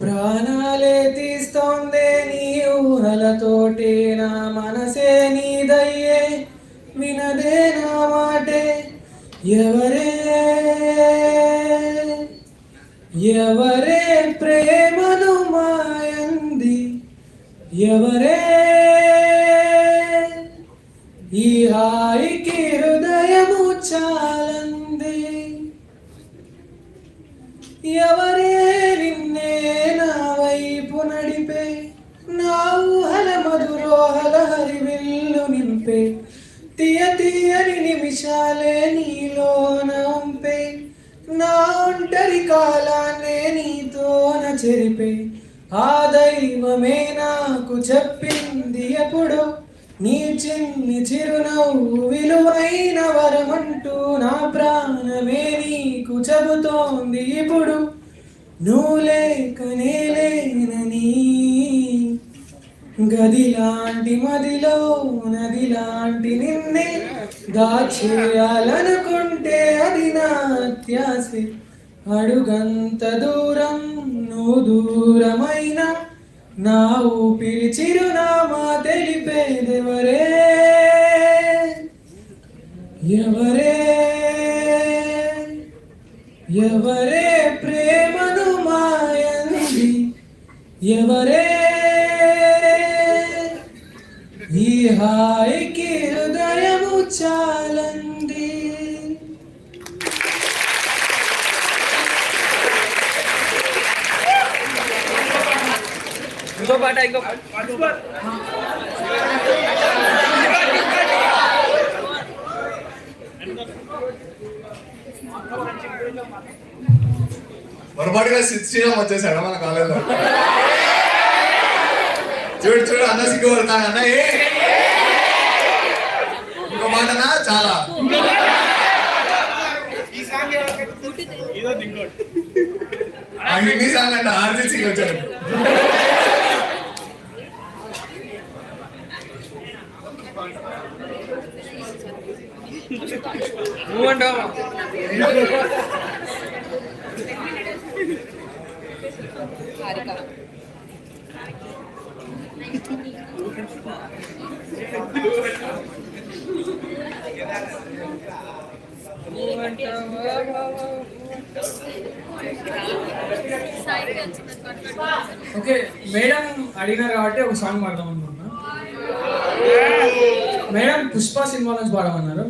ప్రాణాలే తీస్తోందే నీ ఊహలతోటే, నా మనసే నీదయ్యే వినదే నా మాటే. ఎవరే ఎవరే ప్రేమను మాయంది, ఎవరే ఈ హాయికి హృదయము చాలంది, ఎవరే నిన్నే నా వైపు నడిపే, నా ఊహల మధురోహల హరివిల్లు నింపే, తీయ తీయని నిమిషాలే నీలోన ఉంపే, నా ఒంటరి కాలాన్నే నీతోన చెరిపే, ఆ దైవమే నాకు చెప్పింది ఎప్పుడో, నీ చిన్ని చిరునవ్వు విలువైన వరమంటూ, నా ప్రాణమే నీకు చెబుతోంది ఇప్పుడు, నువ్వు లేకనే లేనని. గదిలాంటి మదిలో నదిలాంటి నిన్నే దాచేయాలనుకుంటే అది నా అత్యాసే, అడుగంత దూరం నువ్వు దూరమైన, నా ఊపిరి చిరునామా తెలిపేదెవరే, ఎవరే ఎవరే ప్రేమను మాయంది, ఎవరే ఈ హాయికి హృదయము చాలంది.
ఇంకో పాట
పొరపాటుగా శ్రీరామ్ వచ్చేసాడు మన కాలేజీలో. చూడు చూడు అన్న సిగ్గుపడతాను అన్న. ఇంకో మాటనా చాలా హిందీ సాంగ్ అంట ఆర్జిత్ సింగ్ వచ్చాడు.
ఓకే మేడం అడిగినారు కాబట్టి ఒక సాంగ్ పాడదాం అనుకుంటున్నా. మేడం పుష్ప సినిమా నుంచి పాడమన్నారు.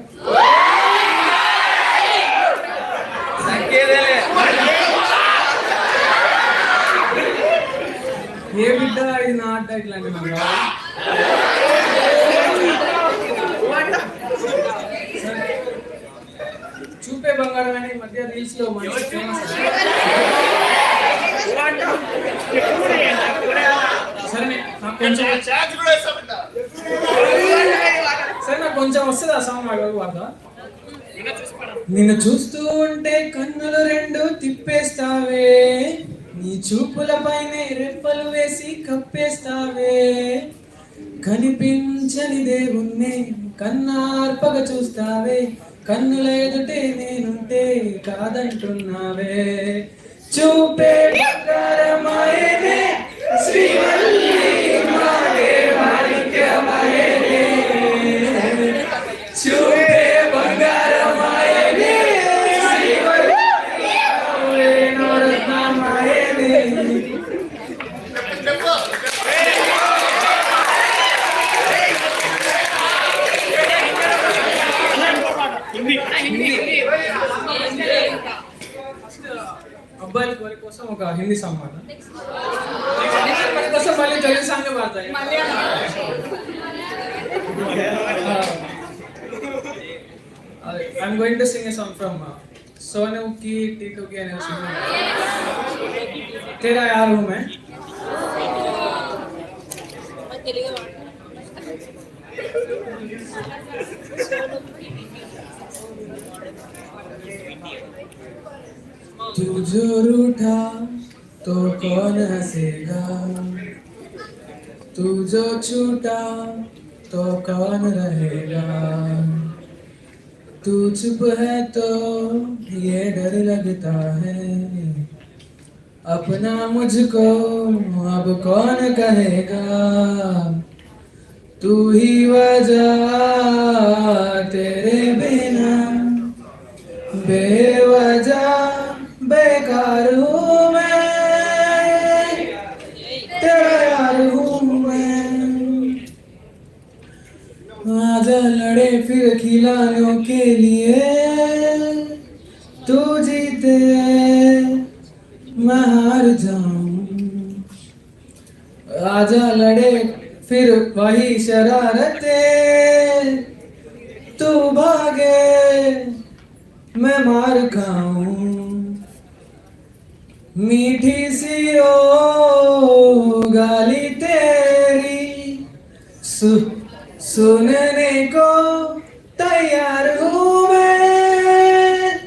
ఏ బిడ్డ ఇది నా అడ్డ ఇట్లాంటి చూపే బంగారం అని మధ్య రీల్స్ లో మంచి ఫేమస్. సరే నాకు కొంచెం వస్తుంది ఆ సాంగ్ వాడతా. నిన్ను చూస్తూ ఉంటే కన్నులు రెండు తిప్పేస్తావే, నీ చూపుల పైనే రెప్పలు వేసి కప్పేస్తావే, కనిపించని దేవుణ్ణి కన్నార్పగా చూస్తావే, కన్నుల ఎదుటే నేనుంటే కాదంటున్నావే, చూపే బంగారమాయనే శ్రీవల్లి మాటే మాణిక్యమాయనే, చూపే బంగారమాయనే శ్రీవల్లి నవరత్నమాయనే. అబ్బాయిల కోరి కోసం ఒక హిందీ సాంగ్ పాడతా. కోసం మళ్ళీ తెలుగు సాంగ్ పాడతాయి. I'm going to sing a song from Sonu ki Titu ki ane song. Tera yaar hu main. तू जो रूठा तो कौन हंसेगा, तू जो छूटा तो कौन रहेगा, तू चुप है तो ये डर लगता है, अपना मुझको अब कौन कहेगा, तू ही वजह तेरे बिना बेवजह बेकार हूँ आजा लड़े फिर खिलानों के लिए, तू जीते मैं हार जाऊं, आजा लड़े फिर वही शरारतें, तू भागे मैं मार खाऊं, मीठी सी ओ गाली तेरी सुनने को तैयार हूँ मैं,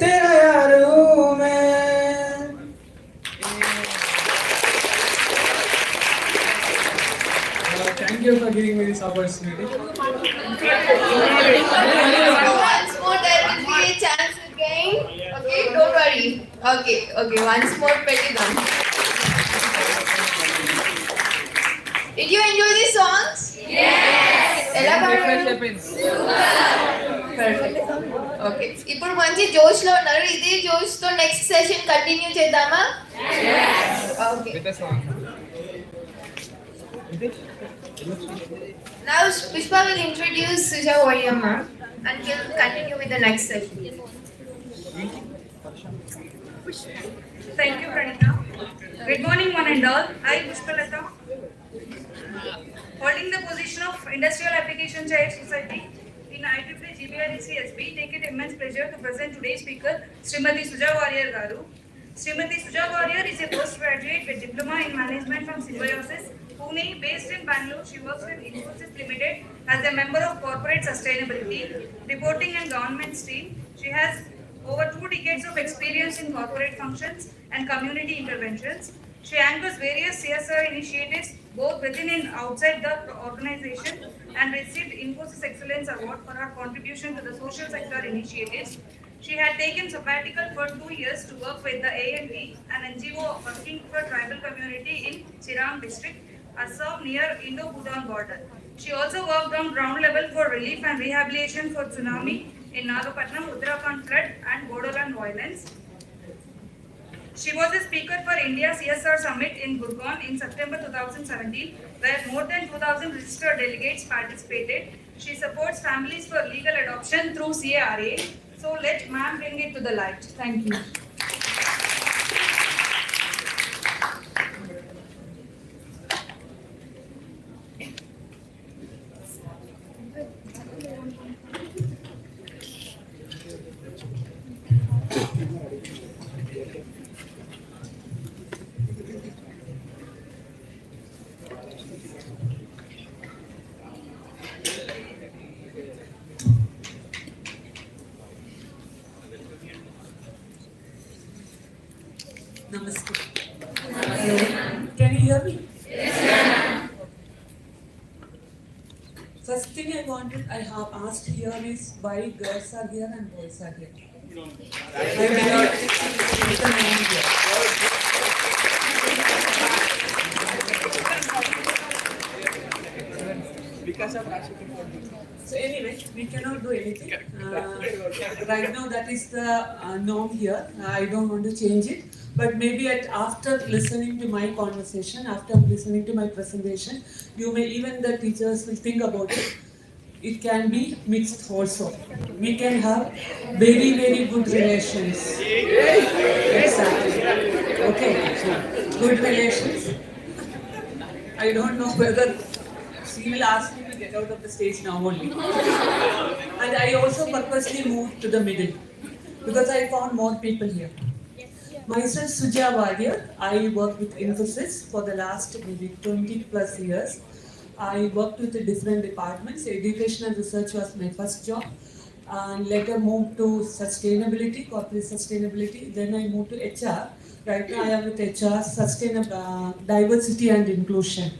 तेरा यार हूँ मैं। Thank you for giving me this opportunity.
Once more, there will be a chance again. Okay, don't worry. Okay, once more, pretty done. Did you enjoy these songs? ఎలా పాడారు? Perfect. Okay. ఇప్పుడు మంచి జోష్ లో ఉన్నారు. ఇదే జోష్ తో నెక్స్ట్ సెషన్ కంటిన్యూ చేద్దామా? Okay. Now Pushpa will introduce Suja Wariyamma and he'll continue with the next session.
Thank you, Pranita. Good morning, one and all. I, Pushpalata, holding the position of Industrial Application Chair Society in IEEE GPREC SB, take it immense pleasure to present today's speaker, Srimati Suja Warrior Garu. Srimati Suja Warrior is a postgraduate with diploma in management from Symbiosis, Pune. Based in Bangalore, she works with Infosys Limited as a member of corporate sustainability, reporting and government stream. She has over 2 decades of experience in corporate functions and community interventions. She anchors various CSR initiatives both within and outside the organization and received Infosys Excellence Award for her contribution to the social sector initiatives. She had taken sabbatical for 2 years to work with the ANT, an NGO working for tribal community in Chirang district, Assam near Indo-Bhutan border. She also worked on ground level for relief and rehabilitation for tsunami in Nagapatnam, Uttarakhand flood and Bodoland violence. She was a speaker for India CSR Summit in Gurgaon in September 2017, where more than 2,000 registered delegates participated. She supports families for legal adoption through CARA. So let ma'am bring it to the light. Thank you.
Namaste. Can you hear me?
Yes, ma'am.
First thing I have asked here is why girls are here and boys are here. I may not put the name here. So anyway, we cannot do anything. Right now that is the norm here. I don't want to change it. But maybe after listening to my conversation, after listening to my presentation, you may even the teachers will think about it. It can be mixed also. We can have very, very good relations. Exactly. Okay. Good relations. I don't know whether she will ask me to get out of the stage now only. And I also purposely moved to the middle because I found more people here. Myself Suja Warrior, I worked with Infosys for the last maybe 20 plus years. I worked with the different departments. Education and research was my first job. And later moved to sustainability, corporate sustainability. Then I moved to HR. Right now I am with HR, diversity and inclusion.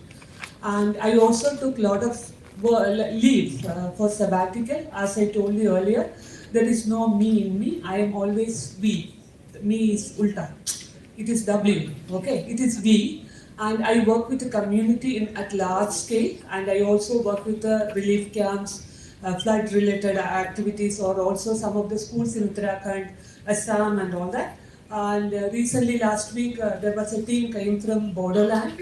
And I also took a lot of leave for sabbatical. As I told you earlier, there is no me in me. I am always we. Me is ulta. It is W. Okay, it is we. And I work with the community at large scale. And I also work with the relief camps, flood-related activities, or also some of the schools in Uttarakhand, Assam, and all that. And recently, last week, there was a team came from Bodoland.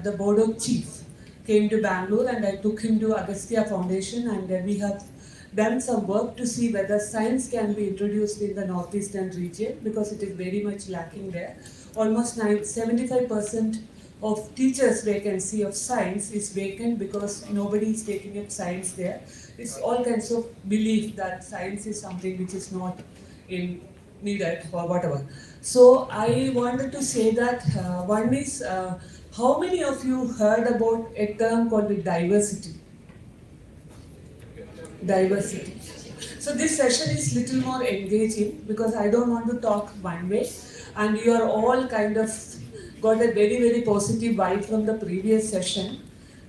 The Bodo chief came to Bangalore and I took him to Agastya Foundation, and we have done some work to see whether science can be introduced in the northeastern region, because it is very much lacking there. Almost 75% of teachers' vacancy of science is vacant because nobody is taking up science there. It's all kinds of belief that science is something which is not in needed or whatever. So I wanted to say that one is, how many of you heard about a term called diversity? Diversity. So this session is little more engaging because I don't want to talk one way, and you are all kind of got a very positive vibe from the previous session.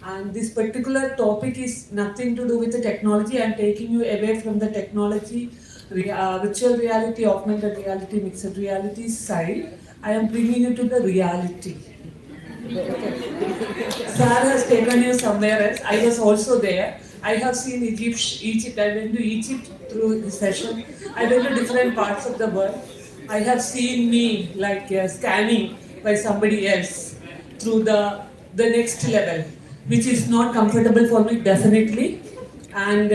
And this particular topic is nothing to do with the technology. I'm taking you away from the technology, virtual reality, augmented reality, mixed reality side. I am bringing you to the reality. Sir has taken you somewhere else. I was also there. I have seen Egypt. I went to Egypt through the session. I went to different parts of the world. I have seen me like scanning by somebody else through the next level, which is not comfortable for me definitely. And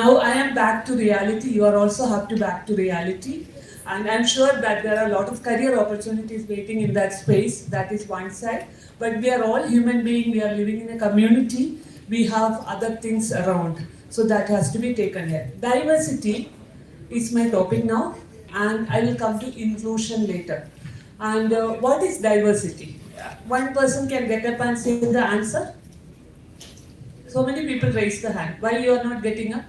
now I am back to reality. You are also have to back to reality. And I'm sure that there are a lot of career opportunities waiting in that space. That is one side. But we are all human beings. We are living in a community. We have other things around. So that has to be taken here. Diversity is my topic now. And I will come to inclusion later. And what is diversity? One person can get up and say the answer. So many people raise the hand. Why you are not getting up?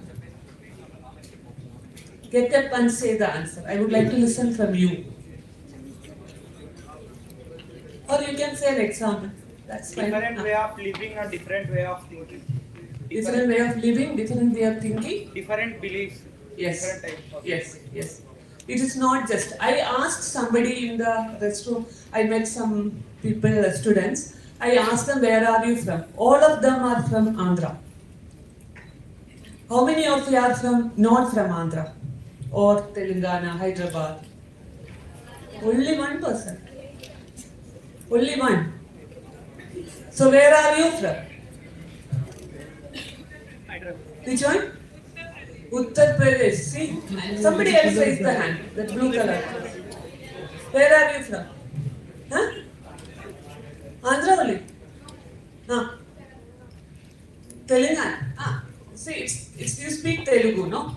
Get up and say the answer. I would like to listen from you. Or you can say an example. That's fine.
Different way of living or different way of thinking.
Different way of living, different way of thinking.
Different beliefs.
Yes.
Different types of
Yes. It is not just. I asked somebody in the restroom. I met some people, students. I asked them, where are you from? All of them are from Andhra. How many of you are not from Andhra? Or Telangana, Hyderabad? Only one person. Only one. So where are you from? Which one? Uttar Pradesh. See? Somebody else raised the hand. That blue color. Where are you from? Huh? Andhra only? Huh? Telangana? See, it's you speak Telugu, no?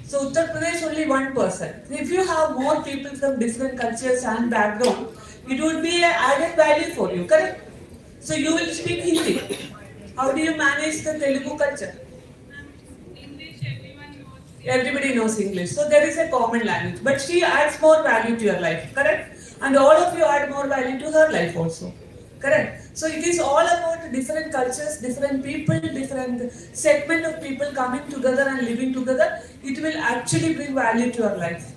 So Uttar Pradesh only one person. If you have more people from different cultures and background, it would be an added value for you, correct? So you will speak Hindi. How do you manage the Telugu culture? Everybody knows English. So there is a common language. But she adds more value to your life, correct? And all of you add more value to her life also. Correct? So it is all about different cultures, different people, different segment of people coming together and living together. It will actually bring value to your life.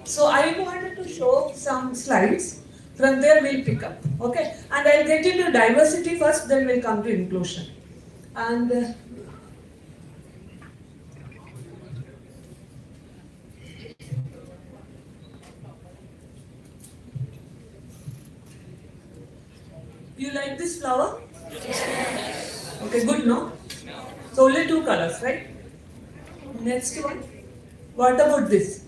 So I wanted to show some slides. From there we'll pick up. Okay? And I'll get into diversity first, then we'll come to inclusion. And you like this flower? Yes. Okay, good, no? So only two colors, right? Next one. What about this?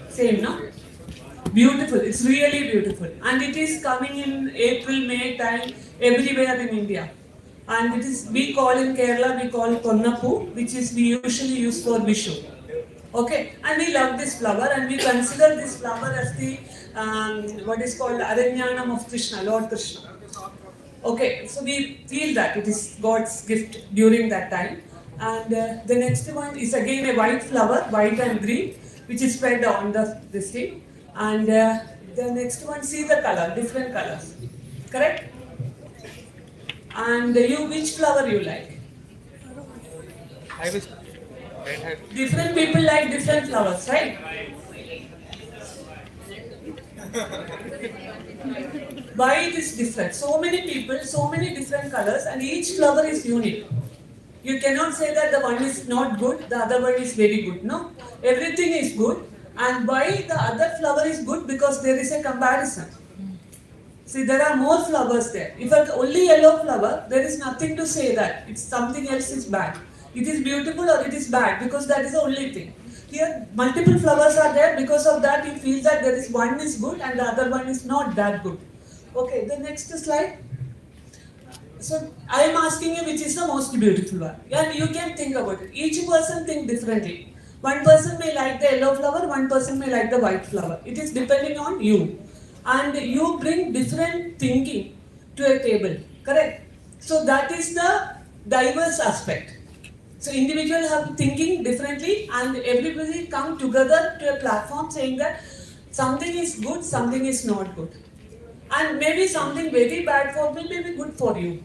Same, no? Beautiful. It's really beautiful. And it is coming in April, May time, everywhere in India. And it is, we call in Kerala, we call Konnapu, which is we usually use for Vishu. Okay, and we love this flower and we consider this flower as the what is called Aranyanam of Krishna, Lord Krishna. Okay, so we feel that it is God's gift during that time. And the next one is again a white flower, white and green, which is spread on this thing. And the next one, see the color, different colors, correct? And which flower you like?
I was
Different people like different flowers, right? Why it is different? So many people, so many different colors, and each flower is unique. You cannot say that the one is not good, the other one is very good. No, everything is good. And why the other flower is good? Because there is a comparison. See, there are more flowers there. If it's only yellow flower, there is nothing to say that it's something else is bad. It is beautiful or it is bad because that is the only thing. Here, multiple flowers are there. Because of that, you feel that there is one is good and the other one is not that good. Okay, the next slide. So I am asking you which is the most beautiful one. And you can think about it. Each person think differently. One person may like the yellow flower, one person may like the white flower. It is depending on you. And you bring different thinking to a table. Correct? So that is the diverse aspect. So individuals have thinking differently and everybody come together to a platform saying that something is good, something is not good. And maybe something very bad for me may be good for you.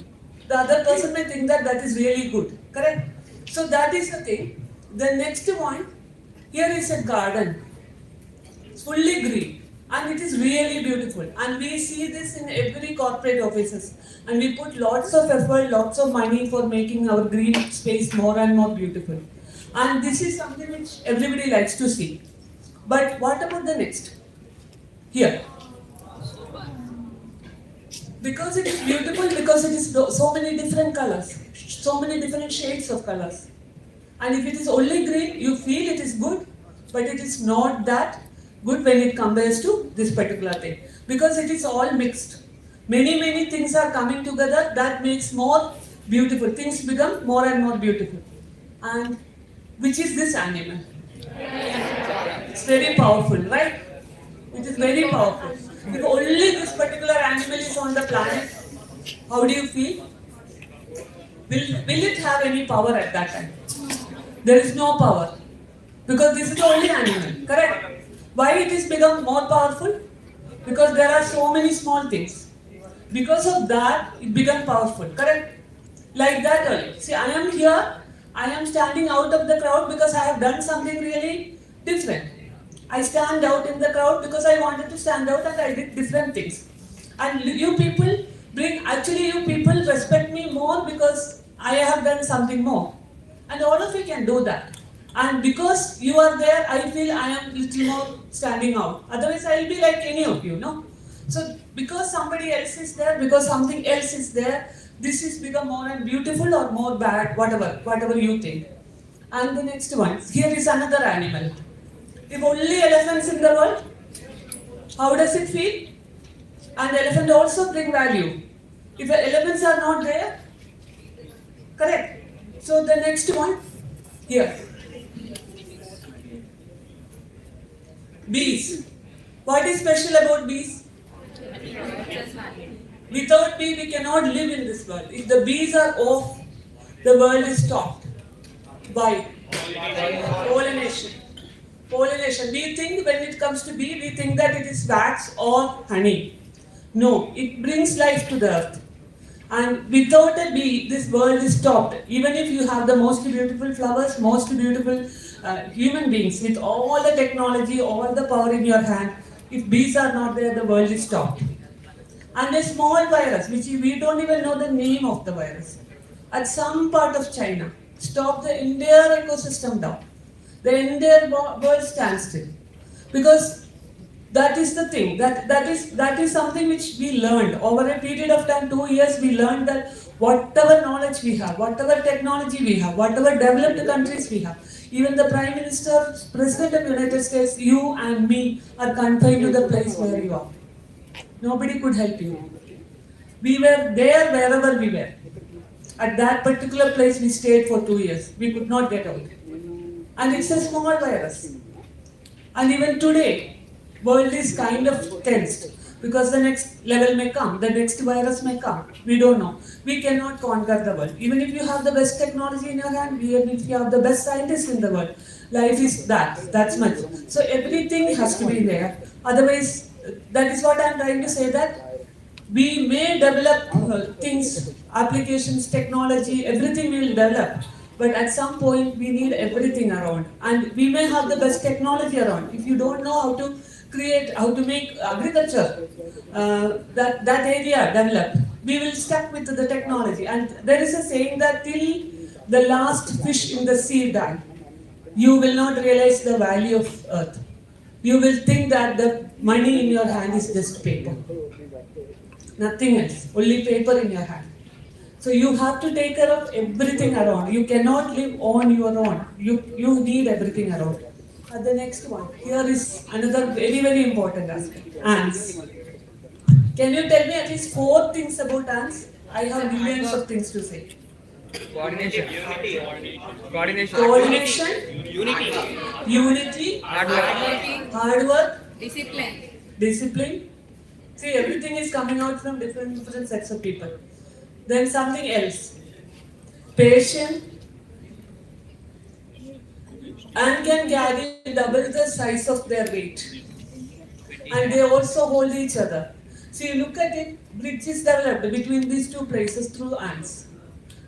The other person may think that that is really good. Correct? So that is the thing. The next one, here is a garden. It's fully green. And it is really beautiful. And we see this in every corporate offices. And we put lots of effort, lots of money for making our green space more and more beautiful. And this is something which everybody likes to see. But what about the next? Here. Because it is beautiful, because it is so many different colors, so many different shades of colors. And if it is only green, you feel it is good, but it is not that good when it compares to this particular thing. Because it is all mixed. Many things are coming together that makes more beautiful. Things become more and more beautiful. And which is this animal? It's very powerful, right? It is very powerful. If only this particular animal is on the planet, how do you feel? Will it have any power at that time? There is no power. Because this is the only animal, correct? Why it is become more powerful? Because there are so many small things. Because of that, it become powerful, correct? Like that only. See, I am here, I am standing out of the crowd because I have done something really different. I stand out in the crowd because I wanted to stand out and I did different things. And you people you people respect me more because I have done something more. And all of you can do that. And because you are there, I feel I am little more standing out. Otherwise, I will be like any of you, no? So, because somebody else is there, because something else is there, this is become more and beautiful or more bad, whatever you think. And the next one, here is another animal. If only elephants in the world, how does it feel? And elephant also bring value. If elephants are not there, correct. So the next one, here. Bees. What is special about bees? Without bee, we cannot live in this world. If the bees are off, the world is stopped. Why? Pollination. Pollination. We think when it comes to bee, we think that it is wax or honey. No, it brings life to the earth. And without a bee, this world is stopped. Even if you have the most beautiful flowers, most beautiful human beings with all the technology, all the power in your hand, if bees are not there, the world is stopped. And a small virus, which we don't even know the name of the virus, at some part of China, stopped the entire ecosystem down. The entire world stands still. Because that is the thing, that is something which we learned. Over a period of time, 2 years, we learned that whatever knowledge we have, whatever technology we have, whatever developed countries we have, even the Prime Minister, President of the United States, you and me are confined to the place where you are. Nobody could help you. We were there wherever we were. At that particular place, we stayed for 2 years. We could not get out. And it's a small virus. And even today, world is kind of tensed because the next level may come, the next virus may come. We don't know. We cannot conquer the world. Even if you have the best technology in your hand, even if you have the best scientists in the world, life is that's much. So everything has to be there. Otherwise, that is what I'm trying to say, that we may develop things, applications, technology, everything will develop. But at some point, we need everything around. And we may have the best technology around. If you don't know how to create, how to make agriculture, that area develop, we will stuck with the technology. And there is a saying that till the last fish in the sea die, you will not realize the value of earth. You will think that the money in your hand is just paper. nothing else, only paper in your hand. So you have to take care of everything around. You cannot live on your own. You need everything around. The next one. Here is another very important aspect. Ants. Can you tell me at least 4 things about ants? I have millions of things to say.
Coordination.
Unity. Hard work. Discipline. See, everything is coming out from different sets of people. Then something else. Patient. And can carry double the size of their weight. And they also hold each other. See, look at it, bridge is developed between these two places through ants.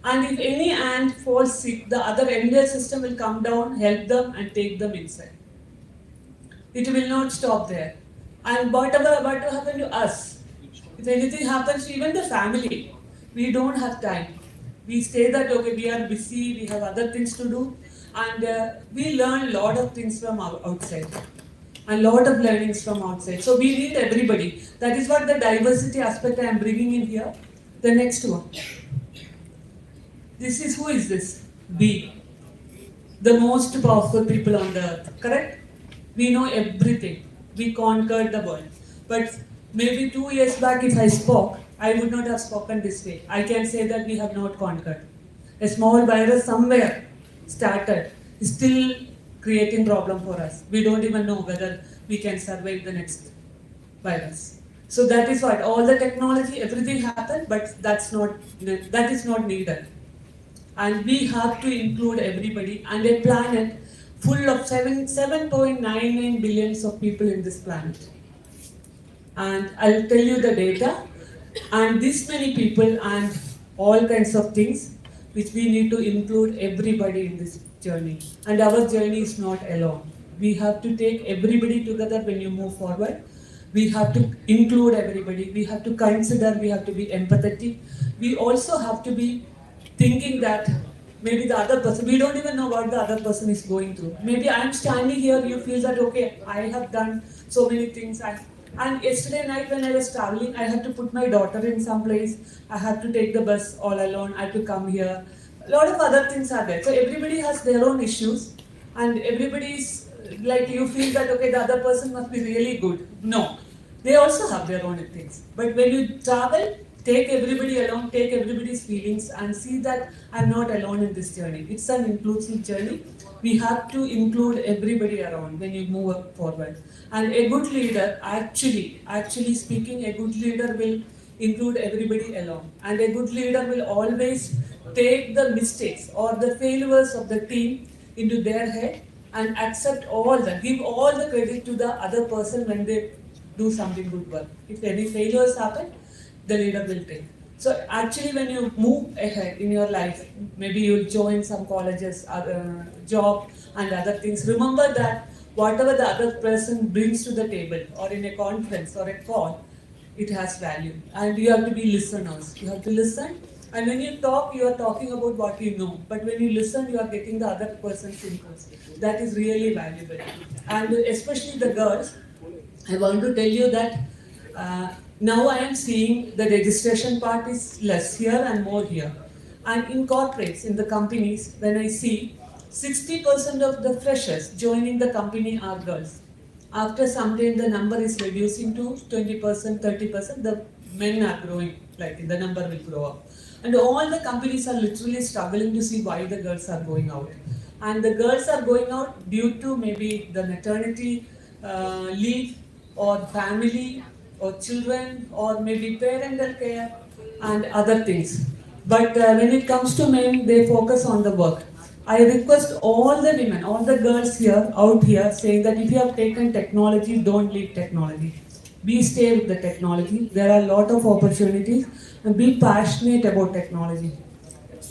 And if any ant falls sick, the other entire system will come down, help them and take them inside. It will not stop there. And whatever about to happen to us, if anything happens to even the family, we don't have time. We say that, okay, we are busy, we have other things to do, and we learn a lot of things from outside. A lot of learnings from outside. So we need everybody. That is what the diversity aspect I am bringing in here. The next one. This is, who is this? We. The most powerful people on the earth. Correct? We know everything. We conquered the world. But maybe 2 years back if I spoke, I would not have spoken this way. I can say that we have not conquered. A small virus somewhere started, still creating problem for us. We don't even know whether we can survive the next virus. So that is what, all the technology, everything happened, but that is not needed. And we have to include everybody, and a planet full of 7.99 billions of people in this planet. And I'll tell you the data, and this many people and all kinds of things which we need to include everybody in this journey. And our journey is not alone. We have to take everybody together when you move forward. We have to include everybody. We have to consider, we have to be empathetic. We also have to be thinking that maybe the other person, we don't even know what the other person is going through. Maybe I'm standing here, you feel that, okay, I have done so many things. And yesterday night when I was traveling, I had to put my daughter in some place. I had to take the bus all alone. I had to come here. A lot of other things are there. So everybody has their own issues, and everybody is like, you feel that, okay, the other person must be really good. No, they also have their own things. But when you travel, take everybody along, take everybody's feelings, and see that I'm not alone in this journey. It's an inclusive journey. We have to include everybody around when you move forward. And a good leader, actually speaking, a good leader will include everybody along. And a good leader will always take the mistakes or the failures of the team into their head and accept all that, give all the credit to the other person when they do something good work. If any failures happen, the leader will take. So actually when you move ahead in your life, maybe you'll join some colleges, job and other things, remember that whatever the other person brings to the table or in a conference or a call, it has value. And you have to be listeners. You have to listen. And when you talk, you are talking about what you know. But when you listen, you are getting the other person's inputs. That is really valuable. And especially the girls, I want to tell you that now I am seeing the registration part is less here and more here. And in corporates, in the companies, when I see 60% of the freshers joining the company are girls. After some time, the number is reducing to 20%, 30%. The men are growing, like the number will grow up. And all the companies are literally struggling to see why the girls are going out. And the girls are going out due to maybe the maternity leave or family or children or maybe parental care and other things. But when it comes to men, they focus on the work. I request all the women, all the girls here, out here, saying that if you have taken technology, don't leave technology. Be stay with the technology. There are a lot of opportunities, and be passionate about technology.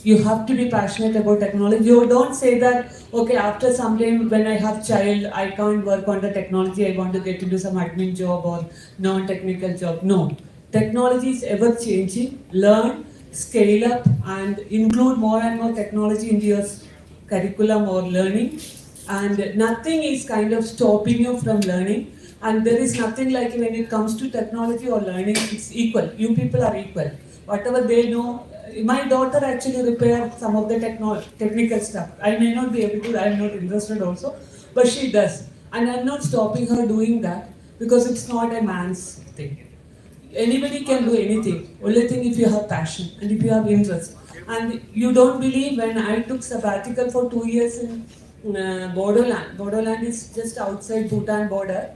You have to be passionate about technology. You don't say that, okay, after some time when I have child, I can't work on the technology, I want to get into some admin job or non-technical job. No. Technology is ever changing. Learn, scale up, and include more and more technology into your curriculum or learning. And nothing is kind of stopping you from learning. And there is nothing like when it comes to technology or learning, it's equal. You people are equal. Whatever they know, my daughter actually repaired some of the technical stuff. I may not be able to, I'm not interested also, but she does. And I'm not stopping her doing that because it's not a man's thing. Anybody can do anything. Only thing if you have passion and if you have interest. And you don't believe when I took sabbatical for 2 years in Bodoland. Bodoland is just outside Bhutan border.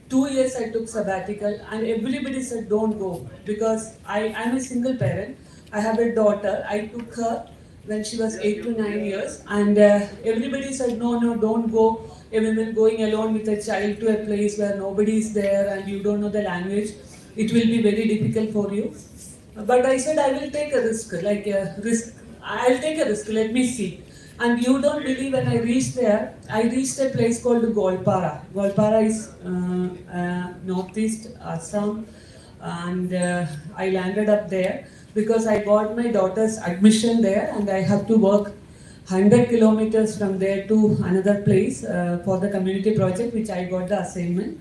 2 years I took sabbatical and everybody said don't go because I'm a single parent. I have a daughter. I took her when she was 8 to 9 years and everybody said no, don't go. A woman going alone with a child to a place where nobody is there and you don't know the language, it will be very difficult for you. But I said I will take a risk, I'll take a risk, let me see. And you don't believe when I reached there, I reached a place called Golpara. Golpara is northeast Assam and I landed up there because I got my daughter's admission there and I have to work 100 kilometers from there to another place for the community project which I got the assignment.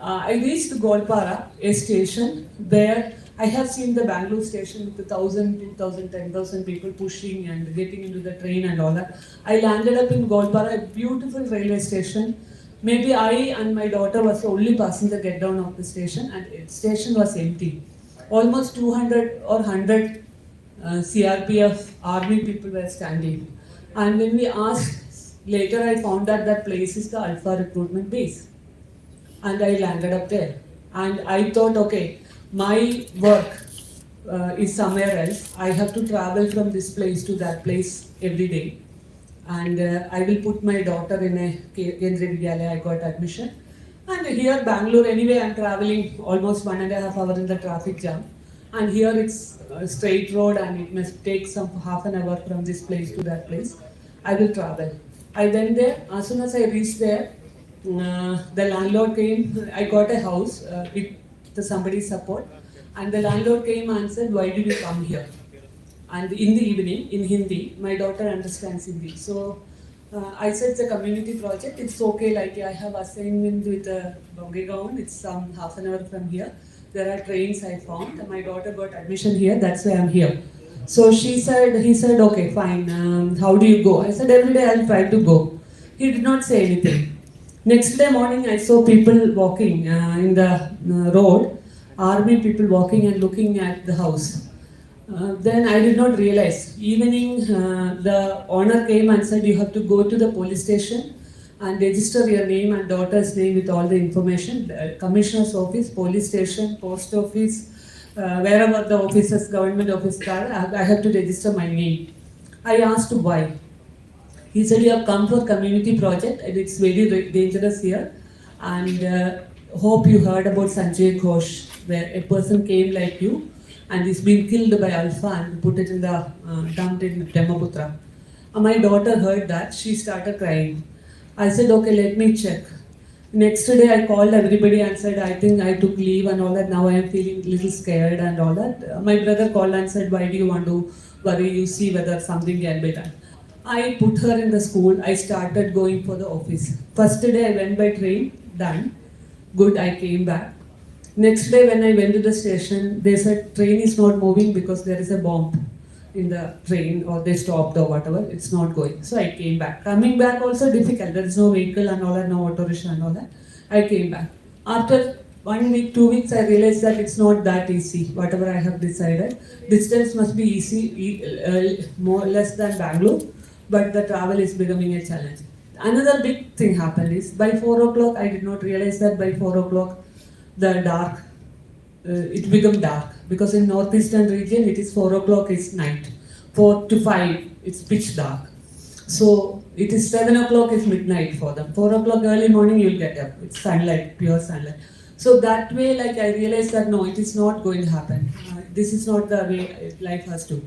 I reached Golpara, a station where I have seen the Bangalore station with 1,000, 2,000, 10,000 people pushing and getting into the train and all that. I landed up in Golpara, a beautiful railway station. Maybe I and my daughter was the only passenger get down of the station and the station was empty. Almost 200 or 100 CRPF army people were standing. And when we asked, later I found out that place is the Alpha recruitment base. And I landed up there. And I thought, okay, my work is somewhere else. I have to travel from this place to that place every day. And I will put my daughter in a Kendriya Vidyalaya. I got admission. And here, Bangalore, anyway, I'm traveling almost 1.5 hours in the traffic jam. And here it's a straight road and it must take some half an hour from this place to that place. I will travel. I went there. As soon as I reached there, the landlord came. I got a house with somebody's support. And the landlord came and said, why did you come here? And in the evening, in Hindi, my daughter understands Hindi. So I said it's a community project. It's okay, like I have assignment with Bongegaon. It's some half an hour from here. There are trains I found. My daughter got admission here. That's why I'm here. So he said, okay, fine. How do you go? I said, every day I'll try to go. He did not say anything. Next day morning, I saw people walking in the road. Army people walking and looking at the house. Then I did not realize. Evening, the owner came and said, you have to go to the police station and register your name and daughter's name with all the information. The commissioner's office, police station, post office, wherever the officers, government offices are, I have to register my name. I asked why. He said, you have come for community project and it's very dangerous here. And hope you heard about Sanjay Ghosh, where a person came like you and is being killed by Alpha and put it in the dumped in Brahmaputra. My daughter heard that. She started crying. I said, okay, let me check. Next day I called everybody and said, I think I took leave and all that. Now I am feeling a little scared and all that. My brother called and said, why do you want to worry? You see whether something can be done. I put her in the school. I started going for the office. First day I went by train, done. Good, I came back. Next day when I went to the station, they said train is not moving because there is a bomb in the train or they stopped or whatever, it's not going. So I came back. Coming back also difficult, there is no vehicle and all that, no auto rickshaw and all that. I came back. After 1 week, 2 weeks, I realized that it's not that easy, whatever I have decided. Distance must be easy, more or less than Bangalore, but the travel is becoming a challenge. Another big thing happened is by 4 o'clock, I did not realize that by 4 o'clock, the dark, it become dark. Because in northeastern region, it is 4 o'clock is night. 4 to 5, it's pitch dark. So it is 7 o'clock is midnight for them. 4 o'clock early morning, you'll get up. It's sunlight, pure sunlight. So that way, like I realized that no, it is not going to happen. This is not the way life has to.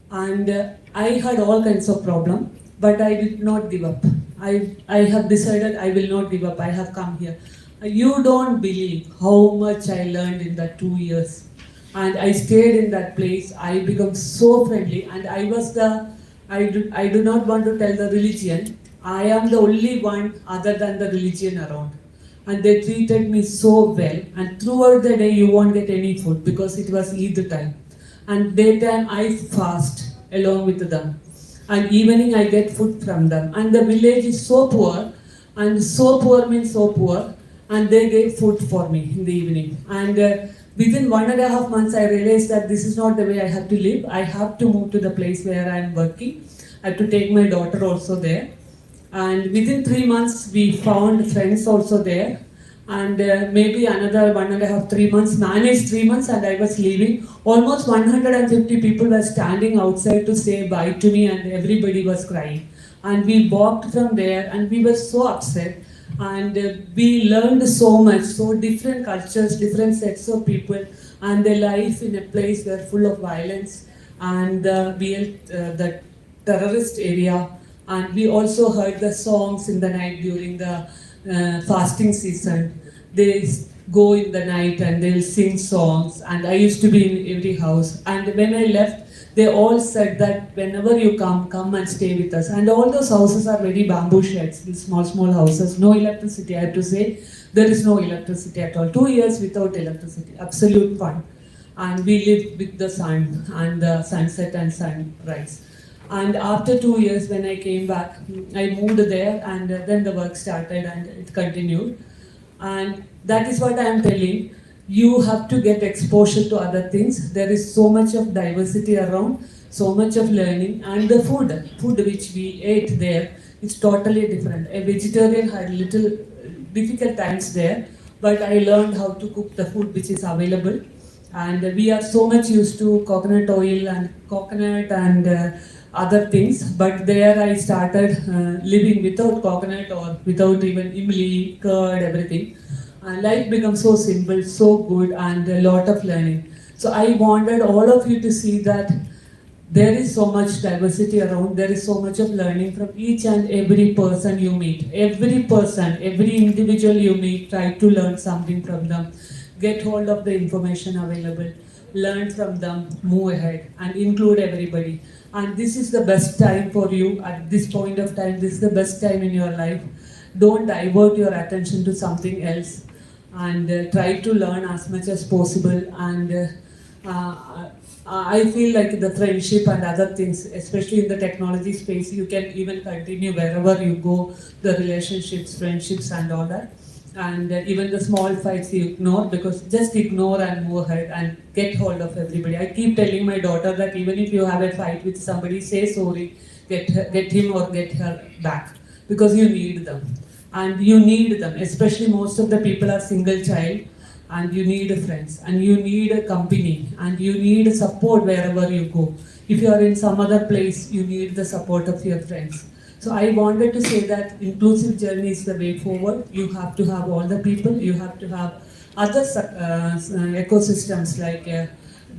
And I had all kinds of problems, but I did not give up. I have decided I will not give up. I have come here. You don't believe how much I learned in that 2 years. And I stayed in that place. I became so friendly. And I was I do not want to tell the religion. I am the only one other than the religion around. and they treated me so well. And throughout the day, you won't get any food because it was Eid time. And daytime, I fast along with them. And evening, I get food from them. And the village is so poor, and so poor means so poor, and they gave food for me in the evening. And within 1.5 months, I realized that this is not the way I have to live. I have to move to the place where I am working. I have to take my daughter also there. And within 3 months, we found friends also there. And maybe another 1.5, 3 months, managed 3 months, and I was leaving. Almost 150 people were standing outside to say bye to me, and everybody was crying. And we walked from there, and we were so upset. And we learned so much, so different cultures, different sets of people, and their life in a place were full of violence, and the terrorist area. And we also heard the songs in the night during the fasting season. They go in the night and they'll sing songs, and I used to be in every house. And when I left, they all said that whenever you come and stay with us. And all those houses are very bamboo sheds, these small houses, no electricity. I have to say, there is no electricity at all. 2 years without electricity, absolute fun. And we lived with the sun and the sunset and sunrise. And after 2 years, when I came back, I moved there, and then the work started and it continued. And that is what I am telling. You have to get exposure to other things. There is so much of diversity around, so much of learning, and the food which we ate there is totally different. A vegetarian had little difficult times there, but I learned how to cook the food which is available. And we are so much used to coconut oil and coconut and other things, but there I started living without coconut or without even imli, curd, everything. Life becomes so simple, so good, and a lot of learning. So I wanted all of you to see that there is so much diversity around, there is so much of learning from each and every person you meet. Every person, every individual you meet, try to learn something from them. Get hold of the information available, learn from them, move ahead, and include everybody. And this is the best time for you at this point of time. This is the best time in your life. Don't divert your attention to something else, and try to learn as much as possible. And I feel like the friendship and other things, especially in the technology space, you can even continue wherever you go, the relationships, friendships, and all that. And even the small fights you ignore, because just ignore and move ahead and get hold of everybody. I keep telling my daughter that even if you have a fight with somebody, say sorry, get him or get her back, because you need them. And you need them, especially most of the people are single child, and you need friends, and you need a company, and you need support wherever you go. If you are in some other place, you need the support of your friends. So I wanted to say that inclusive journey is the way forward. You have to have all the people, you have to have other ecosystems like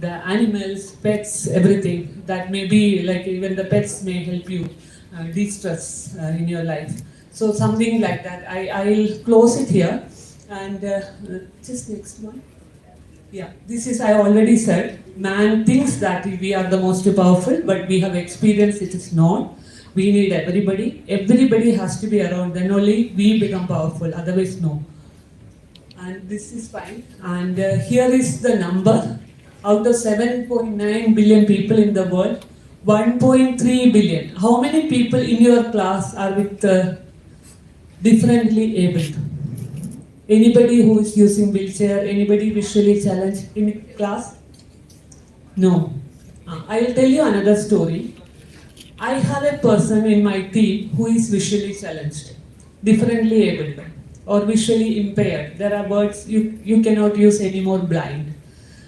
the animals, pets, everything. That may be like even the pets may help you de-stress in your life. So something like that. I'll close it here. And just next one. Yeah, this is, I already said, man thinks that we are the most powerful, but we have experienced it is not. We need everybody. Everybody has to be around, then only we become powerful, otherwise no. And this is fine. And here is the number. Out of 7.9 billion people in the world, 1.3 billion. How many people in your class are with differently abled? Anybody who is using wheelchair, anybody visually challenged in class? No. I will tell you another story. I have a person in my team who is visually challenged, differently abled, or visually impaired. There are words you cannot use anymore, blind.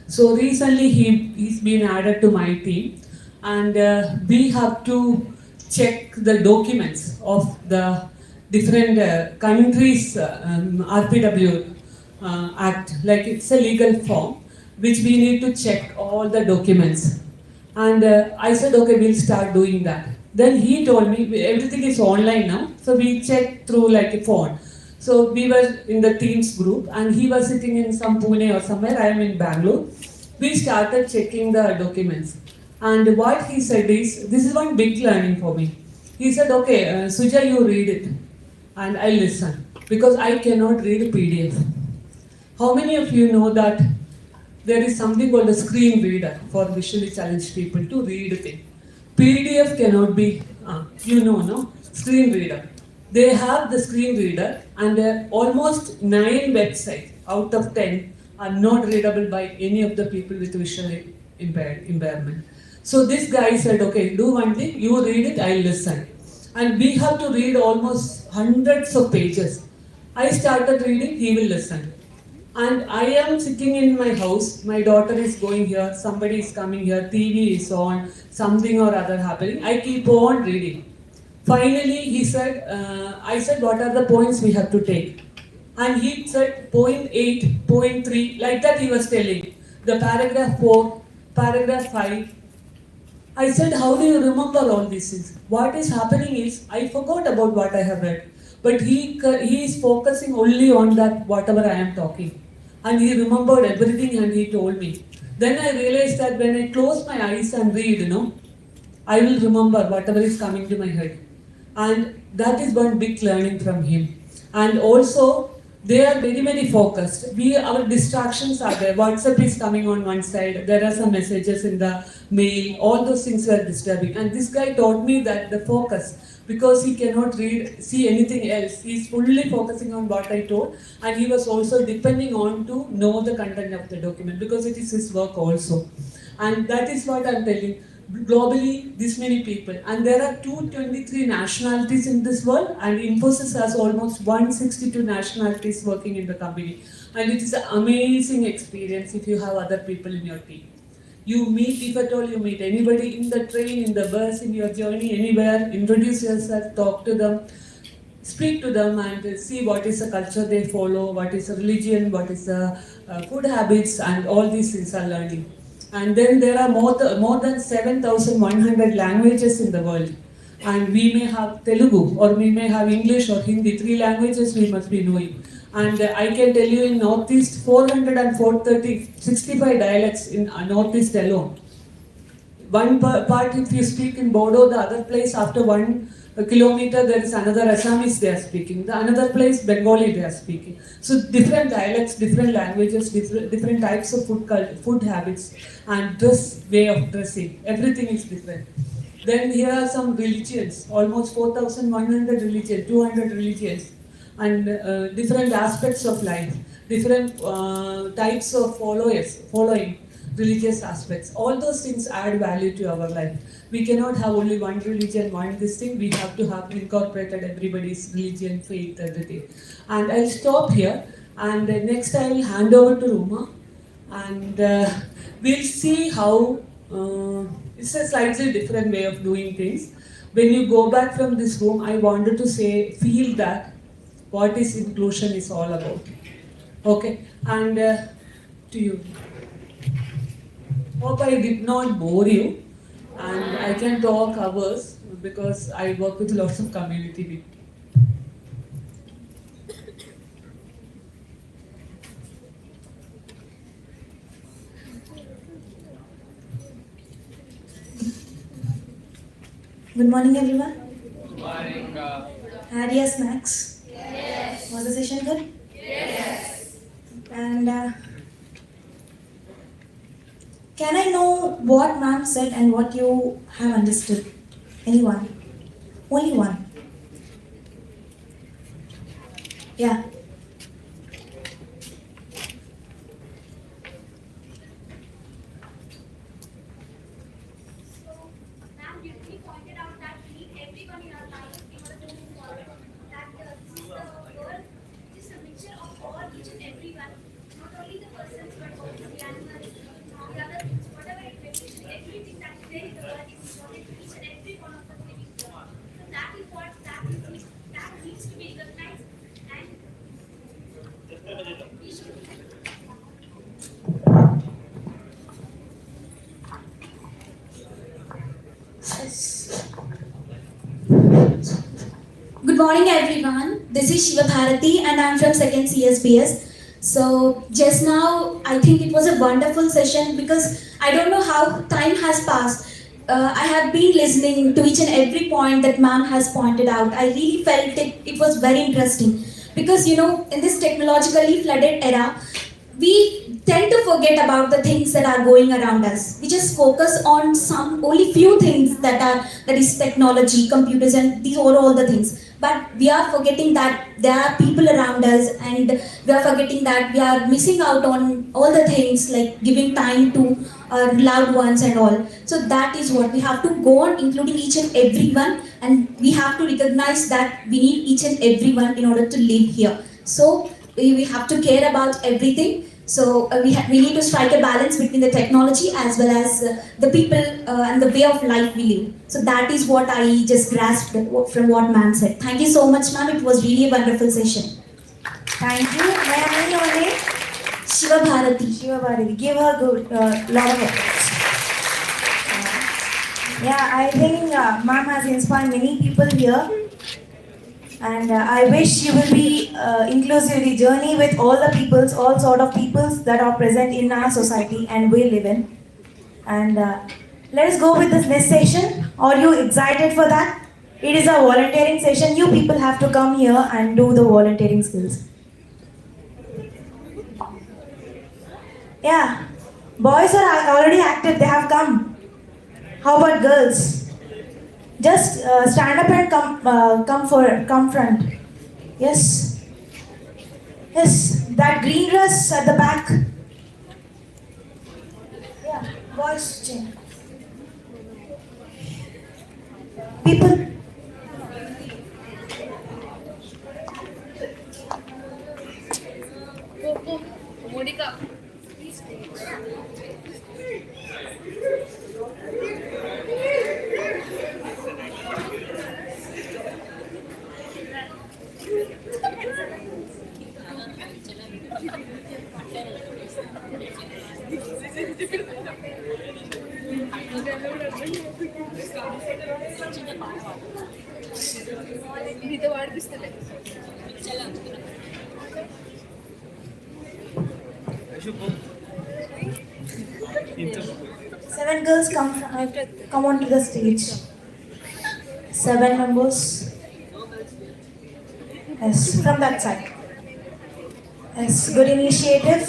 So recently he's been added to my team, and we have to check the documents of the different countries' RPW Act. Like it's a legal form which we need to check all the documents. And I said, okay, we'll start doing that. Then he told me, everything is online now, so we checked through like a phone. So we were in the Teams group, and he was sitting in some Pune or somewhere, I am in Bangalore. We started checking the documents. And what he said is, this is one big learning for me. He said, okay, Suja, you read it, and I'll listen. because I cannot read a PDF. How many of you know that there is something called a screen reader for visually challenged people to read things? PDF cannot be, no? Screen reader. They have the screen reader, and almost 9 websites out of 10 are not readable by any of the people with visual impairment. So this guy said, okay, do one thing, you read it, I'll listen. And we have to read almost hundreds of pages. I started reading, he will listen. And I am sitting in my house, my daughter is going here, somebody is coming here, TV is on, something or other happening. I keep on reading. Finally, he said, I said, what are the points we have to take? And he said, point 8, point 3, like that he was telling. The paragraph 4, paragraph 5. I said, how do you remember all these things? What is happening is, I forgot about what I have read. But he is focusing only on that, whatever I am talking. And he remembered everything and he told me. Then I realized that when I close my eyes and read, I will remember whatever is coming to my head. And that is one big learning from him. And also, they are very, very focused. Our distractions are there. WhatsApp is coming on one side. There are some messages in the mail. All those things were disturbing. And this guy taught me that the focus, because he cannot see anything else. He's fully focusing on what I told. And he was also depending on to know the content of the document, because it is his work also. And that is what I'm telling. Globally, this many people, and there are 223 nationalities in this world, and Infosys has almost 162 nationalities working in the company, and it is an amazing experience if you have other people in your team. You meet, if at all you meet anybody in the train, in the bus, in your journey, anywhere, introduce yourself, talk to them, speak to them, and see what is the culture they follow, what is the religion, what is the food habits, and all these things are learning. And then there are more than 7,100 languages in the world. And we may have Telugu, or we may have English or Hindi, 3 languages we must be knowing. And I can tell you in Northeast, 65 dialects in Northeast alone. One part if you speak in Bodo, the other place after 1 kilometer there is another Assamese they are speaking, the another place Bengali they are speaking. So different dialects, different languages, different types of food habits and way of dressing, everything is different. Then here are some religions, almost 4,100 religions, 200 religions, and different aspects of life, different types of following religious aspects. All those things add value to our life. We cannot have only one religion, one this thing. We have to have incorporated everybody's religion, faith, everything. And I'll stop here. And next I will hand over to Ruma. And we'll see how it's a slightly different way of doing things. When you go back from this room, I wanted to feel that what is inclusion is all about. Okay, and to you. Hope I did not bore you, and I can talk hours because I work with lots of community people.
Good morning, everyone.
Good morning.
Had your snacks?
Yes.
Was the session good?
Yes.
And can I know what ma'am said and what you have understood? Anyone? Only one. Yeah.
Good morning, everyone. This is Shiva Bharati and I'm from 2nd CSBS. So just now, I think it was a wonderful session because I don't know how time has passed. I have been listening to each and every point that ma'am has pointed out. I really felt it was very interesting. Because in this technologically flooded era, we tend to forget about the things that are going around us. We just focus on some only few things that is technology, computers, and these are all the things. But we are forgetting that there are people around us, and we are forgetting that we are missing out on all the things like giving time to our loved ones and all. So that is what we have to go on, including each and everyone, and we have to recognize that we need each and everyone in order to live here. So we have to care about everything. So we need to strike a balance between the technology as well as the people and the way of life we live. So that is what I just grasped from what ma'am said. Thank you so much, ma'am. It was really a wonderful session.
Thank you. May I know your name?
Shiva Bharati.
Shiva Bharati. Give her a good lot of applause. Yeah, I think ma'am has inspired many people here. And I wish you will be inclusively journey with all the peoples, all sort of peoples that are present in our society and we live in. And let us go with this next session. Are you excited for that? It is a volunteering session. You people have to come here and do the volunteering skills. Yeah, boys are already active. They have come. How about girls? Just stand up and come front. Yes. Yes, that green dress at the back. Yeah, boys. Change. People.
Monica. మీతో వాడిపిస్తలే
7 girls come onto the stage. 7 members. Yes, from that side. Yes, good initiative.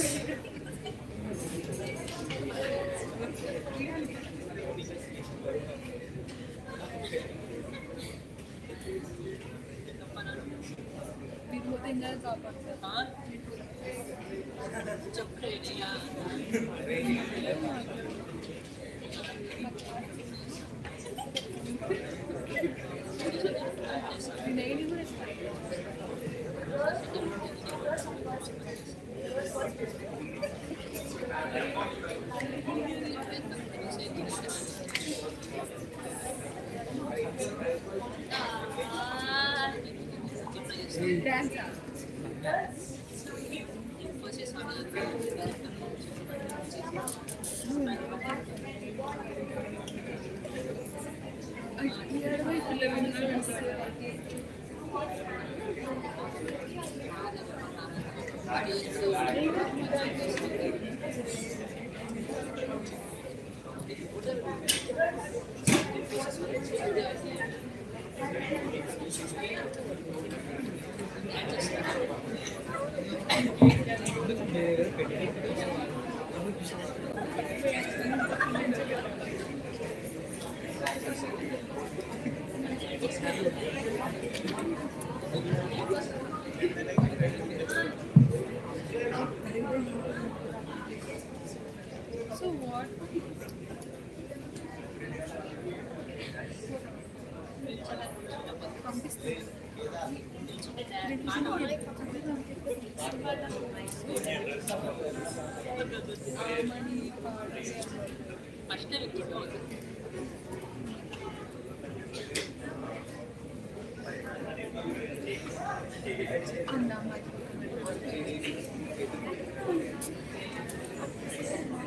So what?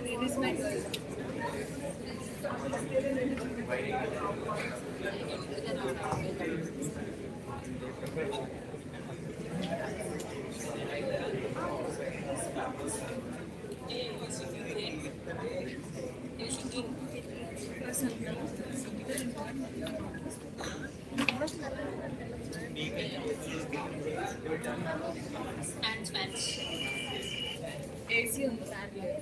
This is my girl. AC ఉంది fan లేదు.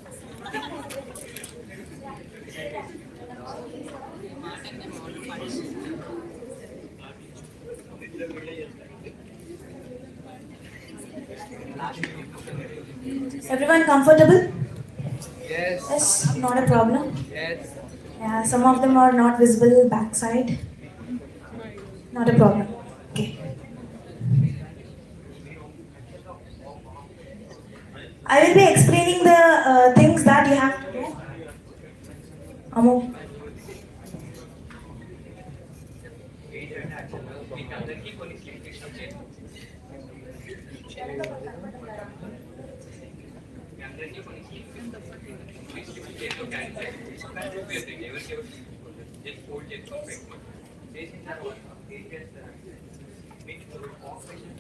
Everyone comfortable?
Yes.
Yes, not a problem.
Yes.
Yeah, some of them are not visible backside. Not a problem. Okay. I will be explaining the things that you have to do. Amo.
వీటందరికీ కొన్ని slip ఇష్టం చేయండి. మీ అందరికీ కొన్ని slip ఎవరికెవరు just fold చేసుకోండి. చేసిన తర్వాత ఏం చేస్తారంటే మీకు operation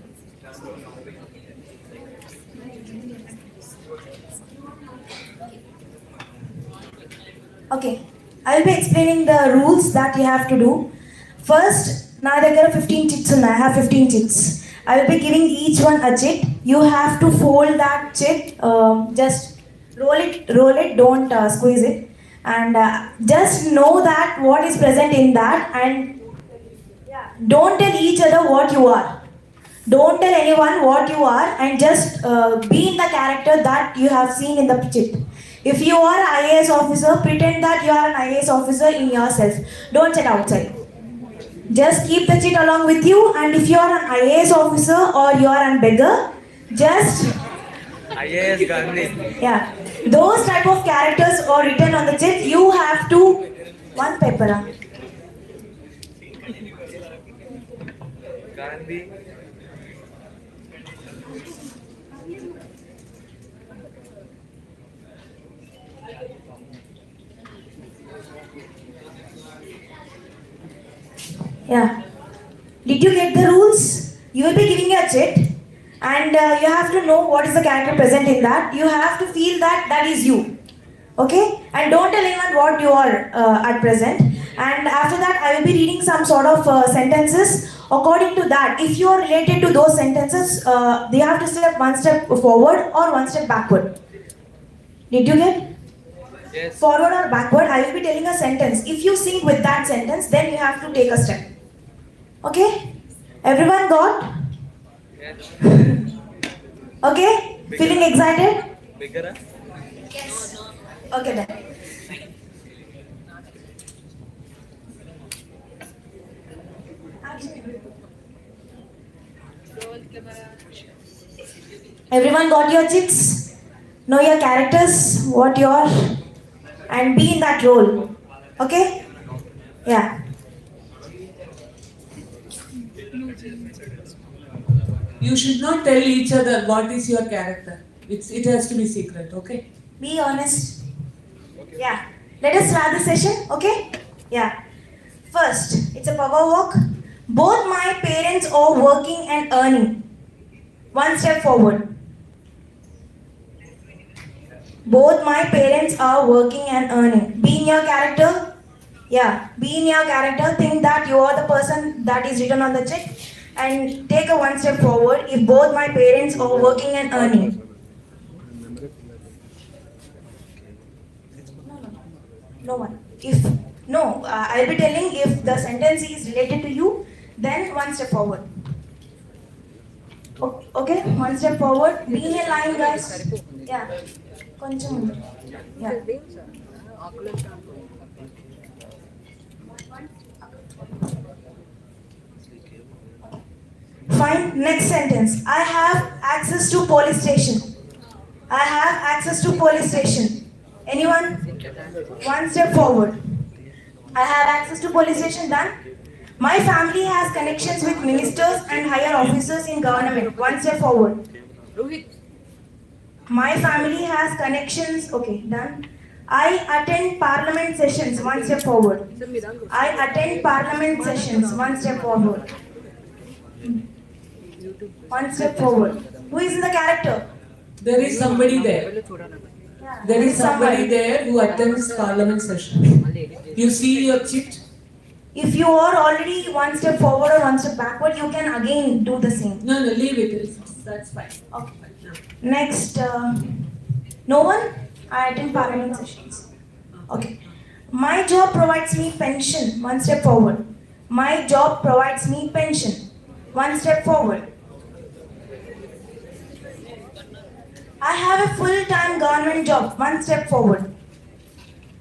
Okay, I will be explaining the rules that you have to do. First, నా దగ్గర 15 chits ఉన్నాయి. I have 15 chits. I will be giving each one a chit. You have to fold that chit, just roll it, don't squeeze it. And just know that what is present in that, and don't tell each other what you are. Don't tell anyone what you are, and just be in the character that you have seen in the chit. If you are an IAS officer, pretend that you are an IAS officer in yourself. Don't sit outside. Just keep the chit along with you, and if you are an IAS officer or you are a beggar, just
IAS Gandhi.
yeah, those type of characters are written on the chit. You have to one paper.
Gandhi.
Yeah. Did you get the rules? You will be giving a chit, and you have to know what is the character present in that. You have to feel that that is you. Okay? And don't tell anyone what you are at present. And after that, I will be reading some sort of sentences. According to that, if you are related to those sentences, they have to step one step forward or one step backward. Did you get?
Yes.
Forward or backward, I will be telling a sentence. If you sync with that sentence, then you have to take a step. Okay? Everyone got?
Yes.
Okay? Feeling excited?
Bigger?
Yes. Okay then. Everyone got your chits? Know your characters, what you are, and be in that role. Okay? Yeah.
You should not tell each other what is your character. It has to be secret, okay?
Be honest. Yeah. Let us start the session, okay? Yeah. First, it's a power walk. Both my parents are working and earning. One step forward. Both my parents are working and earning. Be in your character. Yeah. Be in your character. Think that you are the person that is written on the check. And take a one step forward. If both my parents are working and earning. No one. I'll be telling if the sentence is related to you, then one step forward. Okay, one step forward. Be in a line, guys. Yeah. Koncham. Yeah. Fine. Next sentence. I have access to police station. I have access to police station. Anyone? One step forward. I have access to police station. Done. My family has connections with ministers and higher officers in government. One step forward. My family has connections. Okay, done. I attend parliament sessions. One step forward. I attend parliament sessions. One step forward. One step forward. Who is in the character?
There is somebody there. There is somebody there who attends parliament session. You see your chit.
If you are already one step forward or one step backward, you can again do the same.
No, leave it. That's fine.
Okay. Next, no one? I attend parliament sessions. Okay. My job provides me pension. One step forward. My job provides me pension. One step forward. I have a full-time government job. One step forward.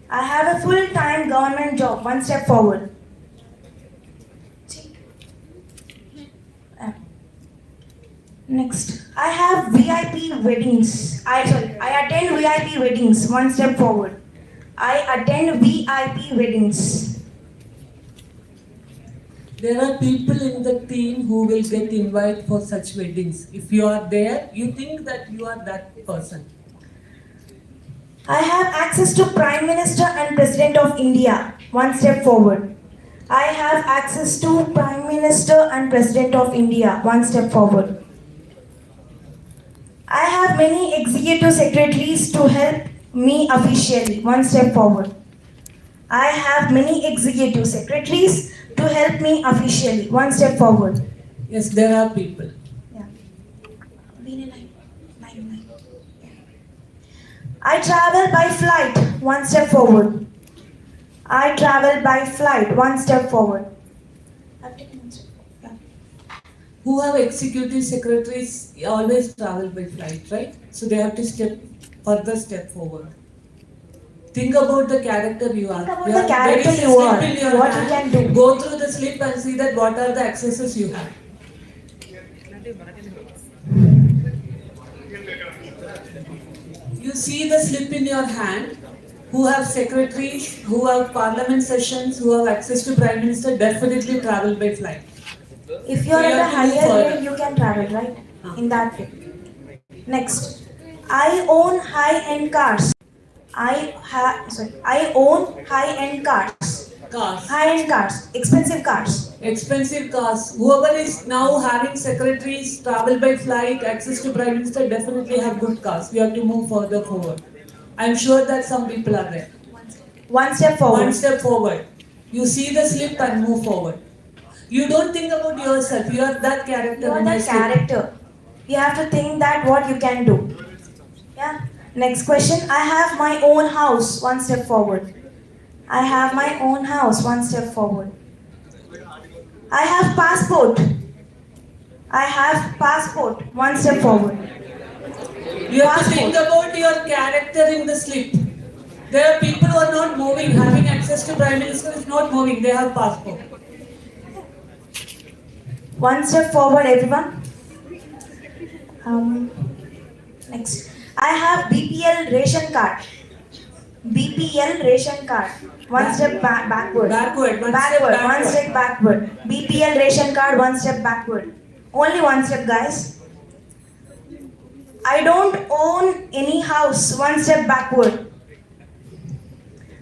I have a full-time government job. One step forward. Next, I have VIP weddings. I attend VIP weddings. One step forward. I attend VIP weddings.
There are people in the team who will get invited for such weddings. If you are there, you think that you are that person.
I have access to Prime Minister and President of India. One step forward. I have access to Prime Minister and President of India. One step forward. I have many executive secretaries to help me officially. One step forward. I have many executive secretaries to help me officially. One step forward.
Yes, there are people.
I travel by flight. One step forward. I travel by flight. One step forward.
Who have executive secretaries always travel by flight, right? So they have to further step forward. Think about the character you are.
Think about the character you are. What you can do.
Go through the slip and see that what are the accesses you have. You see the slip in your hand. Who have secretaries, who have parliament sessions, who have access to Prime Minister, definitely travel by flight.
If you are at a higher grade, you can travel, right? In that way. Next, I own high-end cars. I own high-end cars. High-end cars, expensive cars.
Expensive cars. Whoever is now having secretaries, travel by flight, access to Prime Minister, definitely have good cars. We have to move further forward. I'm sure that some people are there.
One step forward.
One step forward. You see the slip and move forward. You don't think about yourself. You are that character.
You are that character. You have to think that what you can do. Yeah. Next question. I have my own house. One step forward. I have my own house. One step forward. I have passport. I have passport. One step forward.
You have to think about your character in the slip. There are people who are not moving. Having access to Prime Minister is not moving. They have passport.
One step forward, everyone. Next. I have BPL ration card. BPL ration card. One step backward.
Backward.
One step backward. BPL ration card. One step backward. Only one step, guys. I don't own any house. One step backward.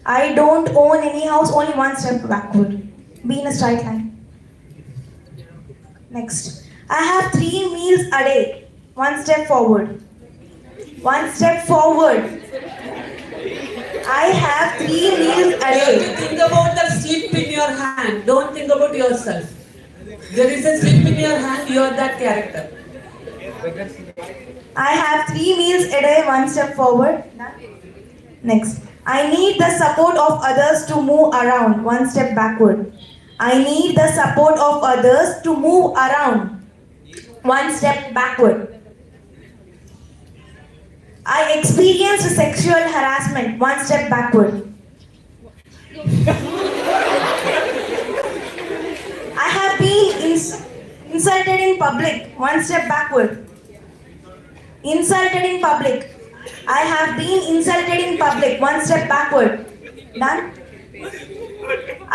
I don't own any house. Only one step backward. Be in a straight line. Next. I have 3 meals a day. One step forward. One step forward. I have 3 meals a day.
You have to think about the slip in your hand. Don't think about yourself. There is a slip in your hand. You are that character.
I have 3 meals a day. One step forward. Next. I need the support of others to move around. One step backward. I need the support of others to move around. One step backward. I experienced sexual harassment. One step backward. I have been insulted in public. One step backward. Insulted in public. I have been insulted in public. One step backward. Done?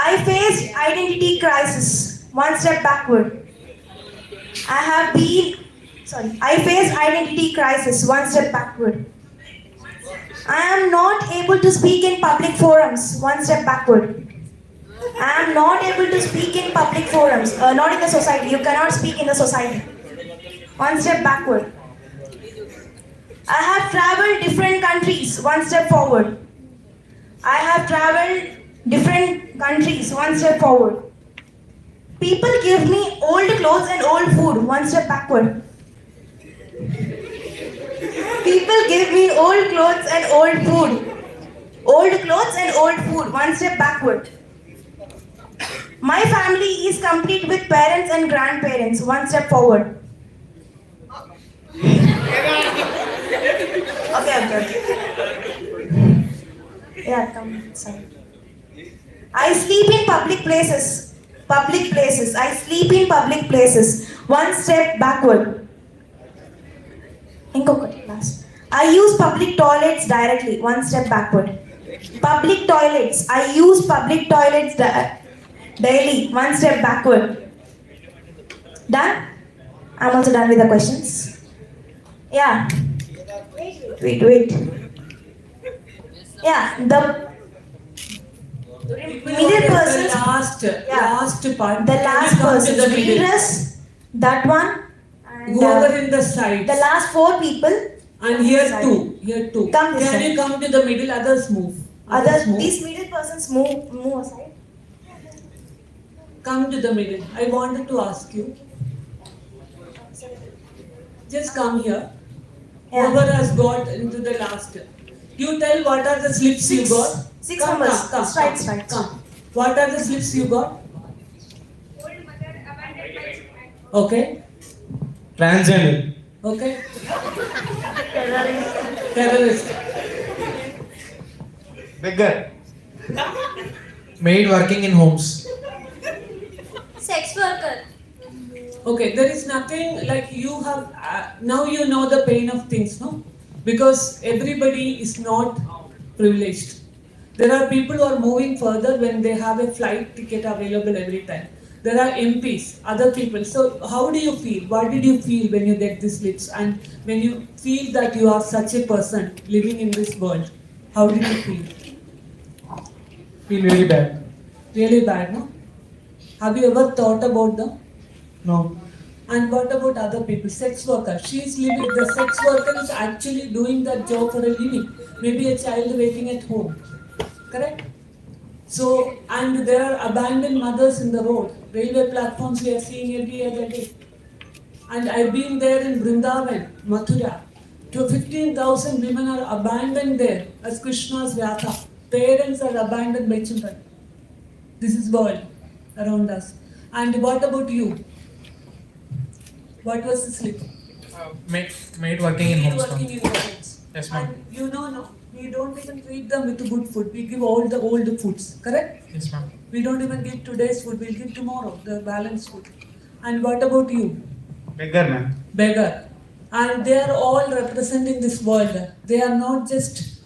I faced identity crisis. One step backward. I faced identity crisis. One step backward. I am not able to speak in public forums. One step backward. I am not able to speak in public forums. Not in the society. You cannot speak in the society. One step backward. I have traveled different countries. One step forward. I have traveled different countries. One step forward. People give me old clothes and old food. One step backward. People give me old clothes and old food. Old clothes and old food. One step backward. My family is complete with parents and grandparents. One step forward. Okay. Yeah, come inside. I sleep in public places. Public places. I sleep in public places. One step backward. Inkokati last. I use public toilets directly. One step backward. Public toilets. I use public toilets daily. One step backward. Done? I'm also done with the questions. Yeah. Wait. Yeah, the middle person.
Last part.
The last
Come to
person.
the middle.
Dress, that one. And,
Whoever in the sides.
The last 4 people.
And here two.
Come this
Can
side.
you come to the middle? Others move.
These middle persons move aside.
Come to the middle. I wanted to ask you. Just come here. Whoever has got into the last. You tell what are the slips you got.
6 numbers. Straight.
Come. What are the slips you got? Okay.
Transgender.
Okay. Terrorist.
Beggar. Maid working in homes.
Sex worker.
Okay, there is nothing like you have, now you know the pain of things, no? Because everybody is not privileged. There are people who are moving further when they have a flight ticket available every time. There are MPs, other people. So how do you feel? What did you feel when you get these lips? And when you feel that you are such a person living in this world, how did you feel?
Feel very bad.
Really bad, no? Have you ever thought about them?
No.
And what about other people? Sex worker. She is living, the sex worker is actually doing that job for a living. Maybe a child waiting at home. Correct? So, and there are abandoned mothers in the road. Railway platforms we are seeing every other day. And I've been there in Vrindavan, Mathura. 15,000 women are abandoned there as Krishna's Ratha. Parents are abandoned by children. This is world around us. And what about you? What was the slip?
Maid working in homes.
Working in homes.
Yes, ma'am.
And you know, no, we don't even treat them with good food. We give all the old foods, correct?
Yes, ma'am.
We don't even give today's food. We'll give tomorrow, the balanced food. And what about you?
Beggar, ma'am.
Beggar. And they are all representing this world. They are not just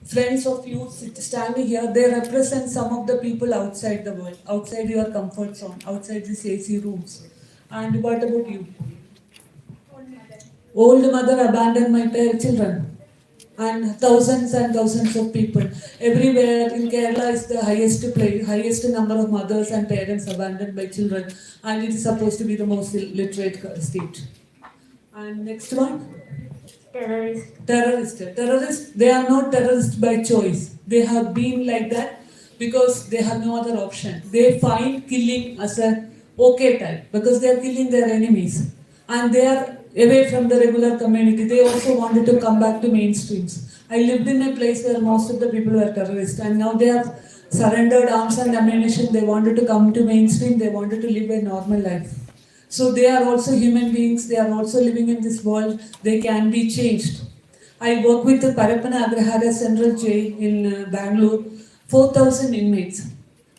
friends of you standing here. They represent some of the people outside the world, outside your comfort zone, outside these AC rooms. And what about you? Old mother abandoned my children. And thousands of people. Everywhere in Kerala is the highest number of mothers and parents abandoned by children. And it is supposed to be the most literate state. And next one? Terrorists, they are not terrorists by choice. They have been like that because they have no other option. They find killing as a okay type because they are killing their enemies. And they are away from the regular community. They also wanted to come back to mainstreams. I lived in a place where most of the people were terrorists and now they have surrendered arms and ammunition. They wanted to come to mainstream. They wanted to live a normal life. So they are also human beings. They are also living in this world. They can be changed. I work with the Parappana Agrahara Central Jail in Bangalore. 4,000 inmates.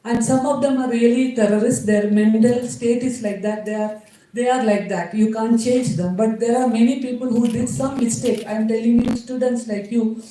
And some of them are really terrorists. Their mental state is like that. They are like that. You can't change them. But there are many people who did some mistake. I am telling you, students like you,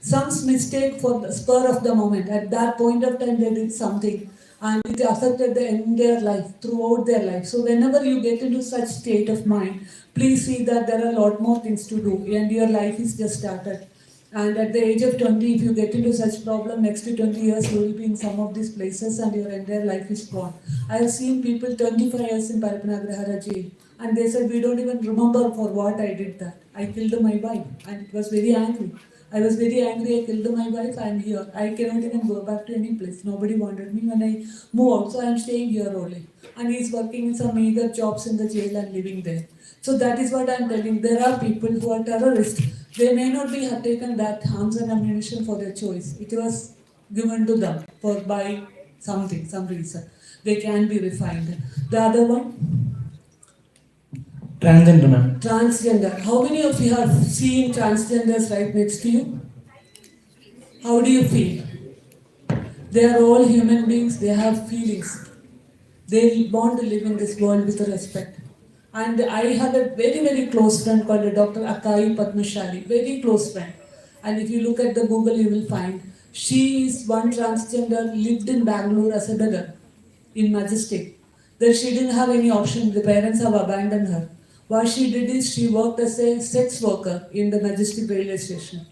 some mistake for the spur of the moment. At that point of time, they did something. And it affected their life, throughout their life. So whenever you get into such state of mind, please see that there are a lot more things to do. And your life is just started. And at the age of 20, if you get into such problem, next to 20 years, you will be in some of these places and your entire life is gone. I have seen people 25 years in Parappanagrahara jail. And they said, we don't even remember for what I did that. I killed my wife and it was very angry. I was very angry, I killed my wife, I'm here. I cannot even go back to any place. Nobody wanted me when I moved out, so I'm staying here only. And he's working in some meager jobs in the jail and living there. So that is what I'm telling. There are people who are terrorists. They may not be have taken that arms and ammunition for their choice. It was given to them for by something, some reason. They can be refined. The other one?
Transgender, ma'am.
Transgender. How many of you have seen transgenders right next to you? How do you feel? They are all human beings, they have feelings. They want to live in this world with respect. And I have a very, very close friend called Dr. Akai Padmashali, very close friend. And if you look at the Google, you will find she is one transgender, lived in Bangalore as a beggar in Majestic. That she didn't have any option, the parents have abandoned her. What she did is she worked as a sex worker in the Majestic railway station.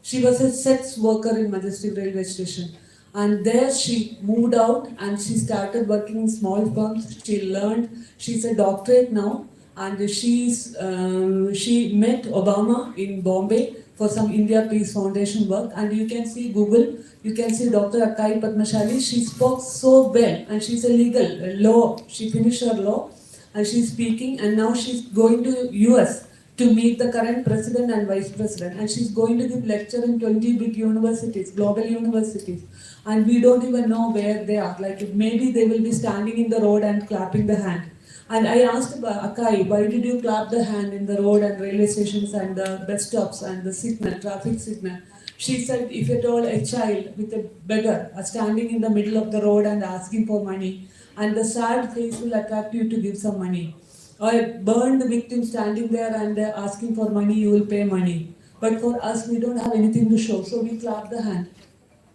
She was a sex worker in Majestic railway station. And there she moved out and she started working in small firms. She learned, she's a doctorate now, and she met Obama in Bombay for some India Peace Foundation work. And you can see Google, you can see Dr. Akai Padmashali. She spoke so well, and she's a law. She finished her law and she's speaking, and now she's going to US to meet the current president and vice president, and she's going to give lecture in 20 big universities, global universities, and we don't even know where they are. Like maybe they will be standing in the road and clapping the hand. And I asked Akai, why did you clap the hand in the road and railway stations and the bus stops and the signal, traffic signal? She said, if at all a child with a beggar are standing in the middle of the road and asking for money, and the sad face will attract you to give some money. Or a burned victim standing there and they're asking for money, you will pay money. But for us, we don't have anything to show, so we clap the hand.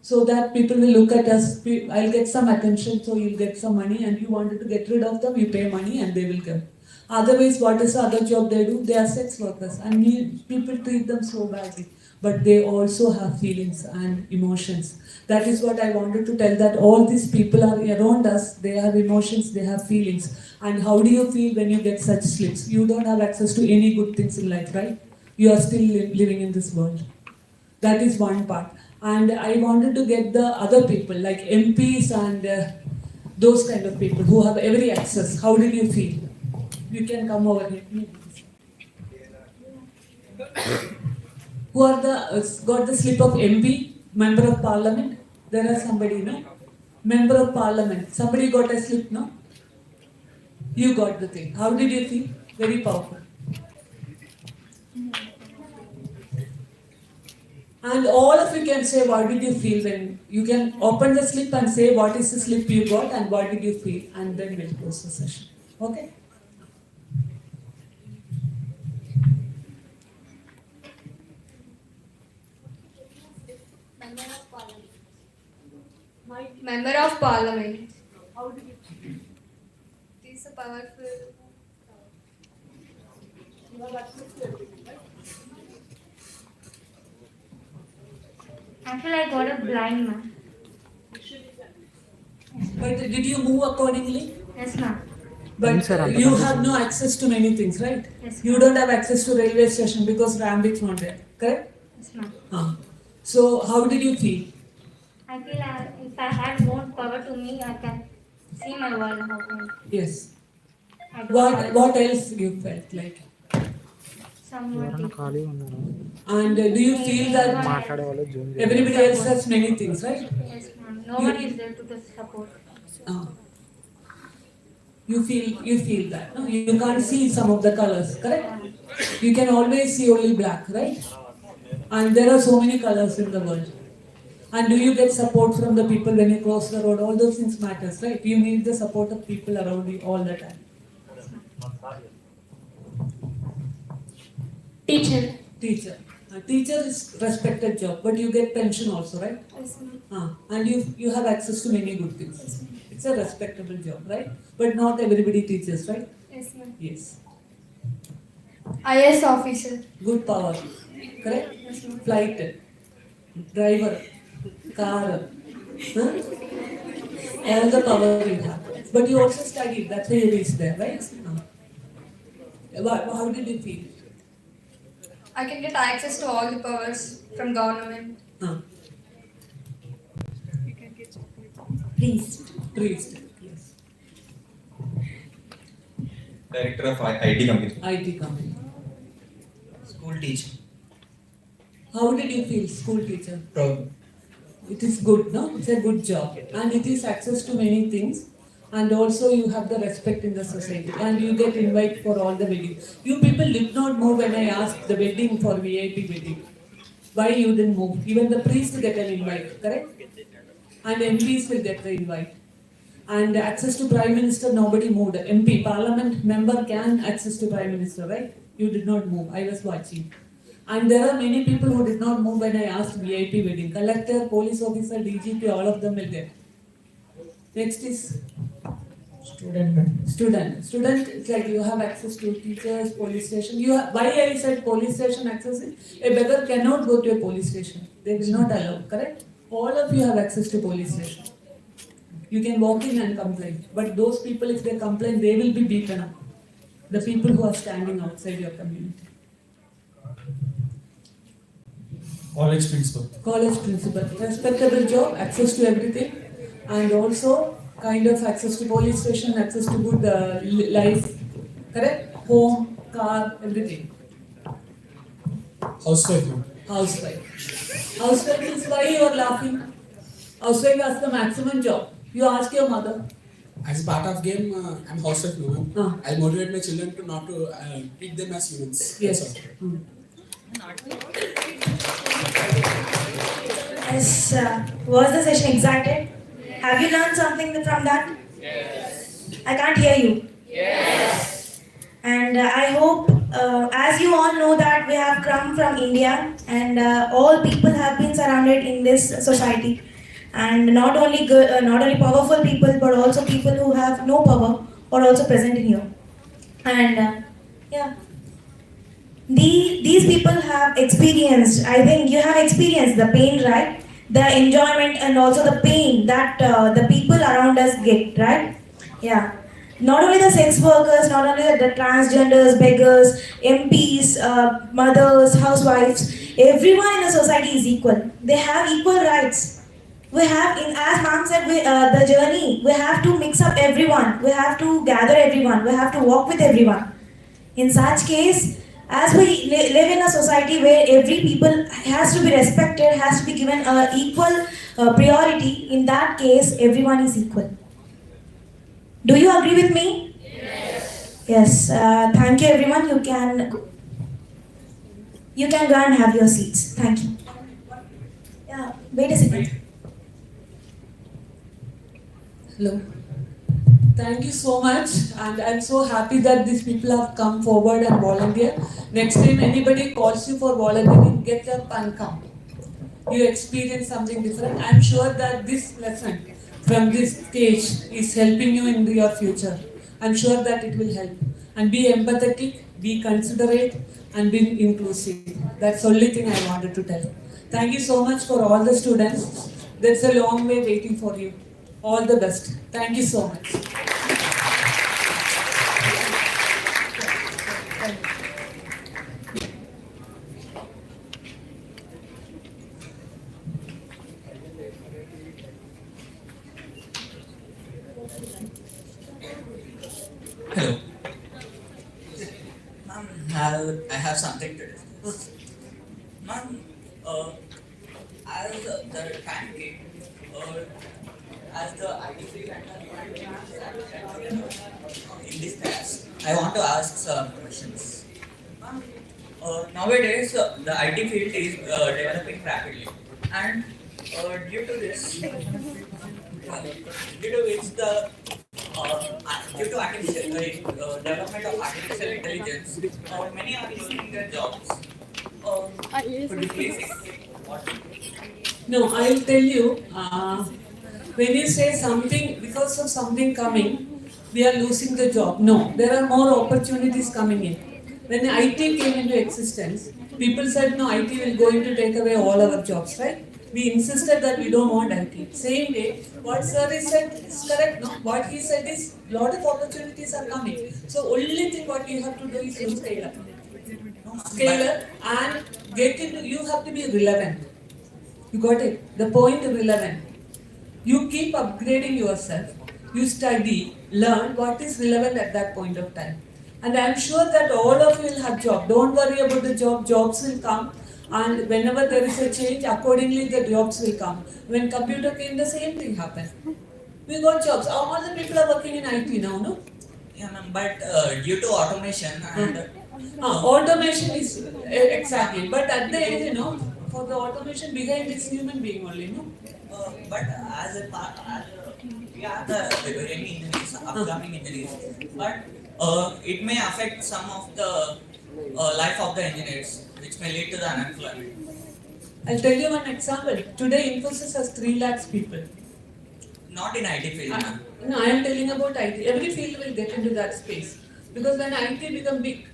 So that people will look at us, I'll get some attention, so you'll get some money, and you wanted to get rid of them, you pay money and they will give. Otherwise, what is the other job they do? They are sex workers, and people treat them so badly. But they also have feelings and emotions. That is what I wanted to tell, that all these people are around us, they have emotions, they have feelings. And how do you feel when you get such slips? You don't have access to any good things in life, right? You are still living in this world. That is one part. And I wanted to get the other people, like MPs and those kind of people who have every access. How did you feel? You can come over here. Who are got the slip of MP, Member of Parliament? There are somebody, no? Member of Parliament. Somebody got a slip, no? You got the thing. How did you feel? Very powerful. And all of you can say what did you feel when you can open the slip and say what is the slip you got and what did you feel, and then we'll close the session. Okay?
Member of Parliament.
How did you feel?
This is a powerful.
You have access to everything, right?
Actually, I got a blind man.
But did you move accordingly?
Yes, ma'am.
But you have no access to many things, right?
Yes,
you don't have access to railway station because ramp is not there, correct?
Yes, ma'am.
So how did you feel?
I feel if I had more power to me, I can see my world how I.
Yes.
I don't have
What else you felt like?
someone.
And do you feel that everybody else has many things, right?
Yes, ma'am. No one is there to support.
You feel that, no? You can't see some of the colors, correct? You can always see only black, right? And there are so many colors in the world. And do you get support from the people when you cross the road? All those things matters, right? You need the support of people around you all the time.
Teacher.
Teacher is respected job, but you get pension also, right?
Yes, ma'am.
And you have access to many good things. It's a respectable job, right? But not everybody teaches, right?
Yes, ma'am.
Yes.
IS officer.
Good power, correct?
Yes, ma'am.
Flight, driver, car, all the power you have. But you also studied, that's why you reached there, right? How did you feel?
I can get access to all the powers.
from government.
Priest. Yes.
Director of IT company.
IT company.
School teacher.
How did you feel, school teacher?
Proud.
It is good, no? It's a good job. And it is access to many things. And also you have the respect in the society. And you get invited for all the weddings. You people did not move when I asked the wedding for VIP wedding. Why you didn't move? Even the priest get an invite, correct? And MPs will get the invite. And access to Prime Minister, nobody moved. MP, Parliament member can access to Prime Minister, right? You did not move. I was watching. And there are many people who did not move when I asked VIP wedding. Collector, police officer, DGP, all of them will get. Next is student. Student, it's like you have access to teachers, police station. Why I said police station access is, a beggar cannot go to a police station. They will not allow, correct? All of you have access to police station. You can walk in and complain. But those people, if they complain, they will be beaten up. The people who are standing outside your community.
College principal.
College principal. Respectable job, access to everything. And also kind of access to police station, access to good life. Correct? Home, car, everything.
Housewife.
Housewife is why you are laughing. Housewife has the maximum job. You ask your mother.
As part of game, I'm housewife now. I motivate my children to not to treat them as humans.
Yes.
Yes, was the session excited? Have you learned something from that?
Yes.
I can't hear you.
Yes.
And I hope, as you all know that we have come from India and all people have been surrounded in this society. And not only powerful people, but also people who have no power are also present in here. And yeah. These people have experienced, I think you have experienced the pain, right? The enjoyment and also the pain that the people around us get, right? Yeah. Not only the sex workers, not only the transgenders, beggars, MPs, mothers, housewives, everyone in the society is equal. They have equal rights. We have, as ma'am said, the journey, we have to mix up everyone. We have to gather everyone. We have to walk with everyone. In such case, as we live in a society where every people has to be respected, has to be given equal priority, in that case, everyone is equal. Do you agree with me? Yes. Yes. Thank you, everyone. You can go and have your seats. Thank you. Yeah. Wait a second.
Hello. Thank you so much, and I'm so happy that these people have come forward and volunteer. Next time anybody calls you for volunteering, get up and come. You experience something different. I'm sure that this lesson from this stage is helping you in your future. I'm sure that it will help. And be empathetic, be considerate, and be inclusive. That's the only thing I wanted to tell. Thank you so much for all the students. There's a long way waiting for you. All the best. Thank you so much.
Hello. Ma'am, I have something to discuss. Ma'am, as the time came, as the IT field in this class, I want to ask some questions. Ma'am, nowadays the IT field is developing rapidly, and due to this, due to artificial development of artificial intelligence, many are losing their jobs. Could you please explain what?
No, I'll tell you. When you say something, because of something coming, we are losing the job. No, there are more opportunities coming in. When IT came into existence, people said, no, IT will going to take away all our jobs, right? We insisted that we don't want IT. Same way, what sir said is correct, no? What he said is, lot of opportunities are coming. So only thing what you have to do is to stay up. scale up and get into, you have to be relevant. You got it? The point of relevant. You keep upgrading yourself. You study, learn what is relevant at that point of time. And I'm sure that all of you will have job. Don't worry about the job. Jobs will come. And whenever there is a change, accordingly the jobs will come. When computer came, the same thing happened. We got jobs. All the people are working in IT now, no?
Yeah, ma'am, but due to automation and
Automation is exactly. But at the end, for the automation behind this human being only, no?
but as a part, we are the any engineers, upcoming engineers, but it may affect some of the life of the engineers, which may lead to the unemployment.
I'll tell you one example. Today, Infosys has 3 lakhs people.
Not in IT field, ma'am.
No, I am telling about IT. Every field will get into that space. Because when IT become big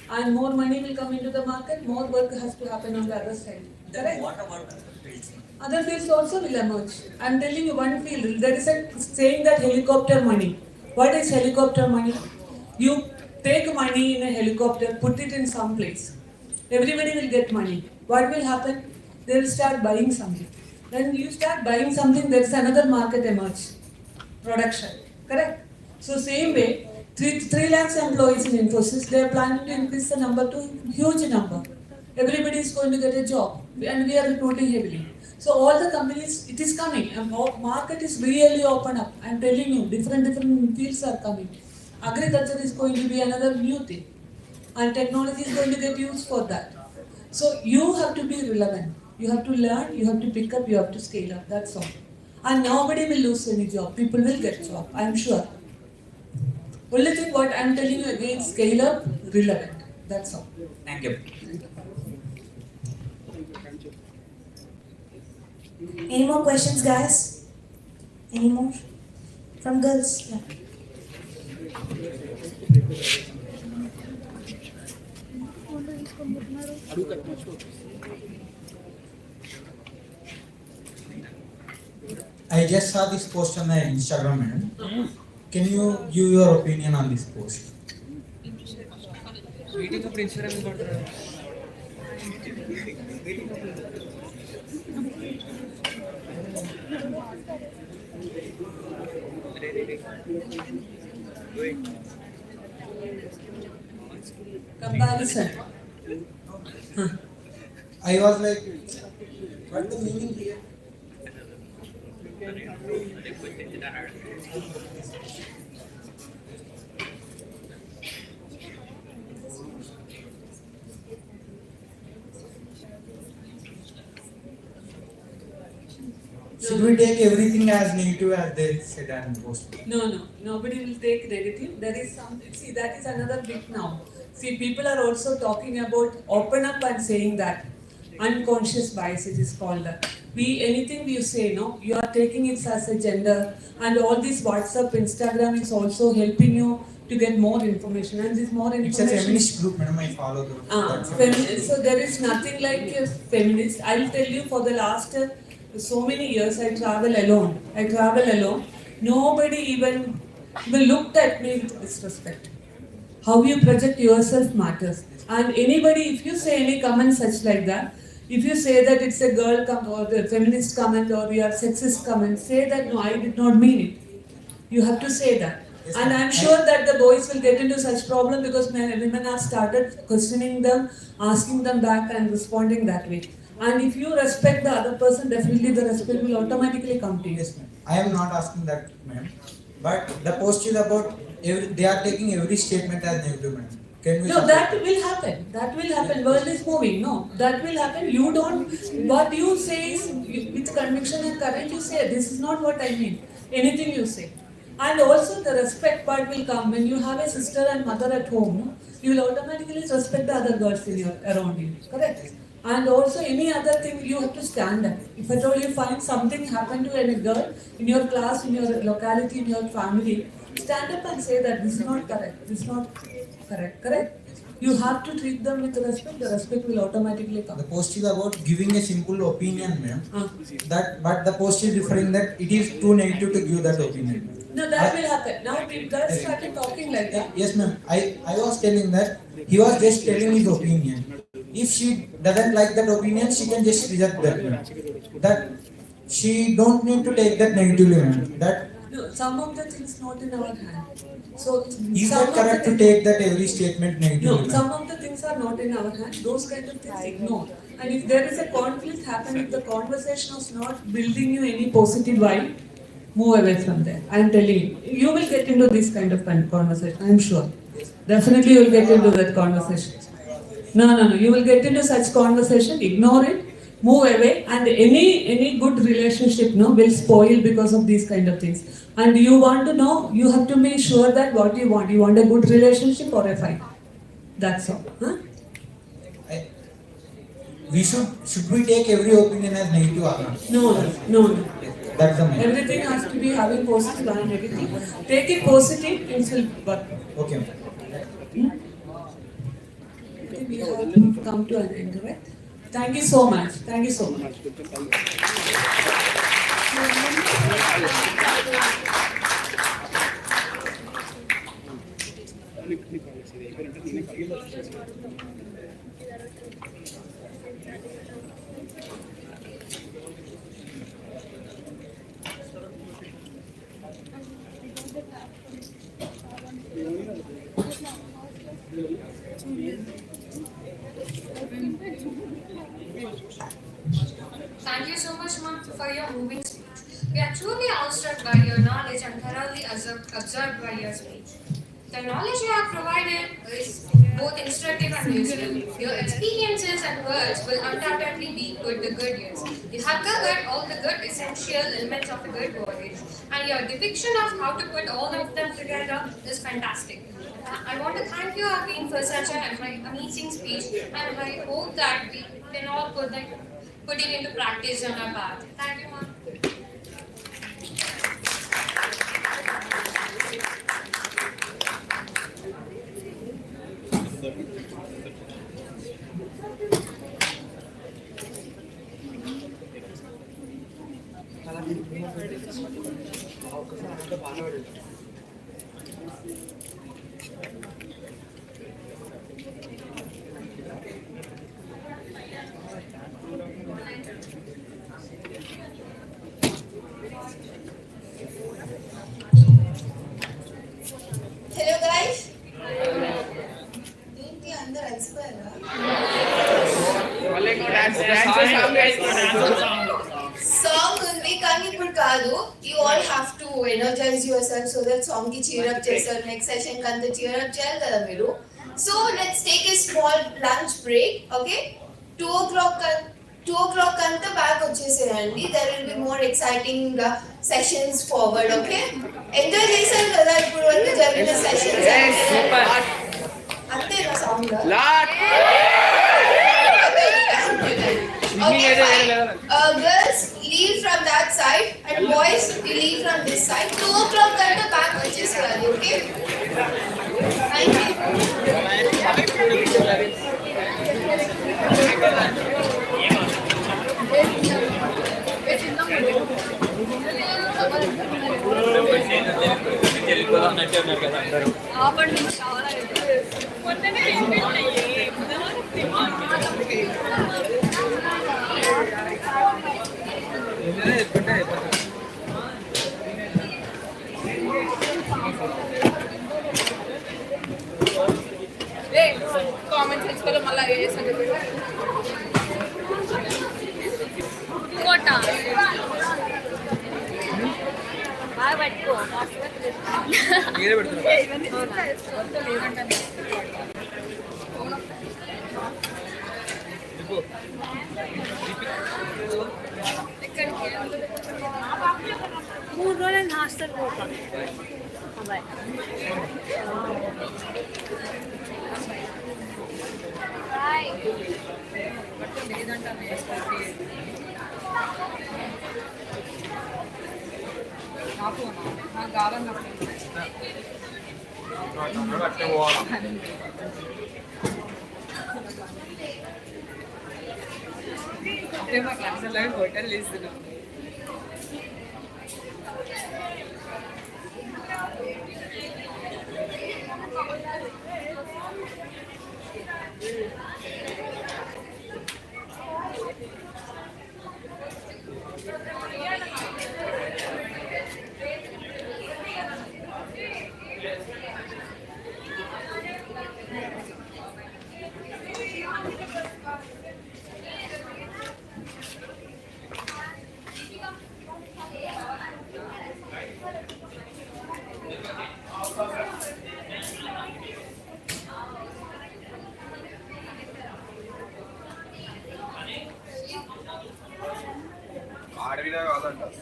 and more money will come into the market, more work has to happen on the other side.
Then what about other fields?
Other fields also will emerge. I am telling you one field. There is a saying that helicopter money. What is helicopter money? You take money in a helicopter, put it in some place. Everybody will get money. What will happen? They will start buying something. When you start buying something, there is another market emerge. Production. Correct? So same way, 3 lakhs employees in Infosys, they are planning to increase the number to huge number. Everybody is going to get a job and we are recruiting heavily. So all the companies, it is coming. And market is really open up. I am telling you, different fields are coming. Agriculture is going to be another new thing. And technology is going to get used for that. So you have to be relevant. You have to learn, you have to pick up, you have to scale up. That's all. And nobody will lose any job. People will get job. I am sure. Only thing what I am telling you again, scale up, relevant. That's all.
Thank you.
Any more questions, guys? Any more? From girls? Yeah.
I just saw this post on the Instagram, madam. Can you give your opinion on this post?
Waiting for Instagram.
Comparison.
I was like, what the meaning here? Should we take everything as negative as they said and post?
No. Nobody will take negative. There is something. See, that is another bit now. See, people are also talking about open up and saying that. Unconscious bias, it is called that. Anything you say, no, you are taking it as a gender, and all this WhatsApp, Instagram is also helping you to get more information, and this more information.
It's a feminist group, madam. I follow them.
So there is nothing like a feminist. I will tell you, for the last so many years, I travel alone. Nobody even looked at me with disrespect. How you project yourself matters. And anybody, if you say any comment such like that, if you say that it's a girl comment or the feminist comment or your sexist comment, say that no, I did not mean it. You have to say that. Yes, and I'm sure that the boys will get into such problem because women have started questioning them, asking them back and responding that way. And if you respect the other person, definitely the respect will automatically come to you.
Yes, ma'am. I am not asking that, ma'am. But the post is about they are taking every statement as negative, ma'am.
No, that will happen. That will happen. World is moving. No, that will happen. You don't. What you say is with conviction and courage. You say this is not what I mean. Anything you say, and also the respect part will come when you have a sister and mother at home. No? You will automatically respect the other girls around you. Correct. And also any other thing you have to stand up. If at all you find something happen to any girl in your class, in your locality, in your family, stand up and say that this is not correct. This is not correct. You have to treat them with respect. The respect will automatically come.
The post is about giving a simple opinion, ma'am. But the post is referring that it is too negative to give that opinion.
No, that will happen. Now people started talking like that.
Yes, ma'am. I was telling that He was just telling his opinion. If she doesn't like that opinion, she can just reject that, ma'am. That she don't need to take that negatively, ma'am. That
No, some of the things not in our hand. So
is
some
that correct to take that every statement negatively,
no,
ma'am?
some of the things are not in our hand. Those kind of things ignore. And if there is a conflict happening, if the conversation is not building you any positive vibe, move away from there. I am telling you, you will get into this kind of conversation. I am sure. Definitely, you will get into that conversation. No. You will get into such conversation. Ignore it. Move away. And any good relationship, no, will spoil because of these kind of things. And you want to know, you have to be sure that what you want. You want a good relationship or a fight. That's all. Huh?
We should we take every opinion as negative or not?
No.
That's the main.
Everything has to be having positive and negative. Take it positive, it will work.
Okay.
We have come to an end, right? Thank you so much. Thank you so much.
Thank you so much, ma'am, for your moving speech. We are truly awestruck by your knowledge and thoroughly absorbed by your speech. The knowledge you have provided is both instructive and useful. Your experiences and words will undoubtedly be with the good years. You have covered all the good essential elements of a good voyage, and your depiction of how to put all of them together is fantastic. I want to thank you again for such an amazing speech, and I hope that we can all put it into practice on our path. Thank you, ma'am.
Hello guys. ఏంటి అందరూ అలసిపోయారా? Song ఉంది కానీ ఇప్పుడు కాదు. You all have to energize yourself so that song కి cheer up చేస్తారు. Next session కి అంతా cheer up చేయాలి కదా మీరు. So let's take a small lunch break, okay? 2 o'clock అంతా బ్యాక్ వచ్చేసేయండి. There will be more exciting sessions forward, okay? Enjoy చేశారు కదా ఇప్పుడు వరకు జరిగిన సెషన్స్? అంతే నా song girls leave from that side and boys we leave from this side. 2 o'clock కంటే బ్యాక్ వచ్చేసేయాలి, okay? Thank you.
కామెంట్స్ తెచ్చుకోవాలి మళ్ళీ ఇంకోట బాగా పట్టుకో మూడు రోజులు హాస్టల్ పోతాం అబ్బాయి
నాకు కావాలన్నప్పుడు అంటే మా క్లాసులో హోటల్ ఇస్తున్నాం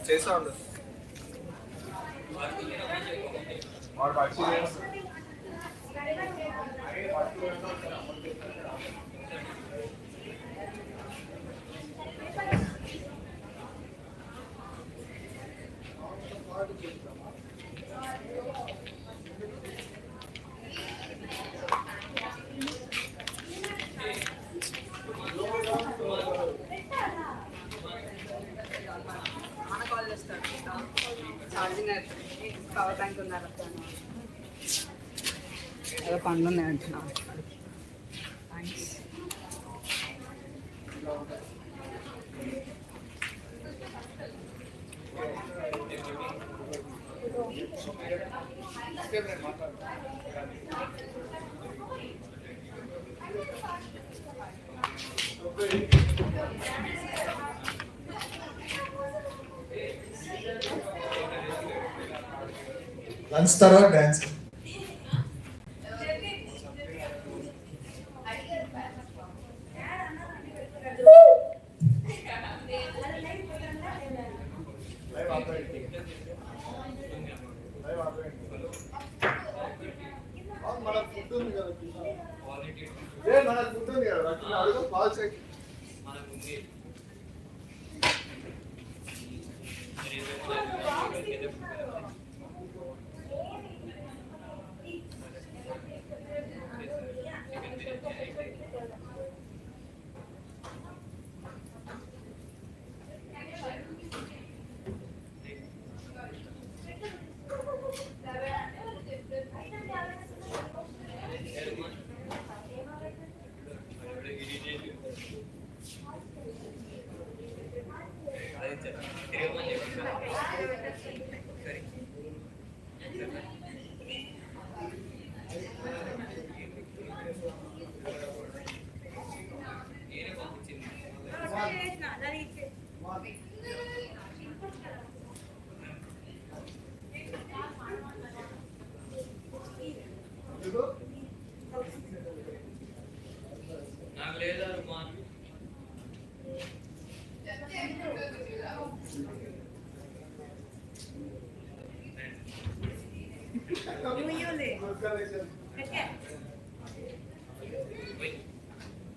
చేస్తా ఉండు.
మన కాల్ చేస్తాడు ఛార్జింగ్ పవర్ బ్యాంక్ ఉన్నారు ఏదో పనులు ఉన్నాయి అంటున్నా. థ్యాంక్స్.
లంచ్ తర్వాత డాన్స్.
నాకు లేదా రుమాన్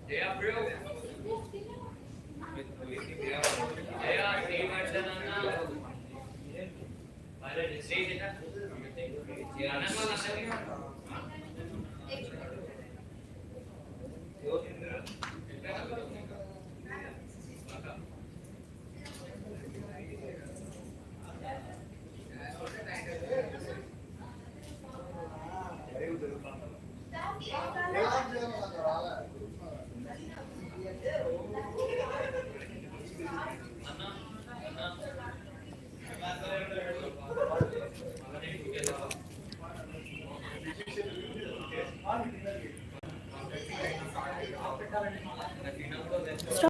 జయా బ్రో జయా టీమ్ అడ్డనన్నా అరే స్టేజ్ ఇట ये आना वाला है